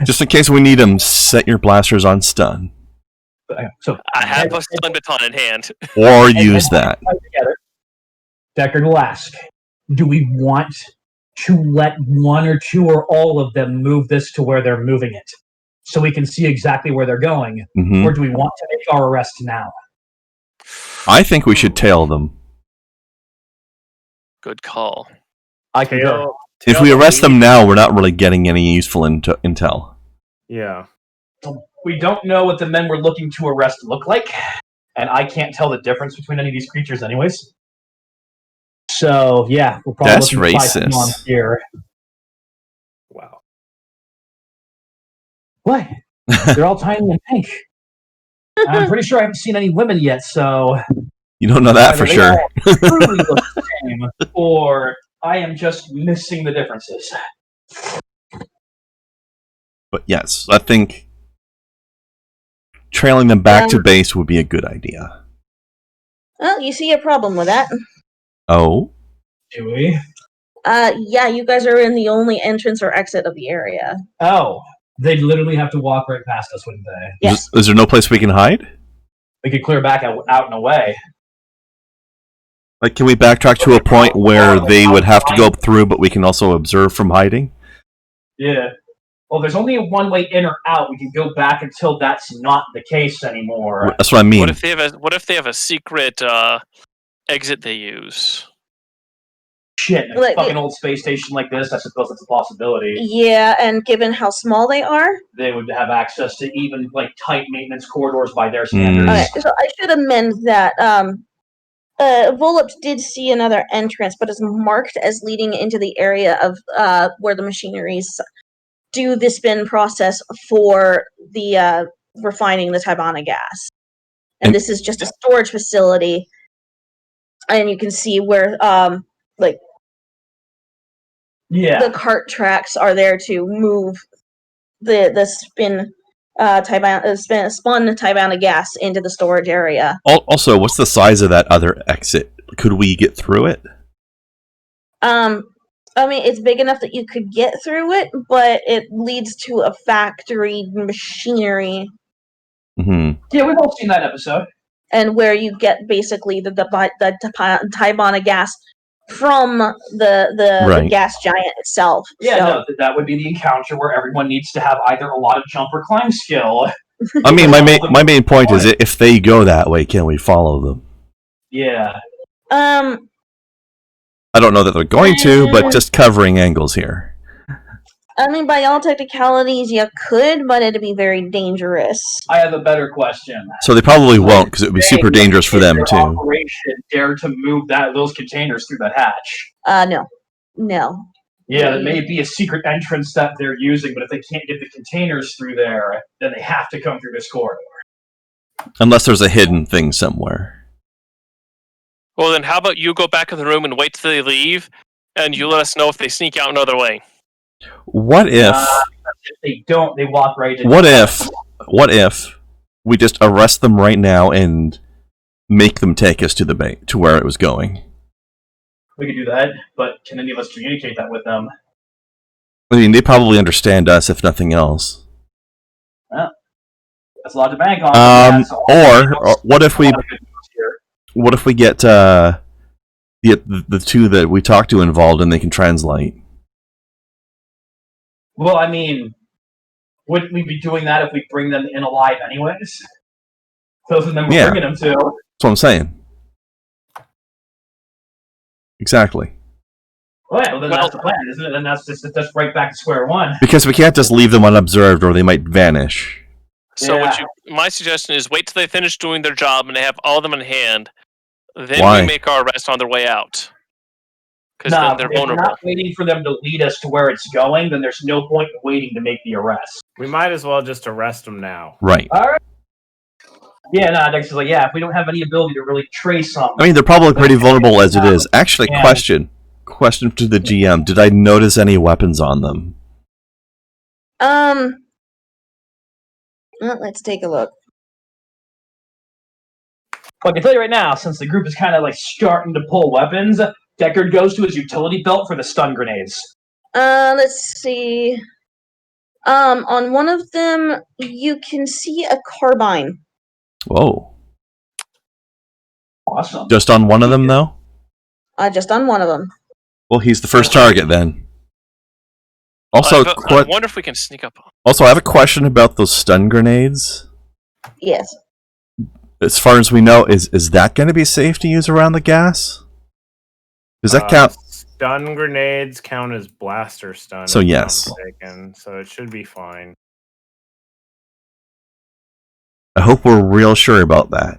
Speaker 3: just in case we need them, set your blasters on stun
Speaker 2: So
Speaker 1: I have a stun baton in hand.
Speaker 3: or use that.
Speaker 2: tight together. Deckard will ask, do we want to let one or two or all of them move this to where they're moving it so we can see exactly where they're going?
Speaker 3: Mhm.
Speaker 2: Or do we want to make our arrest now?
Speaker 3: I think we should tail them.
Speaker 1: Good call.
Speaker 2: I can go.
Speaker 3: If we arrest them now, we're not really getting any useful intel.
Speaker 5: Yeah.
Speaker 2: We don't know what the men we're looking to arrest look like, and I can't tell the difference between any of these creatures anyways. So, yeah, we're probably
Speaker 3: That's
Speaker 2: looking to fight them on
Speaker 3: racist.
Speaker 2: here.
Speaker 5: Wow.
Speaker 2: What? They're all tiny and pink. I'm pretty sure I haven't seen any women yet, so
Speaker 3: You don't know that
Speaker 2: either
Speaker 3: for
Speaker 2: they
Speaker 3: sure.
Speaker 2: all truly look the same, or I am just missing the differences.
Speaker 3: But yes, I think trailing them back to base would be a good idea.
Speaker 4: Well, you see a problem with that.
Speaker 3: Oh?
Speaker 2: Do we?
Speaker 4: Yeah, you guys are in the only entrance or exit of the area.
Speaker 2: Oh, they'd literally have to walk right past us, wouldn't they?
Speaker 4: Yes.
Speaker 3: Is there no place we can hide?
Speaker 2: We could clear back out and away.
Speaker 3: Like, can we backtrack to a point where they would have to go through, but we can also observe from hiding?
Speaker 2: Yeah. Well, there's only a one-way in or out. We can go back until that's not the case anymore.
Speaker 3: That's what I mean.
Speaker 1: What if they have a secret exit they use?
Speaker 2: Shit, a
Speaker 4: Like,
Speaker 2: fucking old space station like this, I suppose that's a possibility.
Speaker 4: yeah, and given how small they are,
Speaker 2: They would have access to even, like, tight maintenance corridors by their standards.
Speaker 4: okay, so I should amend that. Volip did see another entrance, but is marked as leading into the area of where the machineries do the spin process for the refining the Tibana gas. And this is just a storage facility, and you can see where the cart tracks are there to move the spun Tibana gas into the storage area.
Speaker 3: Also, what's the size of that other exit? Could we get through it?
Speaker 4: I mean, it's big enough that you could get through it, but it leads to a factory machinery.
Speaker 3: Mm-hmm.
Speaker 2: Yeah, we've all seen that episode.
Speaker 4: And where you get basically the Tibana gas from the gas giant itself.
Speaker 2: Yeah,
Speaker 4: so.
Speaker 2: no, that would be the encounter where everyone needs to have either a lot of jump or climb skill.
Speaker 3: I mean, my main point is, if they go that way, can we follow them?
Speaker 2: Yeah.
Speaker 3: I don't know that they're going to, but just covering angles here.
Speaker 4: I mean, by all technicalities, you could, but it'd be very dangerous.
Speaker 2: I have a better question.
Speaker 3: So they probably won't, because it would be super dangerous for them, too.
Speaker 2: Operation dare to move those containers through that hatch?
Speaker 4: No.
Speaker 2: Yeah, there may be a secret entrance that they're using, but if they can't get the containers through there, then they have to come through this corridor.
Speaker 3: Unless there's a hidden thing somewhere.
Speaker 1: Well, then how about you go back in the room and wait till they leave, and you let us know if they sneak out another way.
Speaker 3: What if...
Speaker 2: if they don't, they walk right in.
Speaker 3: What if we just arrest them right now and make them take us to where it was going?
Speaker 2: We could do that, but can any of us communicate that with them?
Speaker 3: I mean, they probably understand us, if nothing else.
Speaker 2: Well, that's a lot to bank on.
Speaker 3: Or what if we get the two that we talked to involved and they can translate?
Speaker 2: Well, I mean, wouldn't we be doing that if we bring them in alive anyways? Those are them we're bringing them to.
Speaker 3: That's what I'm saying. Exactly.
Speaker 2: Well, yeah, then that's the plan, isn't it? Then that's right back to square one.
Speaker 3: Because we can't just leave them unobserved or they might vanish.
Speaker 1: So my suggestion is wait till they finish doing their job and they have all of them in hand. Then we make our arrest on their way out. Because then they're vulnerable.
Speaker 2: If we're not waiting for them to lead us to where it's going, then there's no point in waiting to make the arrest.
Speaker 5: We might as well just arrest them now.
Speaker 3: Right.
Speaker 2: All right. Yeah, no, Dex is like, if we don't have any ability to really trace something.
Speaker 3: I mean, they're probably pretty vulnerable as it is. Actually, question to the GM. Did I notice any weapons on them?
Speaker 4: Well, let's take a look.
Speaker 2: Well, I can tell you right now, since the group is kind of like starting to pull weapons, Deckard goes to his utility belt for the stun grenades.
Speaker 4: Let's see. On one of them, you can see a carbine.
Speaker 3: Whoa.
Speaker 2: Awesome.
Speaker 3: Just on one of them, though?
Speaker 4: Just on one of them.
Speaker 3: Well, he's the first target, then. Also,
Speaker 1: I wonder if we can sneak up.
Speaker 3: Also, I have a question about those stun grenades.
Speaker 4: Yes.
Speaker 3: As far as we know, is that going to be safe to use around the gas? Does that count?
Speaker 5: Stun grenades count as blaster stun.
Speaker 3: So yes.
Speaker 5: So it should be fine.
Speaker 3: I hope we're real sure about that.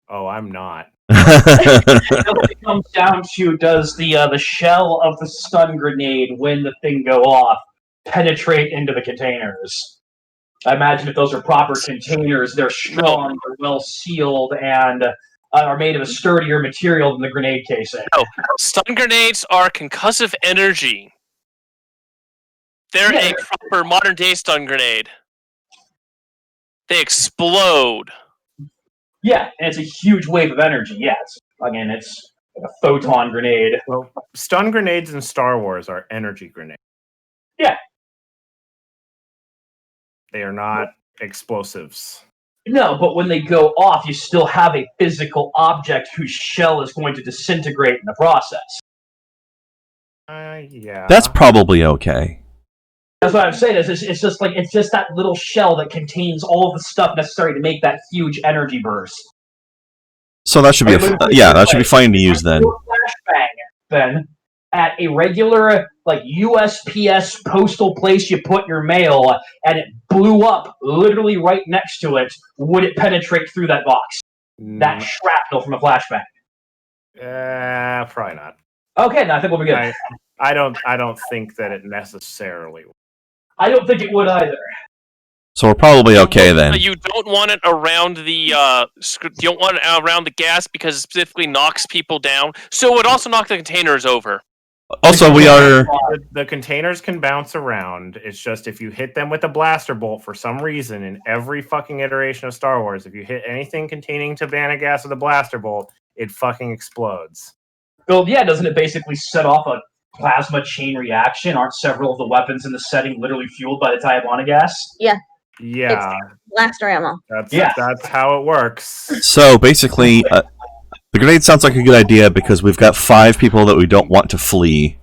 Speaker 5: Oh, I'm not.
Speaker 2: It comes down to, does the shell of the stun grenade, when the thing go off, penetrate into the containers? I imagine if those are proper containers, they're strong, they're well sealed, and are made of a sturdier material than the grenade casing.
Speaker 1: No, stun grenades are concussive energy. They're a proper modern day stun grenade. They explode.
Speaker 2: Yeah, and it's a huge wave of energy. Yeah, it's like a photon grenade.
Speaker 5: Well, stun grenades in Star Wars are energy grenades.
Speaker 2: Yeah.
Speaker 5: They are not explosives.
Speaker 2: No, but when they go off, you still have a physical object whose shell is going to disintegrate in the process.
Speaker 5: Yeah.
Speaker 3: That's probably okay.
Speaker 2: That's what I'm saying. It's just that little shell that contains all the stuff necessary to make that huge energy burst.
Speaker 3: So that should be that should be fine to use then.
Speaker 2: Flashbang, then at a regular like USPS postal place you put your mail, and it blew up literally right next to it, would it penetrate through that box? That shrapnel from a flashbang.
Speaker 5: Probably not.
Speaker 2: Okay, no, I think we'll be good.
Speaker 5: I don't think that it necessarily.
Speaker 2: I don't think it would either.
Speaker 3: So we're probably okay then.
Speaker 1: You don't want it around the you don't want it around the gas because it specifically knocks people down. So it would also knock the containers over.
Speaker 3: Also, we are.
Speaker 5: The containers can bounce around. It's just if you hit them with a blaster bolt for some reason in every fucking iteration of Star Wars, if you hit anything containing Tabana gas with a blaster bolt, it fucking explodes.
Speaker 2: Well, yeah, doesn't it basically set off a plasma chain reaction? Aren't several of the weapons in the setting literally fueled by the Diabolic gas?
Speaker 5: Yeah,
Speaker 4: Blaster ammo.
Speaker 5: That's how it works.
Speaker 3: So basically, the grenade sounds like a good idea because we've got 5 people that we don't want to flee.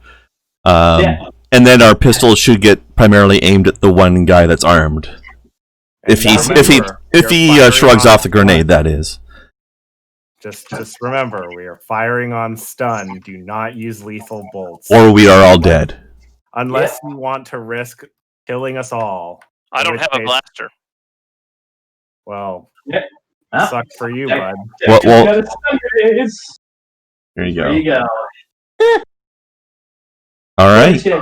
Speaker 3: And then our pistols should get primarily aimed at the one guy that's armed.
Speaker 5: And
Speaker 3: If he shrugs off the grenade, that is.
Speaker 5: Just remember, we are firing on stun. Do not use lethal bolts.
Speaker 3: Or we are all dead.
Speaker 5: Unless you want to risk killing us all.
Speaker 1: I don't have a blaster.
Speaker 5: Well,
Speaker 2: Huh?
Speaker 5: sucks for you, bud.
Speaker 3: Well,
Speaker 2: There
Speaker 3: you go.
Speaker 2: you go.
Speaker 3: All right.
Speaker 2: He's gonna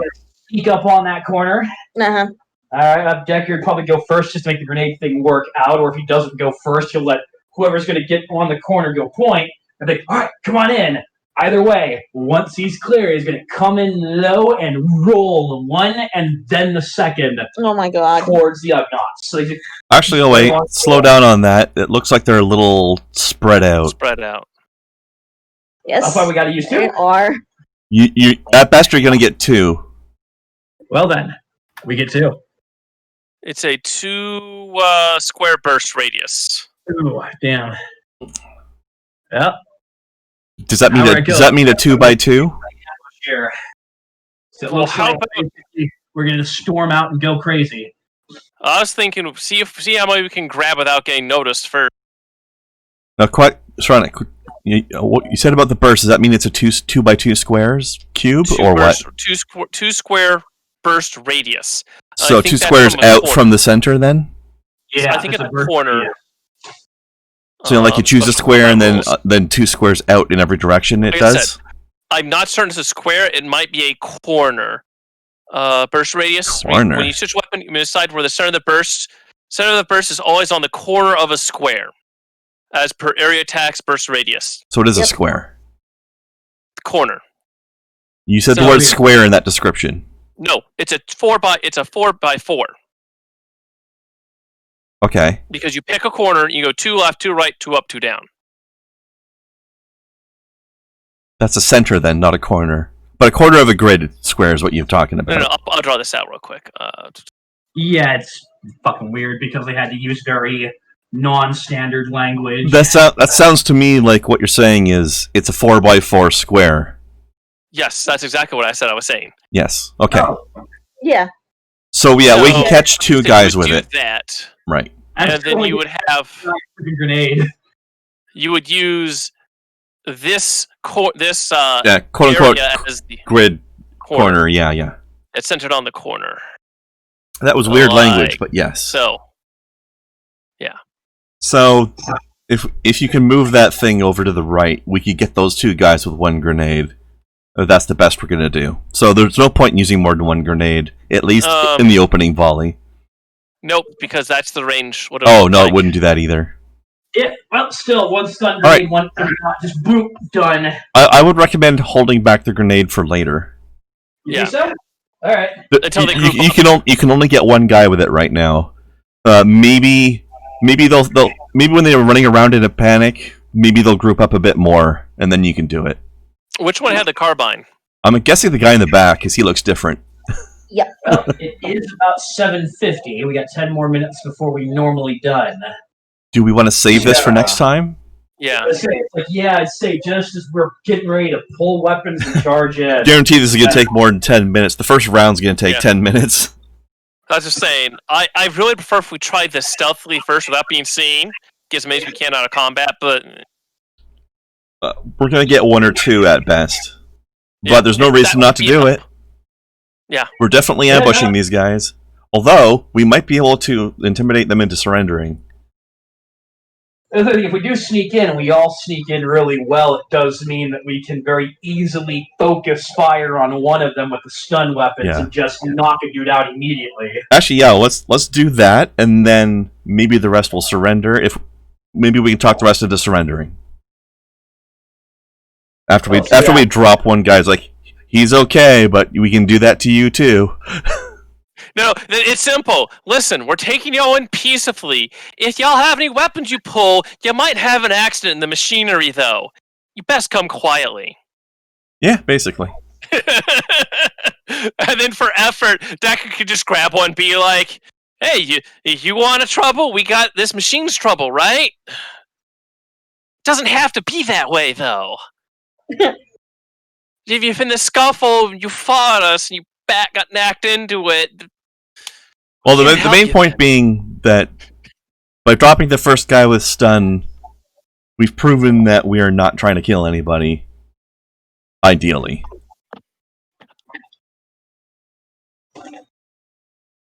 Speaker 2: sneak up on that corner.
Speaker 4: Uh-huh.
Speaker 2: Alright, Decker would probably go first just to make the grenade thing work out, or if he doesn't go first, he'll let whoever's going to get on the corner go point, and think, alright, come on in. Either way, once he's clear, he's going to come in low and roll one and then the second
Speaker 4: Oh my god.
Speaker 2: towards the Ugnaughts. So he's
Speaker 3: Actually, oh wait, slow down on that. It looks like they're a little spread out.
Speaker 1: Spread out.
Speaker 4: Yes.
Speaker 2: that's why we got to use
Speaker 4: They
Speaker 2: 2.
Speaker 4: are.
Speaker 3: You at best you're going to get 2.
Speaker 2: Well then, we get 2.
Speaker 1: It's a 2 square burst radius.
Speaker 2: Ooh, damn. Yep.
Speaker 3: Does that mean
Speaker 2: Alright,
Speaker 3: does
Speaker 2: go.
Speaker 3: that mean a 2x2?
Speaker 2: Here. So it
Speaker 1: Well,
Speaker 2: looks
Speaker 1: how
Speaker 2: like we're going to storm out and go crazy.
Speaker 1: I was thinking, see how many we can grab without getting noticed first.
Speaker 3: Now, what you said about the burst? Does that mean it's a 2x2 squares cube or what?
Speaker 1: Two square burst radius.
Speaker 3: So
Speaker 1: I think
Speaker 3: 2
Speaker 1: that's
Speaker 3: squares
Speaker 1: from a
Speaker 3: out
Speaker 1: corner.
Speaker 3: from the center, then.
Speaker 2: Yeah,
Speaker 1: I think
Speaker 2: it's
Speaker 1: at
Speaker 2: a
Speaker 1: the corner.
Speaker 2: yeah.
Speaker 3: So you choose a square and then 2 squares out in every direction. It
Speaker 1: Like I
Speaker 3: does.
Speaker 1: said, I'm not certain it's a square. It might be a corner. Burst radius.
Speaker 3: Corner.
Speaker 1: When you switch weapon, you decide where the center of the burst is always on the corner of a square, as per area attacks burst radius.
Speaker 3: So it is a
Speaker 4: Yep.
Speaker 3: square.
Speaker 1: Corner.
Speaker 3: You said the
Speaker 1: So-
Speaker 3: word square in that description.
Speaker 1: No, it's a 4x4
Speaker 3: Okay.
Speaker 1: because you pick a corner, you go 2 left, 2 right, 2 up, 2 down.
Speaker 3: That's a center then, not a corner. But a quarter of a grid square is what you're talking about.
Speaker 1: No, I'll draw this out real quick.
Speaker 2: Yeah, it's fucking weird because they had to use very non-standard language.
Speaker 3: That sounds to me like what you're saying is it's a 4x4 square.
Speaker 1: Yes, that's exactly what I said I was saying.
Speaker 3: Yes. Okay.
Speaker 2: Oh,
Speaker 4: Yeah.
Speaker 3: So yeah, we can
Speaker 1: So,
Speaker 3: catch 2
Speaker 1: So
Speaker 3: guys
Speaker 1: you would
Speaker 3: with
Speaker 1: do
Speaker 3: it.
Speaker 1: that,
Speaker 3: Right.
Speaker 2: I'm
Speaker 1: and then
Speaker 2: totally
Speaker 1: you would have
Speaker 2: freaking grenade.
Speaker 1: you would use this
Speaker 3: Yeah, quote unquote
Speaker 1: area as the
Speaker 3: grid corner. Yeah.
Speaker 1: It's centered on the corner.
Speaker 3: That was weird language,
Speaker 1: Like
Speaker 3: but yes.
Speaker 1: So,
Speaker 3: So if you can move that thing over to the right, we could get those 2 guys with 1 grenade. That's the best we're gonna do. So there's no point in using more than 1 grenade, at least in the opening volley.
Speaker 1: nope, because that's the range. What
Speaker 3: Oh no, it wouldn't do that either.
Speaker 2: Yeah, well, still, 1 stun
Speaker 3: All
Speaker 2: grenade, 1 just boop, done.
Speaker 3: I would recommend holding back the grenade for later.
Speaker 2: You
Speaker 1: Yeah.
Speaker 2: think so? Alright.
Speaker 1: Until they
Speaker 3: you,
Speaker 1: group
Speaker 3: you
Speaker 1: up.
Speaker 3: can only get 1 guy with it right now. Maybe they'll maybe when they're running around in a panic, maybe they'll group up a bit more, and then you can do it.
Speaker 1: Which one had the carbine?
Speaker 3: I'm guessing the guy in the back, because he looks different.
Speaker 2: Well, it is about 7:50. We got 10 more minutes before we normally done.
Speaker 3: Do we want to save this for next time?
Speaker 1: Yeah.
Speaker 2: It's like, yeah, I'd say just as we're getting ready to pull weapons and charge in.
Speaker 3: Guarantee this is going to take more than 10 minutes. The first round's going to take
Speaker 1: Yeah.
Speaker 3: 10 minutes.
Speaker 1: I was just saying, I really prefer if we tried this stealthily first without being seen. Get as many as we can out of combat, but
Speaker 3: We're going to get 1 or 2 at best. but there's no reason not to do it.
Speaker 1: Yeah.
Speaker 3: We're definitely ambushing these guys. Although, we might be able to intimidate them into surrendering.
Speaker 2: If we do sneak in, and we all sneak in really well, it does mean that we can very easily focus fire on one of them with the stun weapons and just knock a dude out immediately.
Speaker 3: Actually, yeah, let's do that, and then maybe the rest will surrender. If maybe we can talk the rest into surrendering. After we drop one guy's like, he's okay, but we can do that to you too.
Speaker 1: No, it's simple. Listen, we're taking y'all in peacefully. If y'all have any weapons you pull, you might have an accident in the machinery, though. You best come quietly.
Speaker 3: Yeah, basically.
Speaker 1: And then for effort, Decker could just grab one and be like, hey, you want a trouble? We got this machine's trouble, right? Doesn't have to be that way, though. If in the scuffle, you fought us and you got knocked into it.
Speaker 3: Well, the main point being that by dropping the first guy with stun, we've proven that we are not trying to kill anybody. Ideally.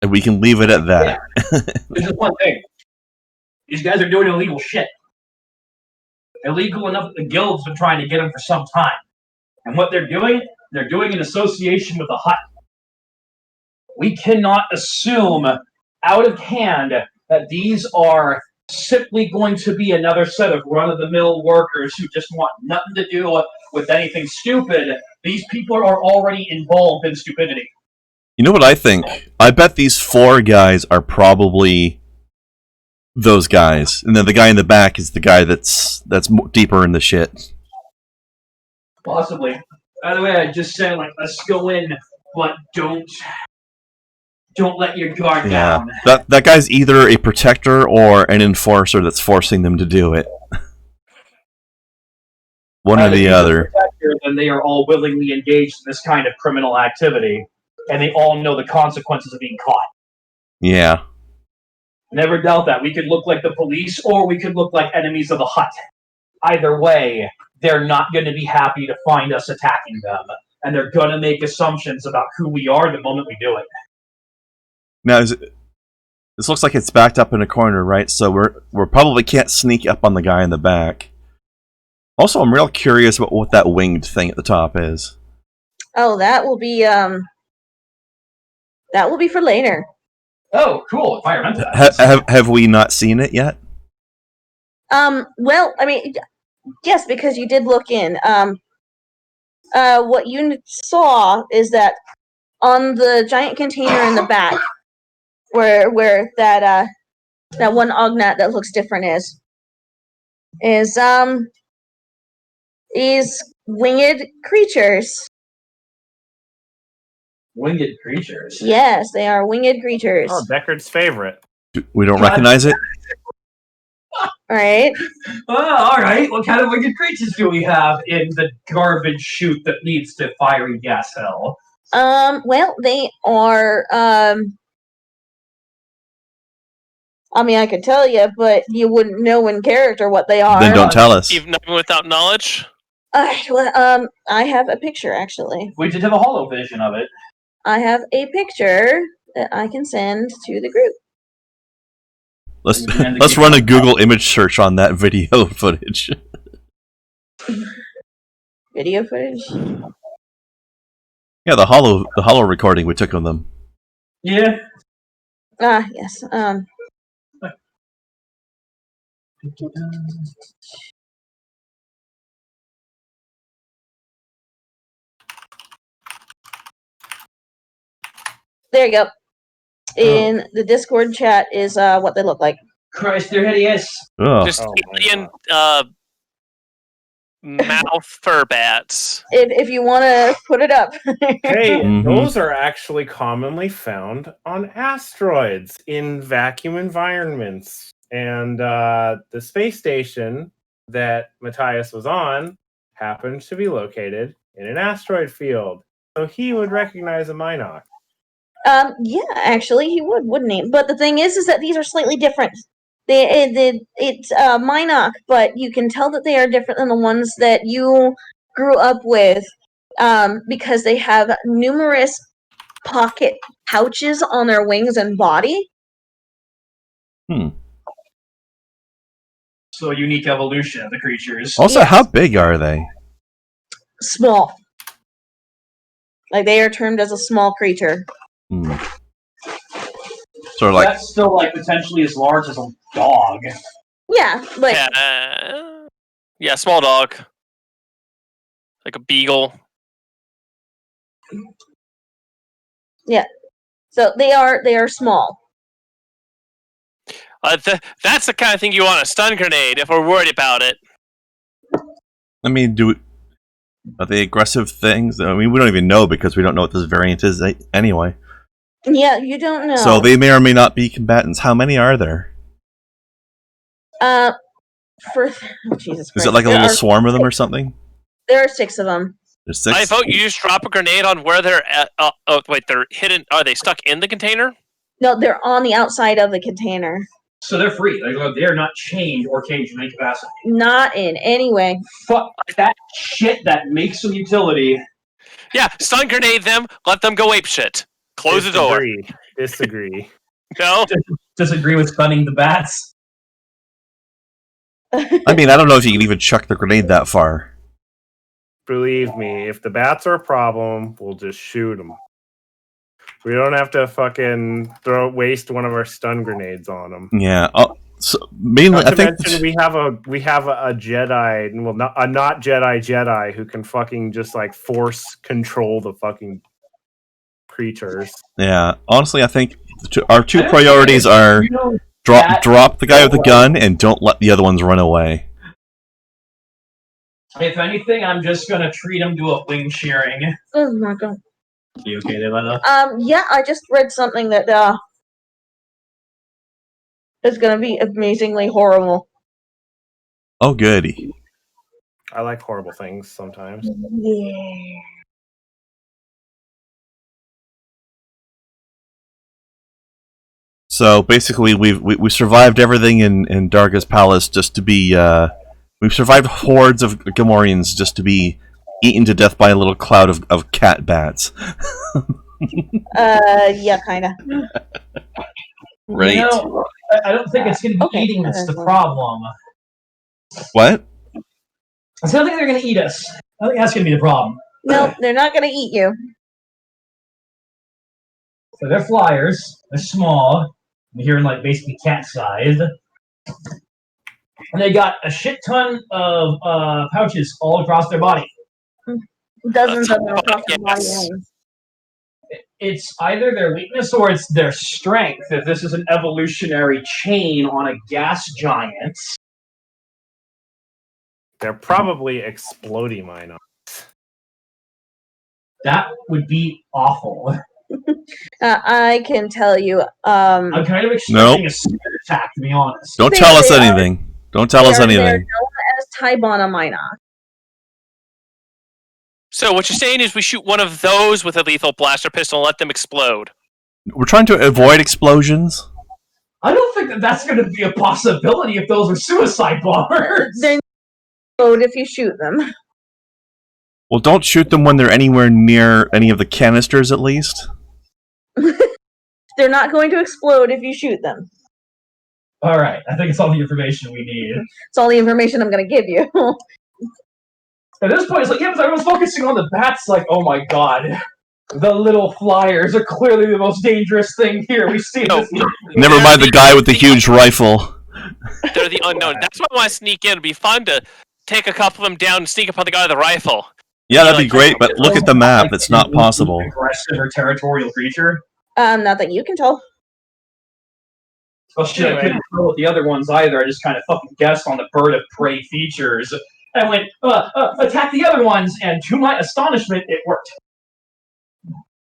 Speaker 3: And we can leave it at that.
Speaker 2: There's just one thing. These guys are doing illegal shit. Illegal enough that the guild's been trying to get them for some time. And what they're doing in association with the Hut. We cannot assume out of hand that these are simply going to be another set of run-of-the-mill workers who just want nothing to do with anything stupid. These people are already involved in stupidity.
Speaker 3: You know what I think? I bet these 4 guys are probably those guys. And then the guy in the back is the guy that's deeper in the shit.
Speaker 2: Possibly. By the way, I just said, let's go in, but don't let your guard down.
Speaker 3: That guy's either a protector or an enforcer that's forcing them to do it. One or the other.
Speaker 2: Then they are all willingly engaged in this kind of criminal activity, and they all know the consequences of being caught.
Speaker 3: Yeah.
Speaker 2: Never doubt that. We could look like the police, or we could look like enemies of the Hut. Either way, they're not going to be happy to find us attacking them, and they're going to make assumptions about who we are the moment we do it.
Speaker 3: Now, this looks like it's backed up in a corner, right? So we're probably can't sneak up on the guy in the back. Also, I'm real curious about what that winged thing at the top is.
Speaker 4: Oh, that will be for later.
Speaker 2: Oh, cool! Environmental.
Speaker 3: Have we not seen it yet?
Speaker 4: Well, I mean, yes, because you did look in. What you saw is that on the giant container in the back, where that one Ognat that looks different is winged creatures.
Speaker 2: Winged creatures?
Speaker 4: Yes, they are winged creatures.
Speaker 5: Oh, Deckard's favorite.
Speaker 3: We don't recognize it?
Speaker 4: Alright.
Speaker 2: Alright, what kind of winged creatures do we have in the garbage chute that leads to fiery gas hell?
Speaker 4: Well, they are, I mean, I could tell you, but you wouldn't know in character what they are.
Speaker 3: Then don't tell us.
Speaker 1: Even without knowledge?
Speaker 4: Well, I have a picture, actually.
Speaker 2: We did have a holo vision of it.
Speaker 4: I have a picture that I can send to the group.
Speaker 3: Let's run a Google image search on that video footage.
Speaker 4: Video footage?
Speaker 3: Yeah, the holo recording we took of them.
Speaker 2: Yeah.
Speaker 4: Yes. There you go. In the Discord chat is what they look like.
Speaker 2: Christ, they're hideous.
Speaker 3: Oh.
Speaker 1: Just alien mouth fur bats.
Speaker 4: If you want to put it up.
Speaker 5: Hey,
Speaker 3: Mhm.
Speaker 5: those are actually commonly found on asteroids in vacuum environments. And the space station that Matthias was on happens to be located in an asteroid field. So he would recognize a Minoc.
Speaker 4: Yeah, actually, he would, wouldn't he? But the thing is that these are slightly different. It's Minoc, but you can tell that they are different than the ones that you grew up with. because they have numerous pocket pouches on their wings and body.
Speaker 2: So a unique evolution of the creatures.
Speaker 3: Also,
Speaker 4: Yes.
Speaker 3: how big are they?
Speaker 4: Small. Like they are termed as a small creature.
Speaker 3: Sort of like
Speaker 2: That's still like potentially as large as a dog.
Speaker 4: Yeah, like
Speaker 1: Yeah, small dog. Like a beagle.
Speaker 4: so they are small.
Speaker 1: That's the kind of thing you want a stun grenade if we're worried about it.
Speaker 3: I mean, are they aggressive things? I mean, we don't even know because we don't know what this variant is anyway.
Speaker 4: Yeah, you don't know.
Speaker 3: So they may or may not be combatants. How many are there?
Speaker 4: Jesus Christ.
Speaker 3: Is it like a little swarm of them or something?
Speaker 4: There are 6 of them.
Speaker 3: There's 6?
Speaker 1: I vote you just drop a grenade on where they're at. Oh, wait, they're hidden. Are they stuck in the container?
Speaker 4: No, they're on the outside of the container.
Speaker 2: So they're free. They're not chained or caged in any capacity.
Speaker 4: Not in any way.
Speaker 2: Fuck that shit that makes some utility.
Speaker 1: Yeah, stun grenade them. Let them go ape shit. Close the door.
Speaker 5: Disagree.
Speaker 1: No?
Speaker 2: Disagree with stunning the bats.
Speaker 3: I mean, I don't know if you can even chuck the grenade that far.
Speaker 5: Believe me, if the bats are a problem, we'll just shoot them. We don't have to fucking waste one of our stun grenades on them.
Speaker 3: Yeah. So mainly, I think
Speaker 5: we have a Jedi, well, not Jedi who can fucking just like force control the fucking creatures.
Speaker 3: Yeah. Honestly, I think our 2 priorities are drop the guy with the gun and don't let the other ones run away.
Speaker 2: If anything, I'm just gonna treat him to a wing shearing.
Speaker 4: Oh my god.
Speaker 2: You okay there, Lena?
Speaker 4: Yeah, I just read something that is gonna be amazingly horrible.
Speaker 3: Oh, goody.
Speaker 5: I like horrible things sometimes.
Speaker 4: Yeah.
Speaker 3: So basically, we survived everything in Darga's palace just to be. We've survived hordes of Gamorreans just to be eaten to death by a little cloud of cat bats.
Speaker 4: Yeah, kinda.
Speaker 3: Right.
Speaker 2: You know, I don't think it's going to be eating that's the problem.
Speaker 3: What?
Speaker 2: I don't think they're going to eat us. I think that's going to be the problem.
Speaker 4: No, they're not gonna eat you.
Speaker 2: So they're flyers. They're small. You're hearing like basically cat sized. And they got a shit ton of pouches all across their body.
Speaker 4: Dozens of them across their body.
Speaker 1: Yes.
Speaker 2: It's either their weakness or it's their strength. If this is an evolutionary chain on a gas giant.
Speaker 5: They're probably exploding mine.
Speaker 2: That would be awful.
Speaker 4: I can tell you.
Speaker 2: I'm kind of expecting a spirit attack, to be honest.
Speaker 3: Don't tell us anything. Don't tell us
Speaker 4: They're
Speaker 3: anything.
Speaker 4: known as Taibana Minor.
Speaker 1: So what you're saying is we shoot one of those with a lethal blaster pistol and let them explode.
Speaker 3: We're trying to avoid explosions.
Speaker 2: I don't think that that's going to be a possibility if those are suicide bombers.
Speaker 4: They're explode if you shoot them.
Speaker 3: Well, don't shoot them when they're anywhere near any of the canisters, at least.
Speaker 4: They're not going to explode if you shoot them.
Speaker 2: All right, I think it's all the information we need.
Speaker 4: It's all the information I'm going to give you.
Speaker 2: At this point, it's like, yeah, but everyone's focusing on the bats. Like, oh my god, the little flyers are clearly the most dangerous thing here. We see
Speaker 1: No.
Speaker 2: this.
Speaker 3: Never mind the guy with the huge rifle.
Speaker 1: They're the unknown. That's why I want to sneak in. It'd be fun to take a couple of them down and sneak up on the guy with the rifle.
Speaker 3: Yeah, that'd be great, but look at the map. It's not possible.
Speaker 2: Aggressive or territorial creature.
Speaker 4: Not that you can tell.
Speaker 2: Oh shit, I couldn't tell with the other ones either. I just kind of fucking guessed on the bird of prey features. I went, attack the other ones, and to my astonishment, it worked.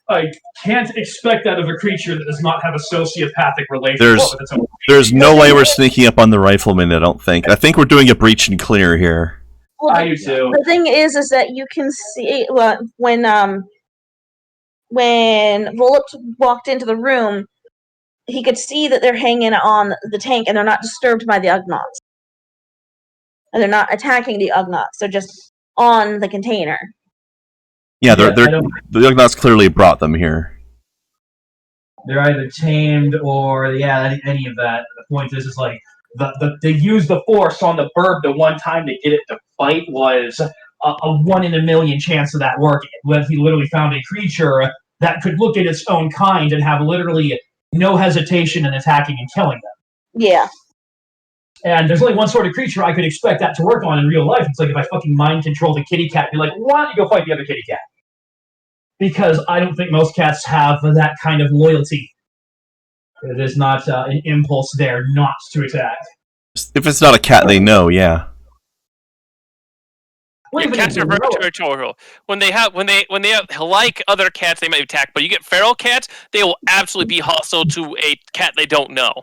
Speaker 2: I can't expect that of a creature that does not have a sociopathic relationship with its own.
Speaker 3: There's no way we're sneaking up on the rifleman, I don't think. I think we're doing a breach and clear here.
Speaker 4: Well,
Speaker 2: I do too.
Speaker 4: The thing is that you can see when Volop walked into the room, he could see that they're hanging on the tank and they're not disturbed by the Ugnaughts. And they're not attacking the Ugnaughts. They're just on the container.
Speaker 3: Yeah,
Speaker 7: I
Speaker 3: the
Speaker 7: don't-
Speaker 3: Ugnaughts clearly brought them here.
Speaker 7: They're either tamed or any of that. The point is like they use the force on the bird the one time to get it to fight was a 1 in a million chance of that working. When he literally found a creature that could look at its own kind and have literally no hesitation in attacking and killing them.
Speaker 4: Yeah.
Speaker 7: And there's only one sort of creature I could expect that to work on in real life. It's like if I fucking mind control the kitty cat, be like, why don't you go fight the other kitty cat? Because I don't think most cats have that kind of loyalty. It is not an impulse there not to attack.
Speaker 3: If it's not a cat they know, yeah.
Speaker 7: Well,
Speaker 1: Yeah,
Speaker 7: even
Speaker 1: cats
Speaker 7: if
Speaker 1: are
Speaker 7: you
Speaker 1: very
Speaker 7: know it.
Speaker 1: territorial. When they have like other cats, they might attack. But you get feral cats, they will absolutely be hostile to a cat they don't know.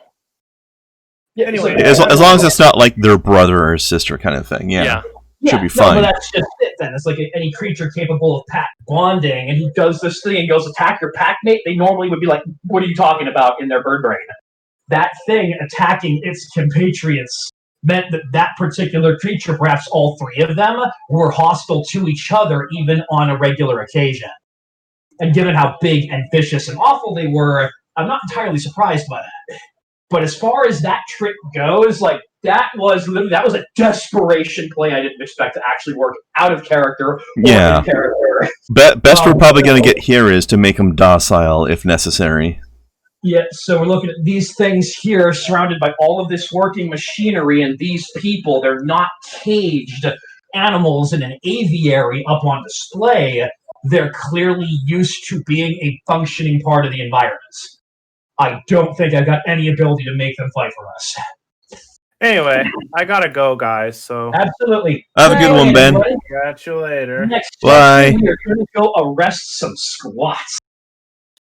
Speaker 7: Yeah,
Speaker 5: Anyway,
Speaker 7: it's like-
Speaker 3: As long as it's not like their brother or sister kind of thing, yeah. Should be
Speaker 7: No,
Speaker 3: fine.
Speaker 7: but that's just it then. It's like any creature capable of pack bonding, and he does this thing and goes attack your pack mate, they normally would be like, what are you talking about in their bird brain? That thing attacking its compatriots meant that that particular creature, perhaps all three of them, were hostile to each other even on a regular occasion. And given how big and vicious and awful they were, I'm not entirely surprised by that. But as far as that trick goes, like that was a desperation play I didn't expect to actually work out of character or
Speaker 3: Yeah.
Speaker 7: in character.
Speaker 3: Best we're probably going to get here is to make them docile if necessary.
Speaker 7: Yeah, so we're looking at these things here surrounded by all of this working machinery and these people. They're not caged animals in an aviary up on display. They're clearly used to being a functioning part of the environment. I don't think I've got any ability to make them fight for us.
Speaker 5: Anyway, I gotta go, guys. So
Speaker 7: Absolutely.
Speaker 3: Have a good one, Ben.
Speaker 7: Everybody,
Speaker 5: catch you later.
Speaker 7: Next
Speaker 3: Bye.
Speaker 7: session, we are going to go arrest some squats.